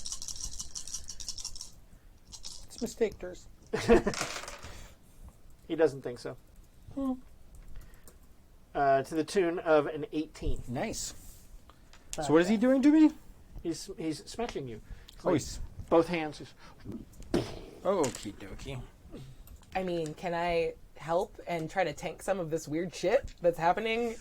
a mistake, Durs. He doesn't think so. To the tune of an 18. Nice. So what is he doing to me? He's smashing you. Oh, he's... Both hands. Okie dokie. I mean, can I help and try to tank some of this weird shit that's happening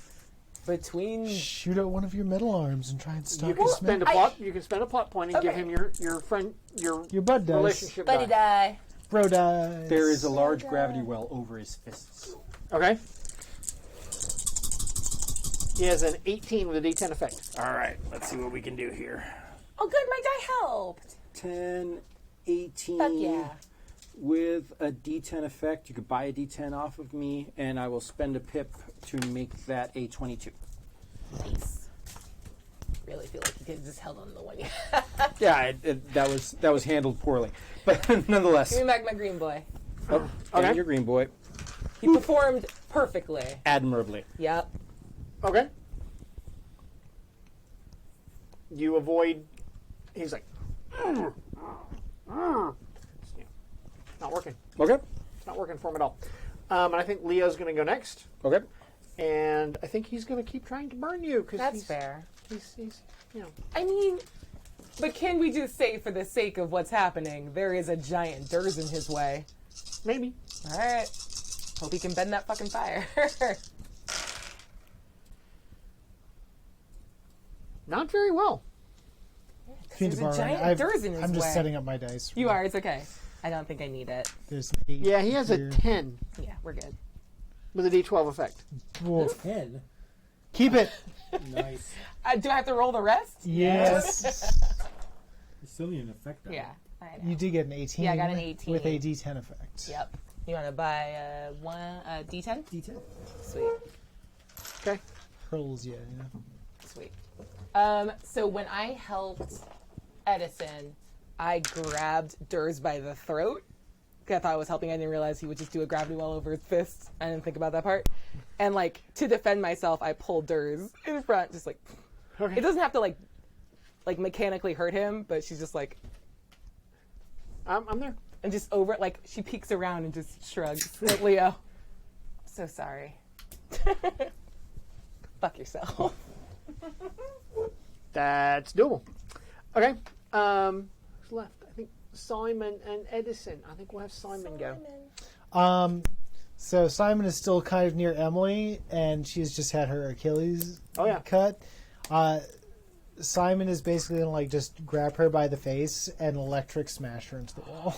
between? Shoot out one of your metal arms and try and stop You can his spend a smoke. plot. You can spend a plot point and give Okay. him your friend your Your bud dice. relationship Buddy die. die. Bro dice. There is a large gravity well over his fists. Okay. He has an 18 with a D10 effect. All right, let's see what we can do here. Oh, good. My die helped. 10, 18. Fuck yeah. With a D10 effect, you could buy a D10 off of me, and I will spend a pip to make that a 22. Nice. Really feel like you could have just held on to the one. Yeah, that was handled poorly, but nonetheless. Give me back my green boy. Oh, Okay. and your green boy, He performed perfectly. admirably. Yep. Okay. You avoid. He's like. Not working. Okay. It's not working for him at all. And I think Leo's going to go next. Okay. And I think he's going to keep trying to burn you because That's fair. He's you know. I mean, but can we just say, for the sake of what's happening, there is a giant Durs in his way? Maybe. All right. Hope he can bend that fucking fire. Not very well. Need to There's a borrow giant one. Durs in his I'm just way. setting up my dice. You are. It's okay. I don't think I need it. There's 8 Yeah, he has a here. 10 Yeah, we're good. with a D12 effect. Whoa. 10. Keep it. Nice. Do I have to roll the rest? Yes. You still need an effect on it. Yeah, I know. You did get an 18. Yeah, I got an 18. With a D10 effect. Yep. You want to buy a D10? D10. Sweet. Okay. Hurls you. Yeah. Sweet. So when I helped Edison, I grabbed Durs by the throat. 'Cause I thought I was helping. I didn't realize he would just do a gravity well over his fist. I didn't think about that part. And like to defend myself, I pulled Durs in front, just like. Okay. It doesn't have to like mechanically hurt him, but she's just like, I'm there. and just over it, like she peeks around and just shrugs at Leo. So sorry. Fuck yourself. That's doable. Okay. Who's left? I think Simon and Edison. I think we'll have Simon go. So Simon is still kind of near Emily, and she's just had her Achilles cut. Simon is basically gonna like just grab her by the face and electric smash her into the wall,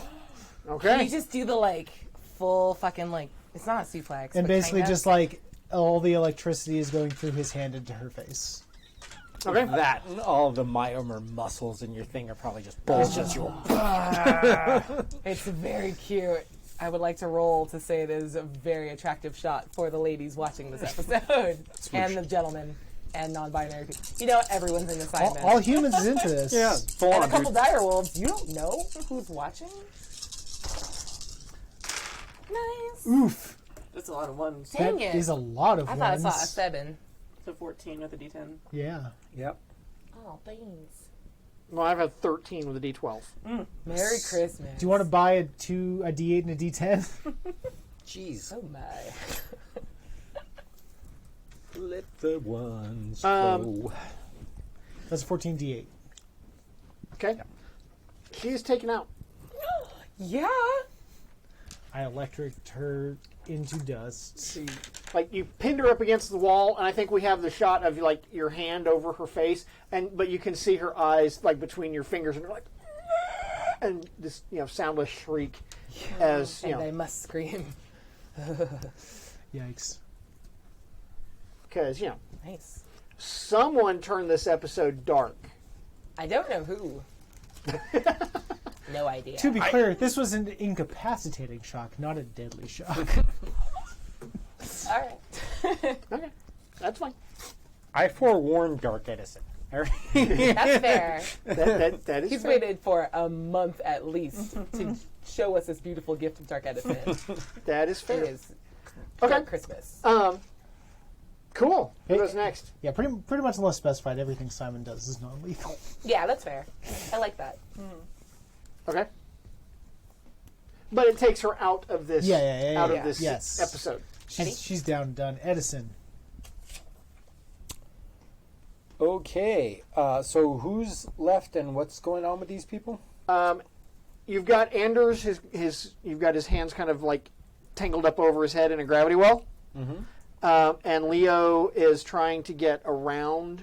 Okay. You just do the like full fucking like it's not a suplex. and but basically kinda. just like all the electricity is going through his hand into her face. Okay. That and all of the myomer muscles in your thing are probably just bulges your. It's very cute. I would like to roll to say it is a very attractive shot for the ladies watching this episode and the gentlemen and non-binary people. You know, everyone's in assignment. All humans is into this. Yeah, full and a on, couple dude. direwolves. You don't know who's watching? Nice. Oof. That's a lot of ones. Dang That it. is a lot of I thought I ones. saw a 7. So 14 with a D10. Yeah. Yep. Oh, thanks. Well, I've had 13 with a D12. Merry Christmas. Do you want to buy a D8 and a D10? Jeez. Oh, my. Let the ones Um, go. That's 14 D8. Okay. She's taken out. Yeah. I electricked her into dust. Like you pinned her up against the wall, and I think we have the shot of like your hand over her face, but you can see her eyes like between your fingers, and they're like, and this soundless shriek as And I must scream. Yikes. because Nice. someone turned this episode dark. I don't know who. No idea. To be clear, this was an incapacitating shock, not a deadly shock. All right. Okay, that's fine. I forewarned Dark Edison. That's fair. That is He's fair. waited for a month at least to show us this beautiful gift of Dark Edison. That is fair. It is Okay. Dark Christmas. Cool. Who Hey. goes next? Yeah, pretty much unless specified, everything Simon does is non-lethal. Yeah, that's fair. I like that. Okay. But it takes her out of this. Yeah, Out yeah. of this Yes. episode. She's down and done. Edison. Okay, so who's left and what's going on with these people? You've got Anders. You've got his hands kind of like tangled up over his head in a gravity well. Mm-hmm. And Leo is trying to get around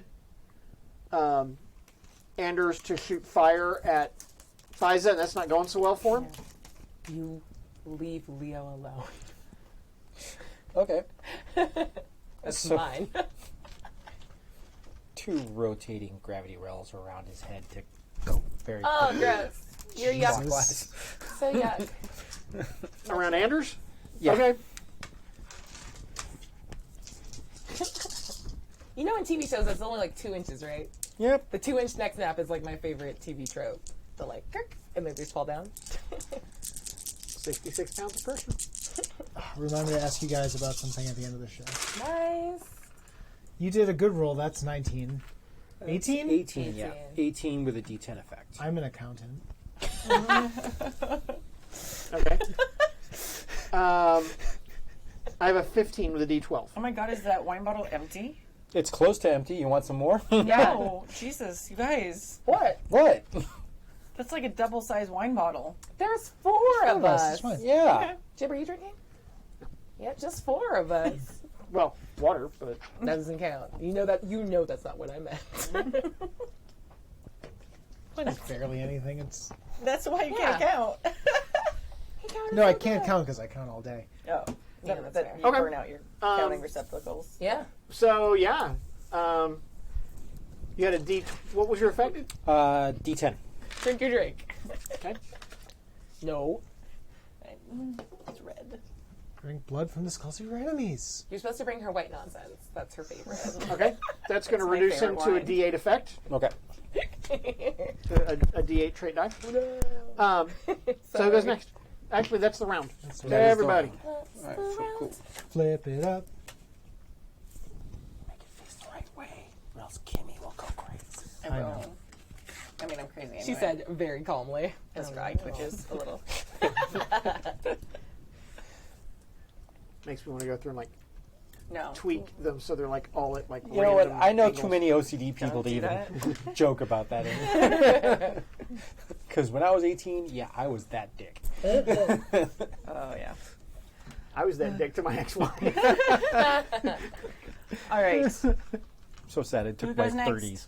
Anders to shoot fire at Fiza, and that's not going so well for him. You leave Leo alone. Okay. That's So- mine. 2 rotating gravity rails around his head to go very Oh, quickly. gross. You're yuck. Clockwise. So yuck. Around Anders? Yeah. Okay. You know in TV shows it's only like 2 inches, right? Yep. The 2-inch neck snap is like my favorite TV trope. The like, kirk, and they just fall down. 66 pounds a person. Remind me to ask you guys about something at the end of the show. Nice. You did a good roll. That's 19. 18? 18, yeah. 18 with a D10 effect. I'm an accountant. Okay. I have a 15 with a D12. Oh my god, is that wine bottle empty? It's close to empty. You want some more? No, Jesus, you guys. What? What? That's like a double-sized wine bottle. There's 4 of It's us. fine. Yeah. Jib, are you drinking? Yeah, just 4 of us. Well, water, but That doesn't count. You know that's not what I meant. It's barely anything. It's That's why you Yeah. can't count. no, I can't count because I count all day. Oh, Yeah, that, that's that fair. you Okay. burn out your counting receptacles. Yeah. so yeah. You had a D. What was your effect? D10. Drink your drink. Okay. No. It's red. Drink blood from the skulls of your enemies. You're supposed to bring her white nonsense. That's her favorite. Okay. That's going to my reduce him favorite to a wine. D8 effect. Okay. A D8 trait die. So who goes next? Actually, that's the round. That's To what I was everybody. All right, so cool. Flip it up. Make it face the right way, or else Kimmy will go crazy. I I will. know. I mean, I'm crazy anyway. She said very calmly. His eye twitches a little. Makes me want to go through and like No. tweak them so they're like all at like. You know what? random I know angles. too many OCD people to do even that. joke about that. Because when I was 18, yeah, I was that dick. Oh yeah. I was that dick to my ex-wife. All right. So sad it took Who my goes next?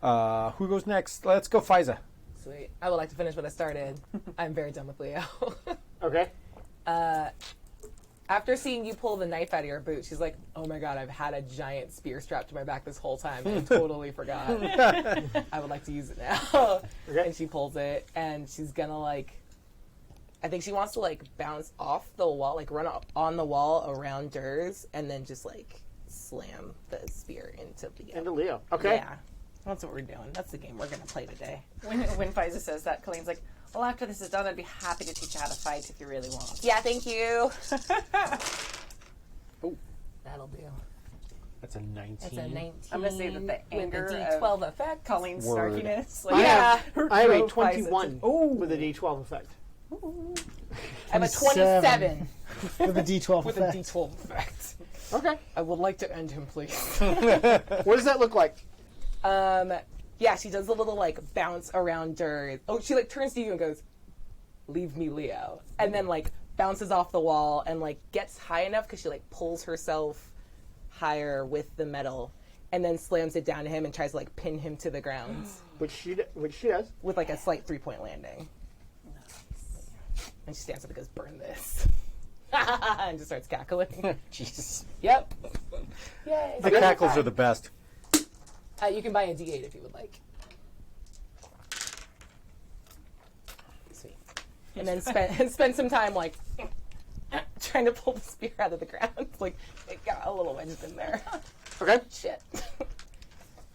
30s. Who goes next? Let's go Fiza. Sweet. I would like to finish what I started. I'm very done with Leo. Okay. After seeing you pull the knife out of your boot, she's like, oh my god, I've had a giant spear strapped to my back this whole time and I totally forgot. I would like to use it now. Okay. And she pulls it and she's gonna like, I think she wants to like bounce off the wall, like run up on the wall around Durs and then just like slam the spear into Leo. Into Leo. Okay. Yeah. That's what we're doing. That's the game we're gonna play today. When Fiza says that, Colleen's like, well, after this is done, I'd be happy to teach you how to fight if you really want. Yeah, thank you. Oh, That'll do. that's a 19. That's a 19. I'm gonna say that the anger with the of D12 effect. Colleen's Word. snarkiness. I Yeah. have a drove 21 Fiza with a D12 effect. I have a 27 With a D12 with effect. a D12 effect. Okay. I would like to end him, please. What does that look like? Yeah, she does a little like bounce around Durs. Oh, she like turns to you and goes, "Leave me, Leo," and then like bounces off the wall and like gets high enough because she like pulls herself higher with the metal, and then slams it down to him and tries to like pin him to the ground Which she does. with like a slight 3-point landing. And she stands up and goes, "Burn this," and just starts cackling. Jesus. Yep. Yay! The cackles are the best. You can buy a D8 if you would like. Sweet. And then spend some time like trying to pull the spear out of the ground. Like it got a little wedged in there. Okay. Shit.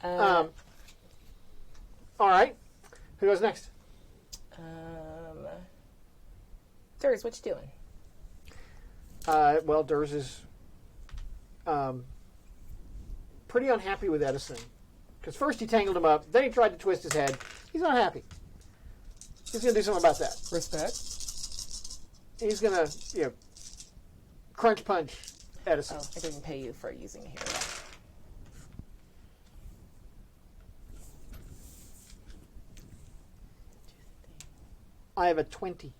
All right. Who goes next? Durs, what you doing? Well, Durs is pretty unhappy with Edison. Because first he tangled him up, then he tried to twist his head. He's not happy. He's going to do something about that. Respect. He's going to, crunch punch Edison. Oh, I didn't pay you for using a hero. I have a 20.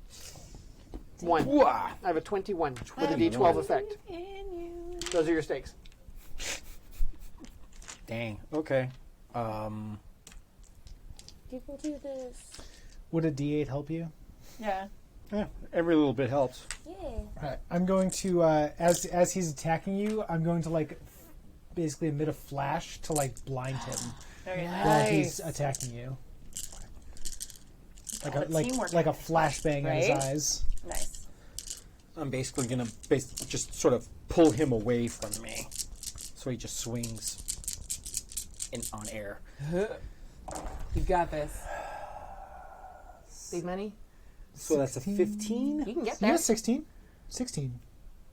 One. Wah. I have a 21 with a D12 effect. Those are your stakes. Dang. Okay. You can do this. Would a D8 help you? Yeah. Yeah, every little bit helps. Yeah. Alright, I'm going to, as he's attacking you, I'm going to, like, basically emit a flash to, like, blind him while he's attacking you. Like a flashbang in his Right? eyes. Nice. I'm basically going to just sort of pull him away from me. So he just swings on air. You got this. Big money? So that's a 15? You can get Yeah, there. 16. 16.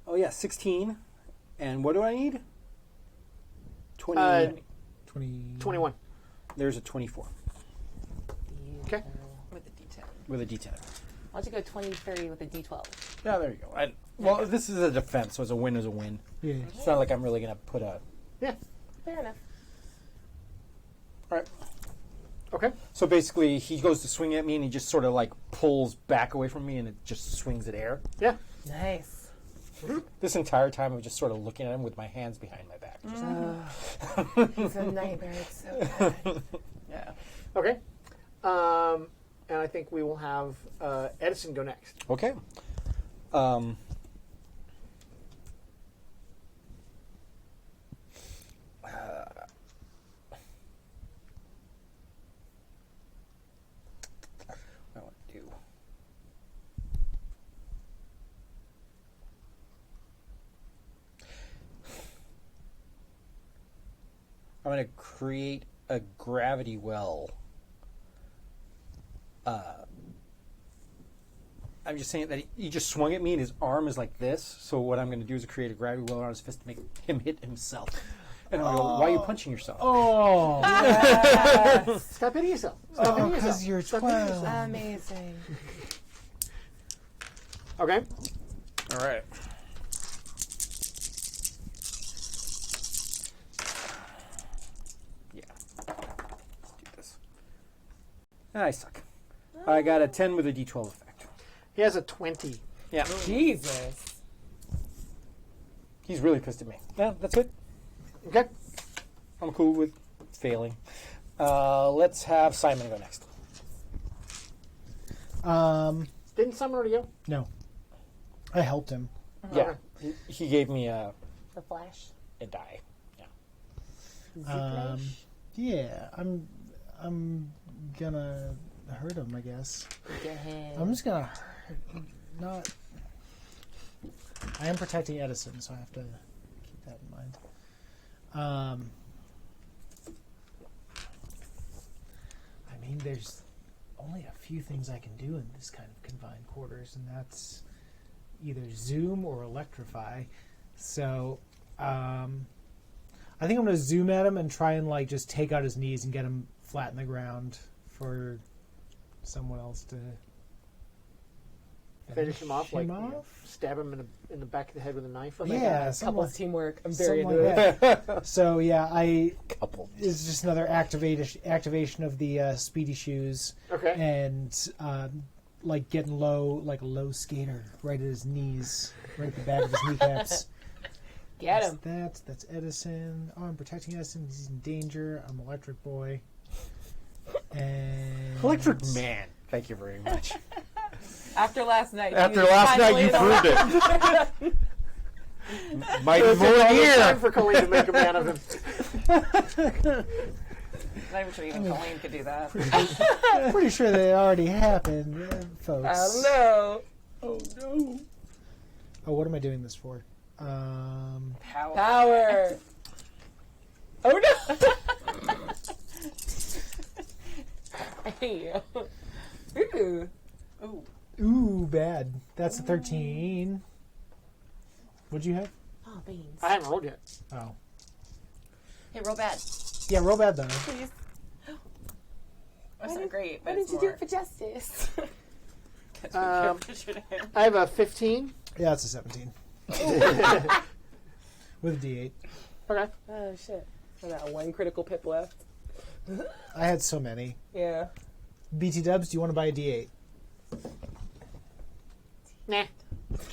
Oh, yeah, 16. And what do I need? 20. 20. 21. There's a 24 Okay. With the D10. with a D10. Why don't you go 20-30 with a D12? Yeah, there you go. Well, this is a defense, so a win is a win. Yeah. It's not like I'm really going to put a... Yeah. Fair enough. All right. Okay. So basically, he goes to swing at me, and he just sort of like pulls back away from me, and it just swings at air. Yeah. Nice. This entire time, I'm just sort of looking at him with my hands behind my back. Just It's a nightmare. It's so bad. Yeah. Okay. And I think we will have Edison go next. Okay. What do I want to do? I'm going to create a gravity well. I'm just saying that he just swung at me and his arm is like this. So what I'm going to do is create a gravity well around his fist to make him hit himself. And I'm going to go, why are you punching yourself? Oh, Stop hitting yourself. Stop hitting yourself. because you're Stop hitting 12. yourself. Amazing. Okay. All right. Yeah. Let's do this. I suck. I got a 10 with a D12 effect. He has a 20. Yeah. Jesus. He's really pissed at me. Yeah, that's it. Okay. I'm cool with failing. Let's have Simon go next. Didn't Simon already go? No. I helped him. Yeah. He gave me a The Flash. die. Yeah. Yeah, I'm gonna hurt him, I guess. Get him. I'm just gonna not. I am protecting Edison, so I have to keep that in mind. I mean, there's only a few things I can do in this kind of confined quarters, and that's either zoom or electrify. So, I think I'm going to zoom at him and try and like just take out his knees and get him flat in the ground for someone else to Finish him off, like off? stab him in the back of the head with a knife. Yeah, Couples teamwork. I'm very something into like it. that. So yeah, Couple. it's just another activation of the speedy shoes, Okay. and like getting low, like a low skater, right at his knees, right at the back of his kneecaps. Get him. That's Edison. Oh, I'm protecting Edison. He's in danger. I'm Electric Boy. And Electric Man. Thank you very much. After last night. After last night, you proved it. Might be more It's here. time for Colleen to make a man of him. Not even sure even Colleen could do that. Pretty sure they already happened, folks. I don't know. Oh no. Oh, what am I doing this for? Power. Oh no. Hey. Ooh. Ooh, bad. That's a 13. What'd you have? Oh, beans. I haven't rolled yet. Oh. Hey, roll bad. Yeah, roll bad though. Please. That's not great. Why But didn't you do it for justice? I have a 15. Yeah, it's a 17. With a D8. Okay. Oh shit. I got one critical pip left. I had so many. Yeah. BT Dubs, do you want to buy a D8? Nah.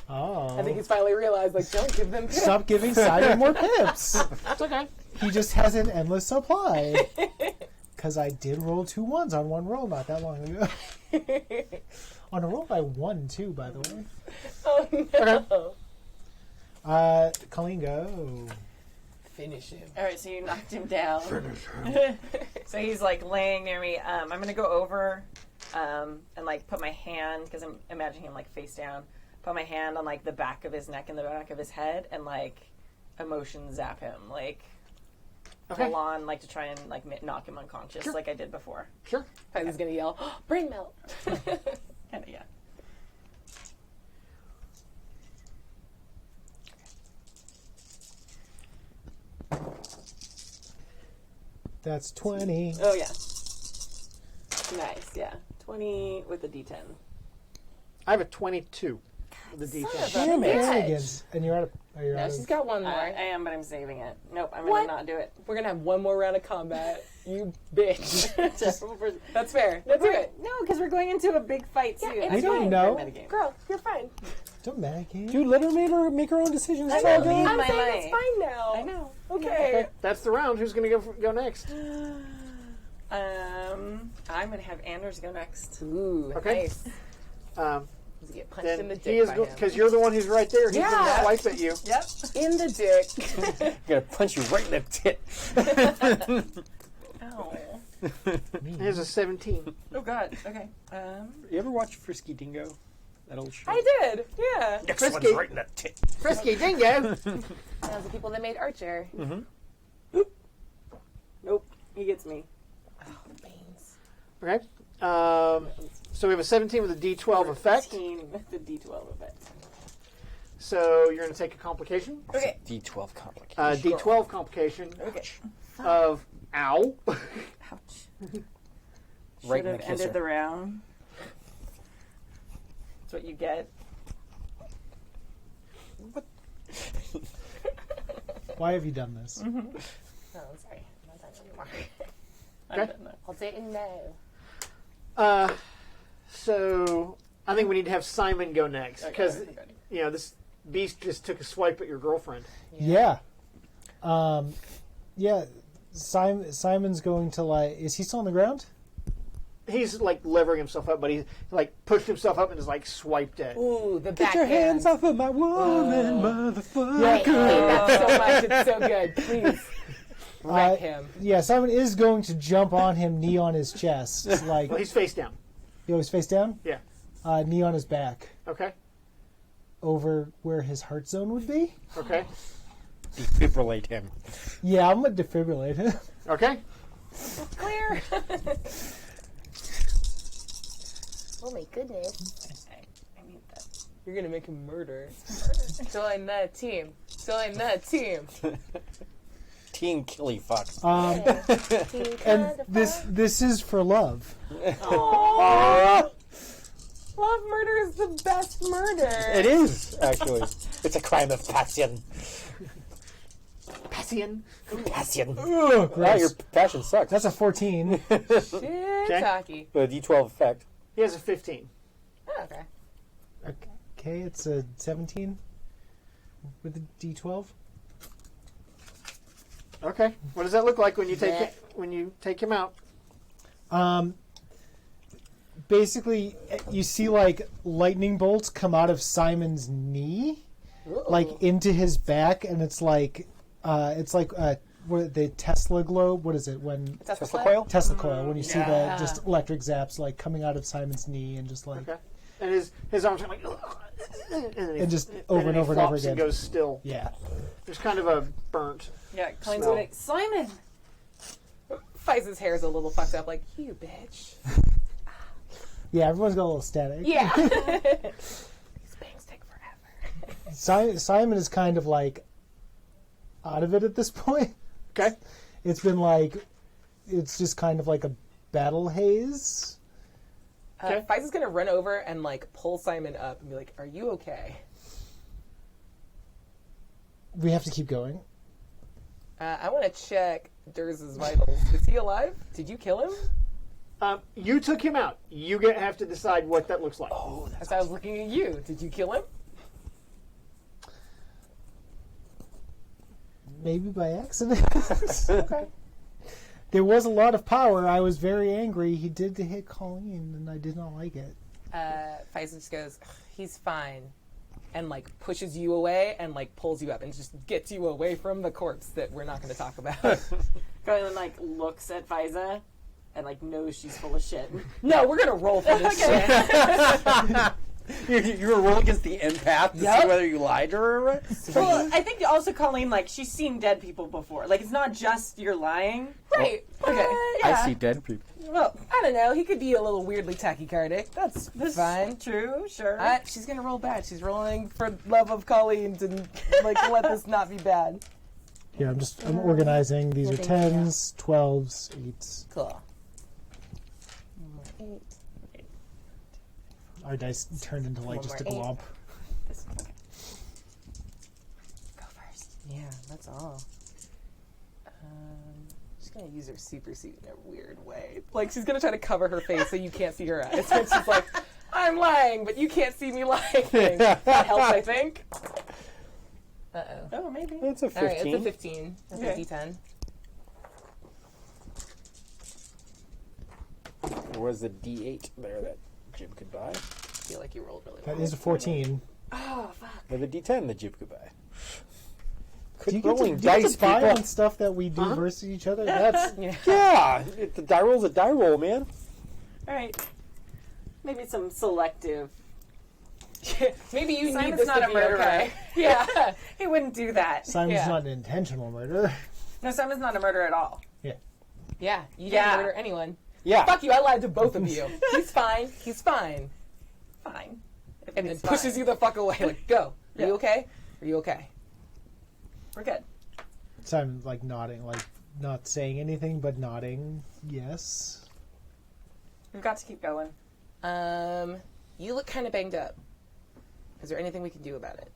Oh. I think he's finally realized, like, don't give them pips. Stop giving Simon more pips. It's okay. He just has an endless supply. Because I did roll 2 1s on one roll not that long ago. On a roll by 1, too, by the way. Oh no. Colleen, go. Finish him. All right, so you knocked him down. So he's like laying near me. I'm gonna go over and like put my hand, because I'm imagining him like face down. Put my hand on like the back of his neck and the back of his head, and like emotion zap him, like full on, like to try and like knock him unconscious, like I did before. Sure. Tyler's gonna yell, oh, brain melt. Kinda, yeah. That's 20. Oh yeah. Nice, yeah. 20 with a D10. I have a 22 with the D10. Damn it. bitch. Shenanigans. And you're out of... You're No, out she's of got one more. I am, but I'm saving it. Nope, I'm What? gonna not do it. We're gonna have one more round of combat. You bitch. Terrible person. That's fair. Let's do it. No, because we're going into a big fight soon. it's We don't know. Girl, you're fine. Don't metagame. Dude, let her make her own decisions. It's I all know. good. I'm my saying life. it's fine now. I know. Okay. That's the round. Who's going to go next? I'm gonna have Anders go next. Ooh, Okay. nice. Um, Does he get punched in then the he dick is by him? because you're the one who's right there. He's Yeah. going to swipe at you. Yep. In the dick. I'm gonna punch you right in the tit. Ow. Here's a 17. Oh God. Okay. You ever watch Frisky Dingo? That old show. I did. Yeah. Next Frisky. one's right in the tit. Frisky Dingo. That was the people that made Archer. Nope. He gets me. Beans. Okay. So we have a 17 with a D12 effect. 15 with the D12 effect. So you're going to take a complication. Okay. D12 complication. D12 complication Okay. of ow. Ouch. Right Should in have the ended kisser. the round. That's what you get. Why have you done this? Oh, I'm sorry. I'm not done anymore. Okay. I'll say no. So I think we need to have Simon go next because Okay. you know this beast just took a swipe at your girlfriend. Yeah. Yeah. Simon's going to like... Is he still on the ground? He's like levering himself up, but he like pushed himself up and is like swiped at. Ooh, the Get backhand. your hands off of my woman, motherfucker. I hate that so much. It's so good. Please. Wreck him. Yeah, Simon is going to jump on him, knee on his chest. Like, Well, he's face down. he always face down? Yeah. Knee on his back. Okay. Over where his heart zone would be. Okay. Defibrillate him. Yeah, I'm going to defibrillate him. Okay. Clear. Oh my goodness. I need that. You're gonna make him murder. Join the team. Join the team. Team Killy Fuck. And this is for love. Aww. Love murder is the best murder. It is, actually. It's a crime of passion. Passion. Passion. Ugh, Wow, your gross. passion sucks. That's a 14. Shiitake. With a D12 effect. He has a 15. Oh, okay. Okay, it's a 17 with a D12. Okay. What does that look like when you take him out? Basically, you see like lightning bolts come out of Simon's knee, like into his back, and it's like what the Tesla globe. What is it when Tesla coil? Tesla coil? When you see the just electric zaps like coming out of Simon's knee and just like And his arms are like, and just over and over and over again. And goes still. Yeah. There's kind of a burnt. Yeah, Colleen's smell. like, Simon! Faiza's hair is a little fucked up, like, you bitch. Yeah, everyone's got a little static. Yeah. These bangs take forever. Simon is kind of like out of it at this point. Okay. It's been like, it's just kind of like a battle haze. Faiza's gonna run over and like pull Simon up and be like, "Are you okay?" We have to keep going. I want to check Durz's vitals. Is he alive? Did you kill him? You took him out. You have to decide what that looks like. Oh, that's why I was looking at you. Did you kill him? Maybe by accident. Okay. There was a lot of power. I was very angry. He did hit Colleen, and I did not like it. Faiza just goes, "He's fine," and like pushes you away and like pulls you up and just gets you away from the corpse that we're not going to talk about. Colleen like looks at Faiza and like knows she's full of shit. No, we're gonna roll for this shit. You're gonna roll against the empath to see whether you lied to her or what? Well, I think also Colleen, like, she's seen dead people before. Like, it's not just you're lying. Right. Okay. I see dead people. Well, I don't know. He could be a little weirdly tachycardic. That's fine. True, sure. She's gonna roll bad. She's rolling for love of Colleen to like let this not be bad. Yeah, I'm organizing. These are 10s, 12s, 8s. Cool. 8. Our dice turned into like One just a more 8. glomp. Okay. Go first. Yeah, that's all. She's gonna use her super suit in a weird way. Like she's gonna try to cover her face so you can't see her eyes. So she's like, "I'm lying, but you can't see me lying." That helps, I think. Oh, maybe. It's a 15. All right, it's a 15. That's Okay. a D10. There was a D8 there that Jib could buy. I feel like you rolled really well. That is a 14. Oh, fuck. With a D10 that Jib could buy. Do you Quit get rolling to, do you get dice, to buy people. on stuff that we do versus each other? That's Yeah, the die roll's a die roll, man. All right. Maybe some selective. Maybe you Simon's need this not to a be murderer. okay. Yeah. He wouldn't do that. Simon's Yeah. not an intentional murder. No, Simon's not a murderer at all. Yeah. You didn't Yeah. murder anyone. Yeah. Fuck you. I lied to both of you. He's fine. He's fine. Fine. And then It's pushes fine. you the fuck away. Like, go. Are Yeah. you okay? Are you okay? We're good. Simon's like nodding, like not saying anything, but nodding. Yes. We've got to keep going. You look kind of banged up. Is there anything we can do about it?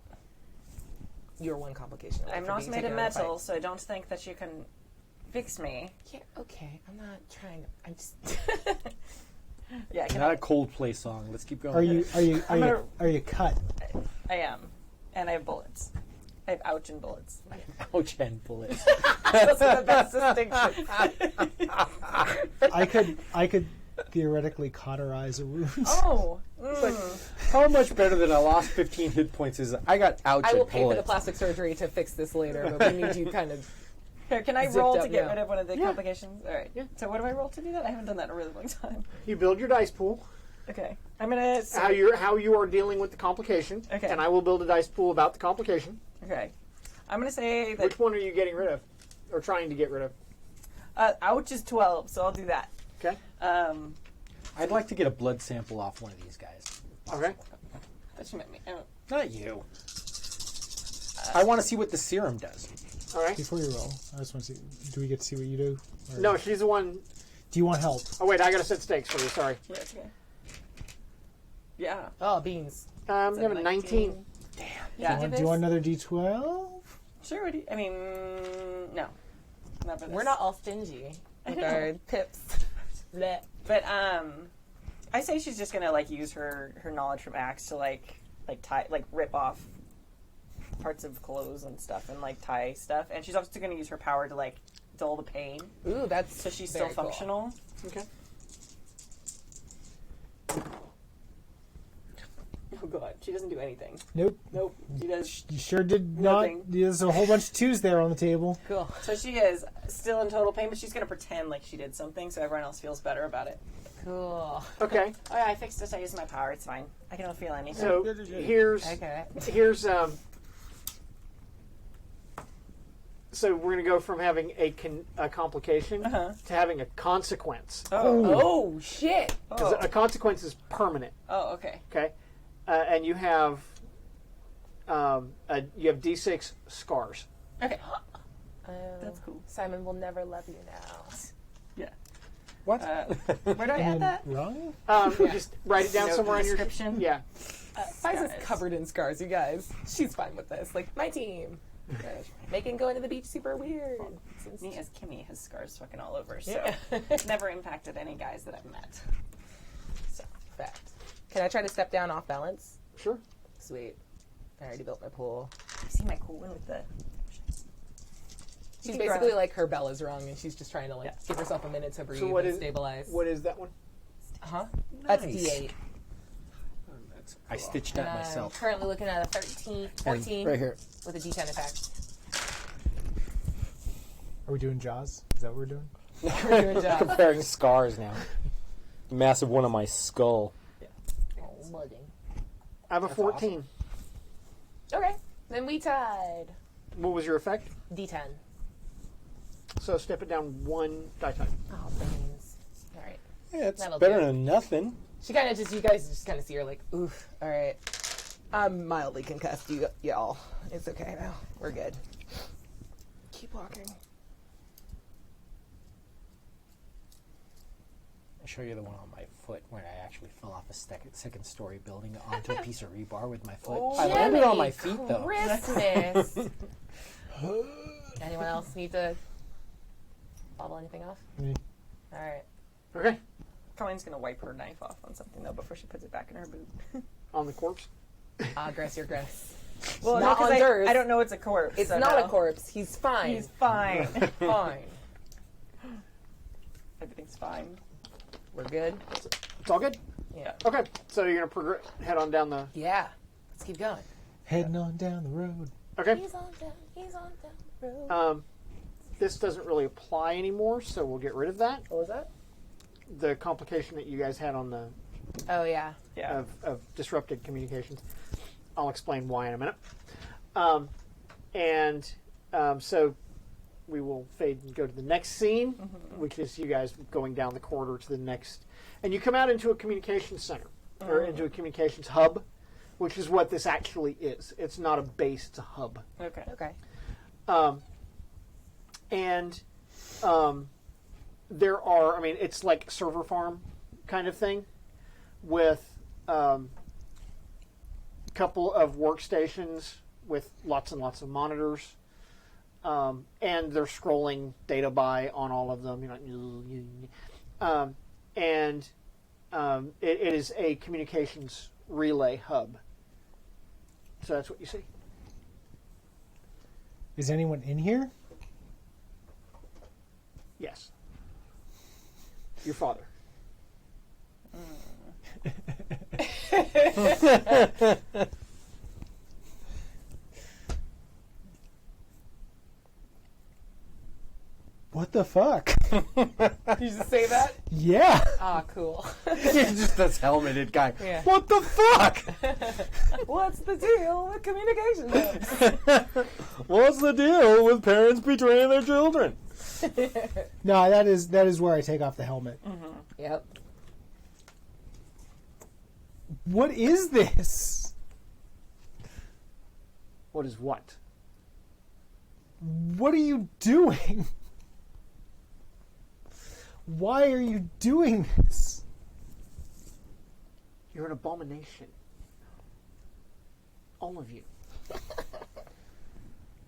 You're one complication away I'm from not being made taken of out the metal, fight. so I don't think that you can fix me. Yeah, okay. I'm not trying to. I'm just. Yeah, Not a Coldplay song. Let's keep going. Are you cut? I am. And I have bullets. I have ouch and bullets. Ouch and bullets. Those are the best distinctions. I could theoretically cauterize a wound. Oh. How much better than I lost 15 hit points is I got ouch I will and pay for the bullets. plastic surgery to fix this later, but we need you kind of. Here, can I Zipped roll up, to get yeah. rid of one of the complications? All right. Yeah. So what do I roll to do that? I haven't done that in a really long time. You build your dice pool. Okay. I'm gonna. How you are dealing with the complication. Okay. And I will build a dice pool about the complication. Okay. I'm gonna say that Which one are you getting rid of, or trying to get rid of? ouch is 12, so I'll do that. Okay. I'd like to get a blood sample off one of these guys. Okay. That you meant me. Oh. Not you. I want to see what the serum does. All right. Before you roll, I just want to see. Do we get to see what you do? Or No, she's the one. Do you want help? Oh wait, I gotta set stakes for you. Sorry. Yeah, it's okay. Yeah. Oh, beans. I'm gonna 19. Yeah. Do you want another D12? Sure. I mean, no. Not for this. We're not all stingy with our pips. Blech. But I say she's just gonna like use her knowledge from Axe to like rip off parts of clothes and stuff and like tie stuff. And she's also going to use her power to like dull the pain. Ooh, that's So she's still very cool. functional. Okay. Oh god, she doesn't do anything. Nope. Nope, she does. You sure did Nothing. not. There's a whole bunch of twos there on the table. Cool. So she is still in total pain, but she's going to pretend like she did something so everyone else feels better about it. Cool. Okay. Oh yeah, I fixed it. I used my power. It's fine. I don't feel anything. So here's Okay. so we're going to go from having a complication Uh-huh. to having a consequence. Oh shit. Because a consequence is permanent. Oh, okay. Okay, and you have D6 scars. Okay. That's cool. Simon will never love you now. Yeah. What? Where do I add that? Wrong? Just write it down Note somewhere the in your description. Yeah. Simon's Scars. covered in scars, you guys. She's fine with this. Like, my team. Making going to the beach super weird. Me as Kimmy has scars fucking all over, so Yeah. never impacted any guys that I've met. So, fact. Can I try to step down off balance? Sure. Sweet. I already built my pool. You see my cool one with the. She's keep basically going. like her bell is rung and she's just trying to like give herself a minute to breathe what and is- stabilize. What is that one? Huh? That's Nice. D8. I stitched And that I'm myself. currently looking at a 13, 14 And right here. with a D10 effect. Are we doing Jaws? Is that what we're doing? We're doing job. Comparing scars now. The massive one on my skull. Oh, buddy. I have a 14. Okay, then we tied. What was your effect? D10. So step it down one die type. Oh, beans. All right. Yeah, it's That'll better do. than nothing. She kind of you guys just kind of see her like, oof, all right. I'm mildly concussed, y'all. It's okay now. We're good. Keep walking. I'll show you the one on my foot where I actually fell off a second story building onto a piece of rebar with my foot. I landed on my feet though. Christmas. Anyone else need to bottle anything off? Me. All right. Okay. Colleen's gonna wipe her knife off on something though before she puts it back in her boot. On the corpse. Grass your grass. Well, not on Durst. I don't know it's a corpse. It's so not no. a corpse. He's fine. He's fine. fine. Everything's fine. We're good. It's all good? Yeah. Okay. So you're going to head on down the... Yeah. Let's keep going. Heading on down the road. Okay. He's on down the road. This doesn't really apply anymore, so we'll get rid of that. What was that? The complication that you guys had on the... Oh, yeah. Yeah. Of disrupted communications. I'll explain why in a minute. So we will fade and go to the next scene, which is you guys going down the corridor to the next. And you come out into a communications center, or into a communications hub, which is what this actually is. It's not a base, it's a hub. Okay. Okay. There are, it's like server farm kind of thing with a couple of workstations with lots and lots of monitors. And they're scrolling data by on all of them. It is a communications relay hub. So that's what you see. Is anyone in here? Yes. Your father. What the fuck? Did you just say that? Yeah. Ah, cool. Just this helmeted guy. Yeah. What the fuck? What's the deal with communication? What's the deal with parents betraying their children? No, that is where I take off the helmet. Yep. What is this? What is what? What are you doing? Why are you doing this? You're an abomination. All of you.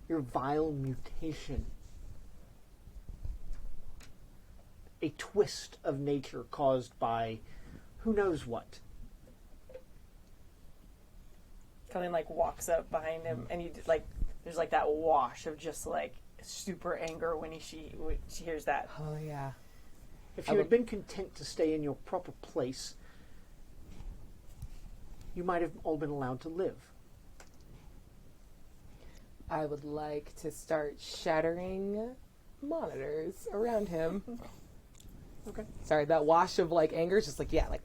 You're vile mutation. A twist of nature caused by who knows what. Colleen like walks up behind him, and you like there's like that wash of just like super anger when she hears that. Oh yeah. If you had been content to stay in your proper place, you might have all been allowed to live. I would like to start shattering monitors around him. Okay. Sorry, that wash of like anger is just like, yeah, like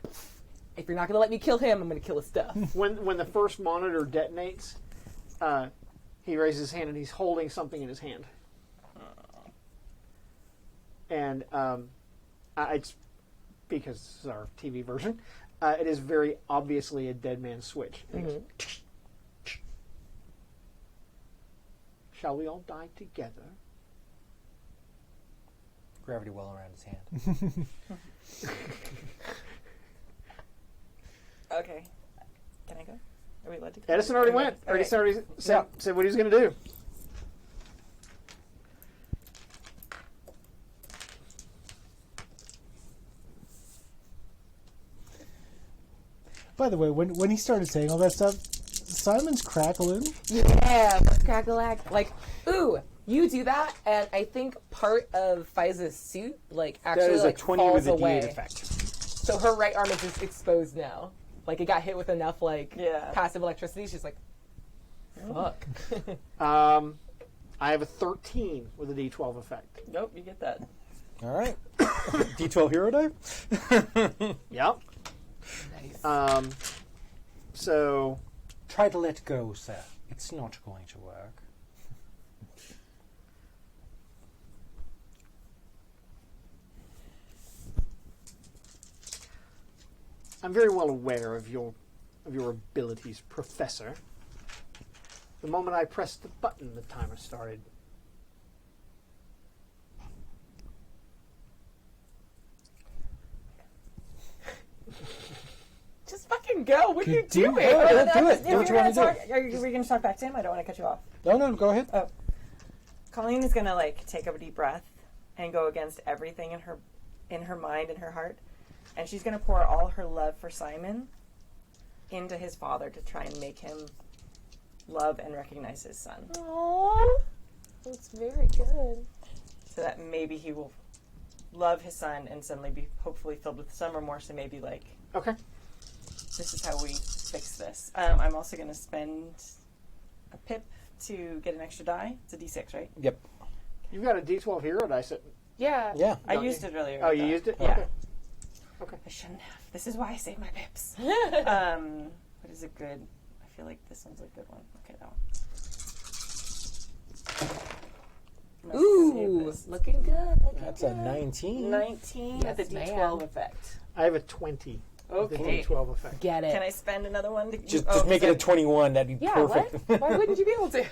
if you're not gonna let me kill him, I'm gonna kill his stuff. When the first monitor detonates, he raises his hand and he's holding something in his hand. And it's because this is our TV version. It is very obviously a dead man's switch. And it goes, shall we all die together? Gravity well around his hand. Okay. Can I go? Are we allowed to go? Edison already Okay. went. Okay. Already said what he was going to do. By the way, when he started saying all that stuff, Simon's crackling. Yeah, crackalack. Like, ooh, you do that, and I think part of Faiza's suit, like, actually, That is like, a 20 falls with a away. D8 effect. So her right arm is just exposed now. Like, it got hit with enough, like, Yeah. passive electricity. She's like, fuck. I have a 13 with a D12 effect. Nope, you get that. All right. D12 hero die. Yep. Nice. So Try to let go, sir. It's not going to work. I'm very well aware of your abilities, Professor. The moment I pressed the button, the timer started. Just fucking go. What are you do doing? it. Oh, do it. If Do you're what you gonna want to talk, are you going to talk back to him? I don't want to cut you off. do. No, go ahead. Colleen is gonna like take a deep breath and go against everything in her mind and her heart, and she's gonna pour all her love for Simon into his father to try and make him love and recognize his son, Aww. That's very good. so that maybe he will love his son and suddenly be hopefully filled with some remorse and maybe like, Okay. this is how we fix this. I'm also gonna spend a pip to get an extra die. It's a D6, right? Yep. You've got a D12 hero dice. Yeah. Yeah. I used it earlier. Oh, you used it? Yeah. Okay. I shouldn't have. This is why I save my pips. What is a good? I feel like this one's a good one. Okay, that one. I'm gonna save Ooh, this. looking good. That's a 19. 19 with a Yes, D12 ma'am. effect. I have a 20 with a Okay. D12 effect. Get it. Can I spend another one? To, Just make it a 21. That'd be Yeah, perfect. what? Why wouldn't you be able to?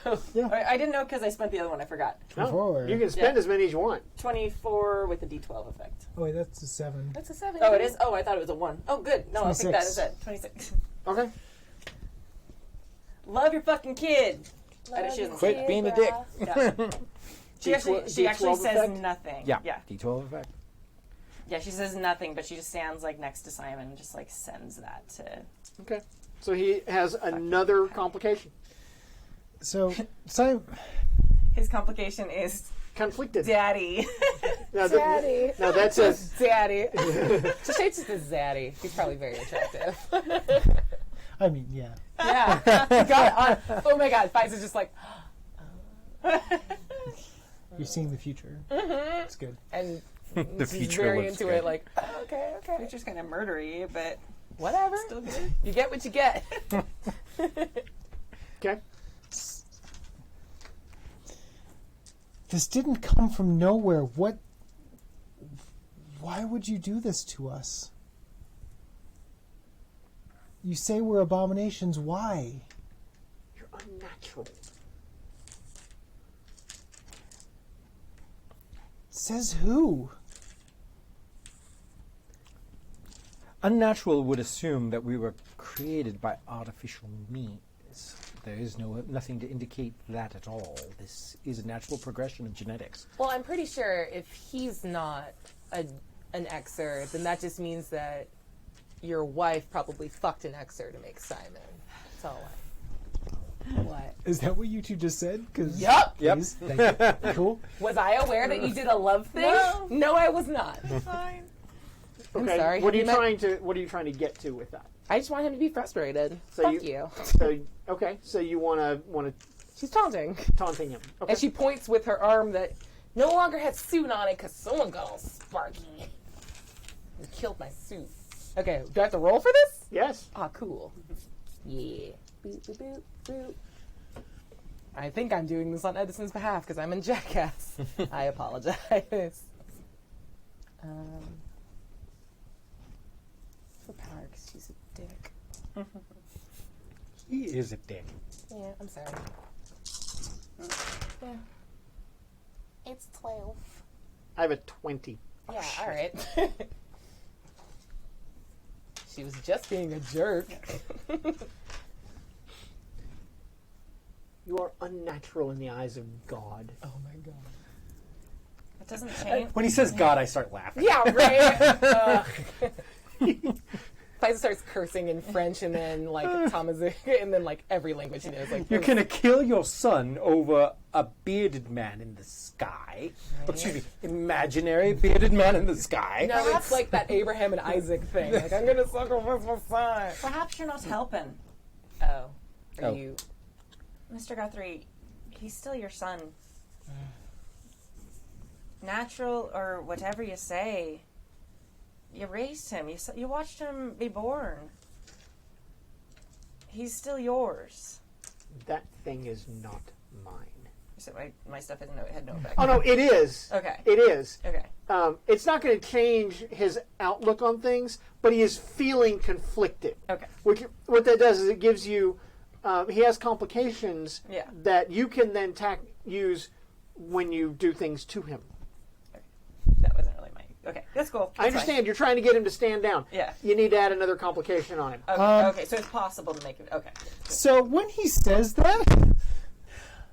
I didn't know because I spent the other one. I forgot. Before. You can spend as many as you want. 24 with a D12 effect. Oh, wait, that's a 7. That's a 7. Oh, it is? Oh, I thought it was a 1. Oh, good. No, I'll take that 26. instead. 26. Okay. Love your fucking kid. She doesn't Quit say being a dick. it. Yeah. She actually D12 says effect? nothing. Yeah. Yeah. D12 effect. Yeah, she says nothing, but she just stands like next to Simon and just like sends that to. Okay. So he has another complication. So, Simon, His complication is Conflicted. daddy. Now, Daddy. Now that's a Daddy. Just say it's just Zaddy. He's probably very attractive. I mean, yeah. Yeah. Oh my god, Faiza's just like, You're seeing the future. It's good. and The she's future very looks into good. it, like, okay. Which is kind of murdery, but Whatever. still good. You get what you get. okay. This didn't come from nowhere. What? Why would you do this to us? You say we're abominations. Why? You're unnatural. Says who? Unnatural would assume that we were created by artificial means. There is nothing to indicate that at all. This is a natural progression of genetics. Well, I'm pretty sure if he's not an Xer, then that just means that your wife probably fucked an Xer to make Simon. That's all What? Is that what you two just said? Cause Yup. Yep. please, thank you. Cool. Was I aware that you did a love thing? No, I was not. Fine. Okay. sorry, What are have you you trying to? What are you trying to get to with that? I just want him to be frustrated. So Fuck you. So okay. So you want to She's taunting. taunting him. Okay. And she points with her arm that no longer has suit on it because someone got all sparky and killed my suit. Okay, do I have to roll for this? Yes. Ah, cool. Yeah. Boop, boop, boop, boop. I think I'm doing this on Edison's behalf because I'm in Jackass. I apologize. For power, because she's a dick. He is a dick. Yeah, I'm sorry. Yeah. It's 12. I have a 20. Yeah, alright. She was just being a jerk. You are unnatural in the eyes of God. Oh my god. It doesn't change. When he says God, I start laughing. Yeah, right? Faisal starts cursing in French and then, like, Tamazight, and then, like, every language he knows. Like, You're gonna kill your son over a bearded man in the sky. Excuse me, imaginary bearded man in the sky. no, it's like that Abraham and Isaac thing. Like, I'm gonna sacrifice my son. Perhaps you're not helping. Oh. Are Oh. you... Mr. Guthrie, he's still your son. Natural or whatever you say. You raised him. You watched him be born. He's still yours. That thing is not mine. So my stuff had no effect. Oh no, it is. Okay. It is. Okay. It's not going to change his outlook on things, but he is feeling conflicted. Okay. What that does is it gives you. He has complications Yeah. that you can then use when you do things to him. That wasn't really my. Okay, that's cool. I That's understand you're trying to get him to stand down. Yeah. You need to add another complication on him. fine. Okay, so it's possible to make it. Okay. So when he says that,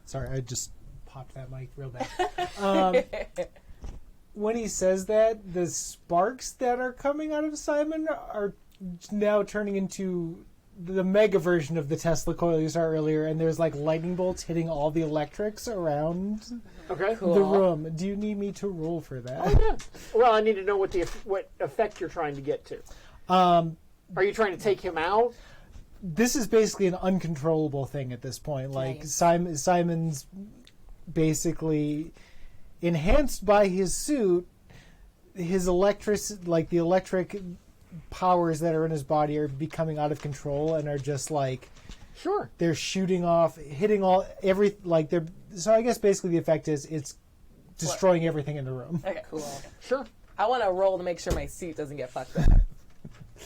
sorry, I just popped that mic real bad. When he says that, the sparks that are coming out of Simon are now turning into the mega version of the Tesla coil you saw earlier, and there's like lightning bolts hitting all the electrics around Okay. Cool. the room. Do you need me to roll for that? Oh, yeah. Well, I need to know what effect you're trying to get to. Are you trying to take him out? This is basically an uncontrollable thing at this point. Like Nice. Simon's basically enhanced by his suit. His the electric powers that are in his body are becoming out of control and are just like Sure. they're shooting off, hitting they're. So I guess basically the effect is it's destroying everything in the room. Okay. Cool. Sure. I want to roll to make sure my suit doesn't get fucked up.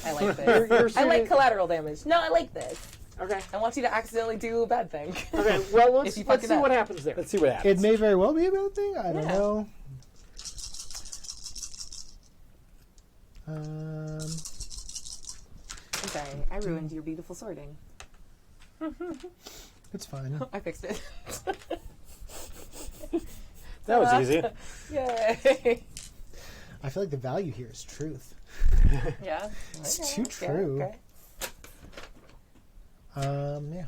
I like this. Your I suit like is- collateral damage. No, I like this. Okay. I want you to accidentally do a bad thing. Okay. Well, If let's you fuck see it up. what happens there. Let's see what happens. It may very well be a bad thing. I don't Yeah. know. I'm sorry, I ruined your beautiful sorting. It's fine. I fixed it. That was easy. Yay! I feel like the value here is truth. Yeah. It's too true. Okay. Yeah.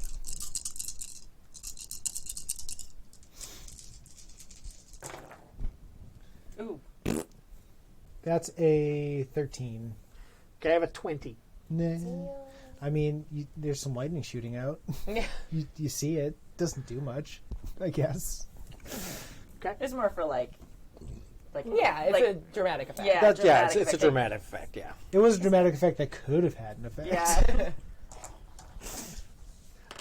Ooh. That's a 13. Okay, I have a 20. Nah. I mean, there's some lightning shooting out. Yeah. You see it. Doesn't do much, I guess. It's more for like. Yeah, it's like, a dramatic effect. Yeah. It's a dramatic dramatic effect, yeah. It was a dramatic effect that could have had an effect.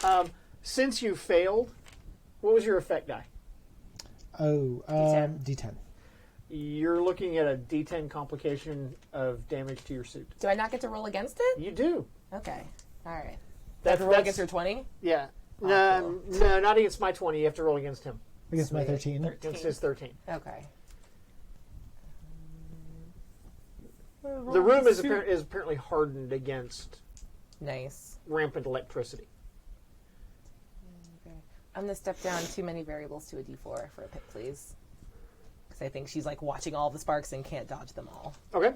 Yeah. Since you failed, what was your effect die? Oh, D10. D10. You're looking at a D10 complication of damage to your suit. Do I not get to roll against it? You do. Okay. All right. That's Roll against your 20? Yeah. Oh, No, no, not against my 20. You have to roll against him. Against my Sweet. 13. Against his 13. Okay. The room is apparently hardened against Nice. rampant electricity. Okay. I'm going to step down too many variables to a D4 for a pick, please. Because I think she's like watching all the sparks and can't dodge them all. Okay.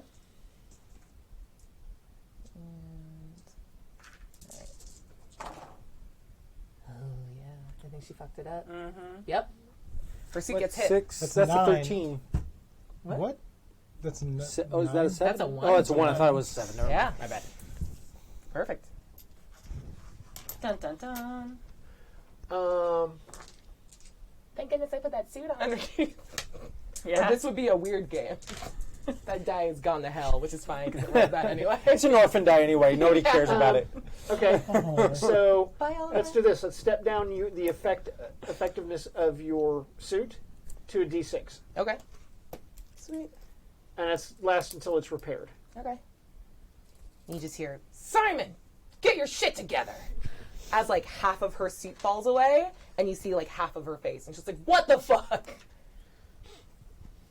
And... All right. Oh, think she fucked it up. Mm-hmm. Yep. Her suit gets hit. 6. That's That's a 9. 13. What? That's Oh, is that a 7? That's a 1. Oh, it's a 1. I thought it was 7. Never Yeah. mind. My bad. Perfect. Dun dun dun. Thank goodness I put that suit on. Underneath. Yeah. This would be a weird game. That die has gone to hell, which is fine because it was that anyway. It's an orphan die anyway. Nobody cares about it. Okay, so Bye, Oliver. let's do this. Let's step down the effectiveness of your suit to a D6, Okay. Sweet. and that's lasts until it's repaired. Okay. You just hear, Simon, get your shit together. As like half of her suit falls away, and you see like half of her face, and she's like, what the fuck?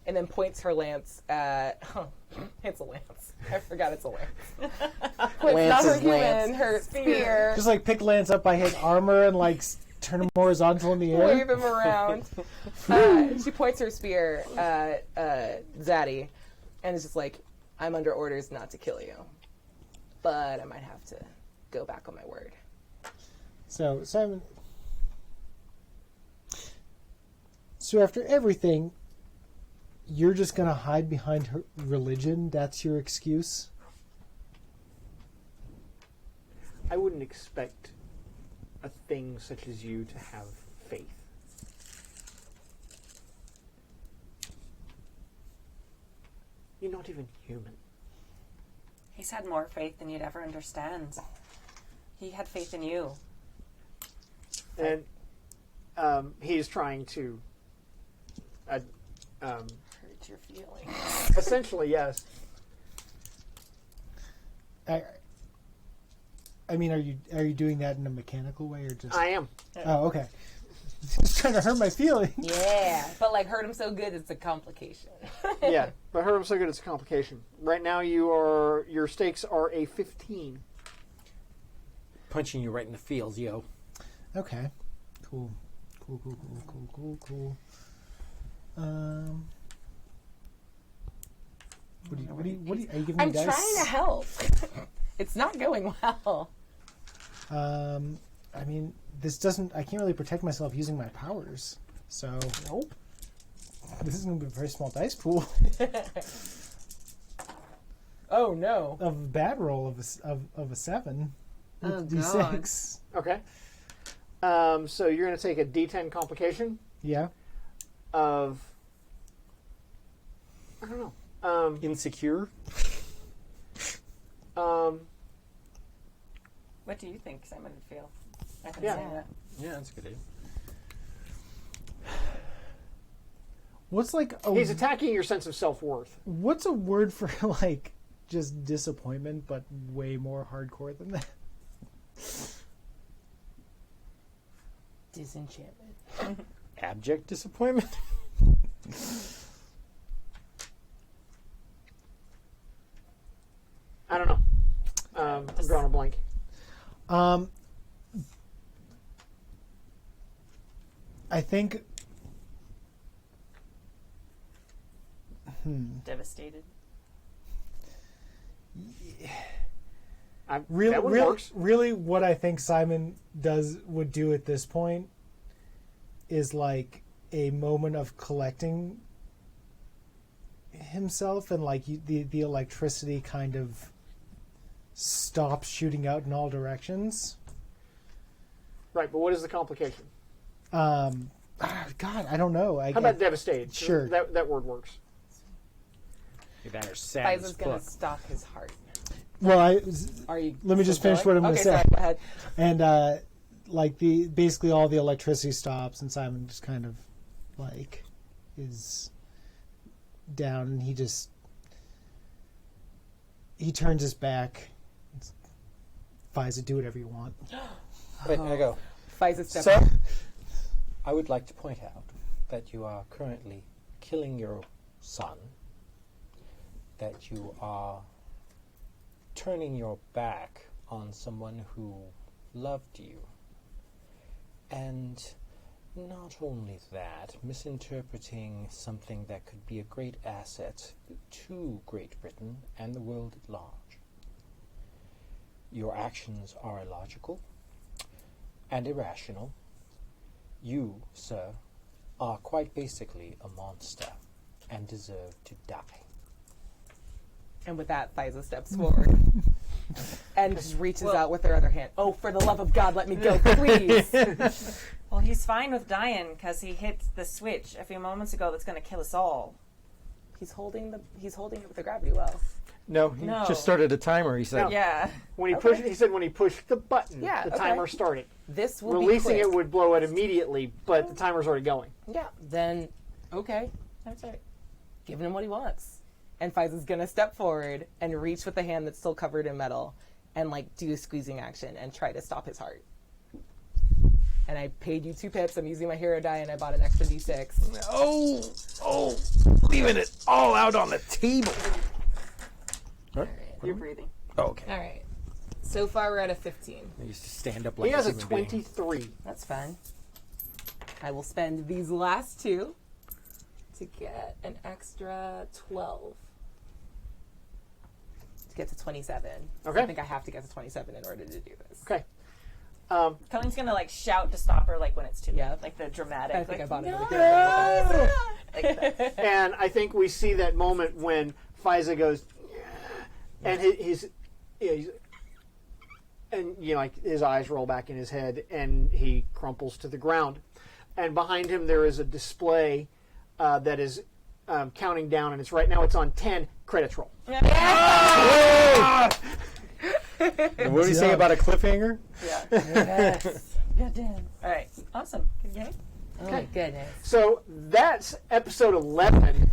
And then points her lance at, it's a lance. I forgot it's a lance. Points not her human, her spear. Just like pick Lance up by his armor and like turn him horizontal in the air. Wave him around. She points her spear at Zaddy, and is just like, I'm under orders not to kill you. But I might have to go back on my word. So, Simon. So, after everything, you're just going to hide behind her religion? That's your excuse? I wouldn't expect a thing such as you to have faith. You're not even human. He's had more faith than you'd ever understand. He had faith in you. And he's trying to Hurt your feelings. essentially, yes. I mean, are you doing that in a mechanical way or just? I am. Oh, okay. Just trying to hurt my feelings. Yeah, but like hurt him so good, it's a complication. Yeah, but hurt him so good it's a complication. Right now, your stakes are a 15. Punching you right in the feels, yo. Okay. Cool. What are you giving me I'm dice? trying to help. It's not going well. I mean, I can't really protect myself using my powers. So. Nope. This is going to be a very small dice pool. Oh no. Of a bad roll of a 7. Oh, D6. Okay. So you're going to take a D10 complication Yeah. of... I don't know. Insecure? What do you think Simon would feel? I can Yeah. say that. Yeah, that's a good idea. What's like a He's attacking your sense of self-worth. what's a word for like just disappointment, but way more hardcore than that? Disenchantment. Abject disappointment? I don't know. I'm drawing a blank. I think Devastated. That one works. really what I think Simon would do at this point is like a moment of collecting himself, and like the electricity kind of stops shooting out in all directions. Right, but what is the complication? God, I don't know. How about devastated? Sure. That word works. That are sad Faiza's as gonna fuck. stop his heart. Well, Are you? Let me just still finish going? what I'm gonna say. Sorry, go ahead. And like basically all the electricity stops, and Simon just kind of like is down, and he turns his back. Faiza, do whatever you want. Wait, I go. Faiza step So, up. I would like to point out that you are currently killing your son, that you are turning your back on someone who loved you, and not only that, misinterpreting something that could be a great asset to Great Britain and the world at large. Your actions are illogical and irrational. You, sir, are quite basically a monster and deserve to die. And with that, Thyza steps forward and just reaches out with her other hand. Oh, for the love of God, let me go, please. Well, he's fine with dying because he hit the switch a few moments ago that's going to kill us all. He's holding it with the gravity well. No, he No. just started a timer. He said. No. Yeah. When he pushed, he said when he pushed the button, Yeah, the okay. timer started. This will Releasing be quick. it would blow it immediately, but the timer's already going. Yeah, then, okay. That's all right. Giving him what he wants. And Faiza's gonna step forward and reach with the hand that's still covered in metal and, like, do a squeezing action and try to stop his heart. And I paid you 2 pips. I'm using my hero die and I bought an extra d6. Oh, leaving it all out on the table. You're breathing. Okay. All right. So far, we're at a 15. He used to stand up like He has a human being. 23. That's fine. I will spend these last 2 to get an extra 12. To get to 27. Okay. I think I have to get to 27 in order to do this. Okay. Colleen's going to, like, shout to stop her, like, when it's too late. Yeah. Like, the dramatic. I think like, I bought it no! really good. Like that. And I think we see that moment when Faiza goes, and he's and you know, like his eyes roll back in his head, and he crumples to the ground. And behind him there is a display that is counting down, and it's on 10. Credits roll. What do you say about a cliffhanger? Yes. Goddamn. All right. Awesome. Good game. Oh my goodness. So that's episode 11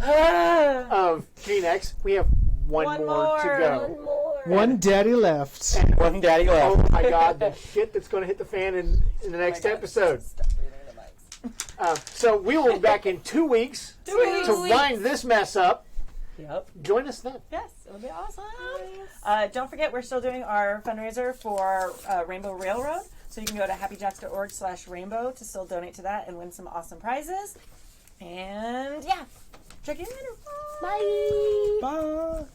of Gene X. We have one more to go. One daddy left. One daddy Oh left. my God, the shit that's going to hit the fan in the next episode. Stop breathing in the mics. So we will be back in 2 weeks to wind this mess up. Yep. Join us then. Yes, it would be awesome. Don't forget, we're still doing our fundraiser for Rainbow Railroad. So you can go to happyjacks.org/rainbow to still donate to that and win some awesome prizes. And yeah, check you later. Bye. Bye.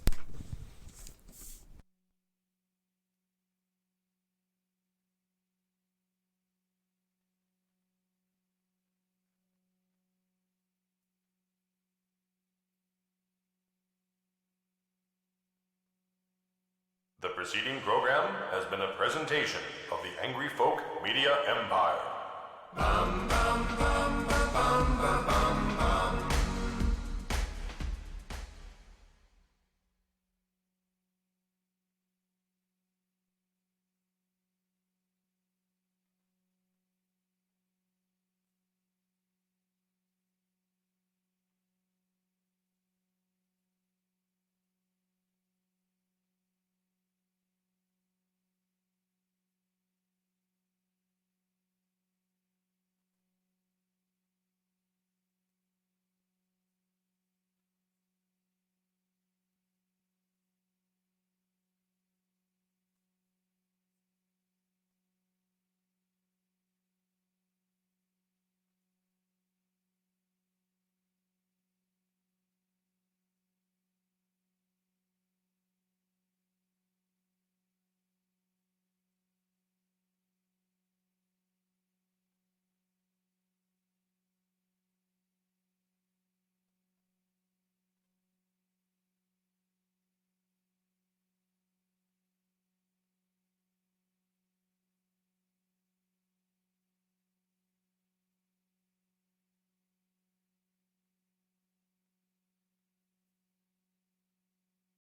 The preceding program has been a presentation of the Angry Folk Media Empire.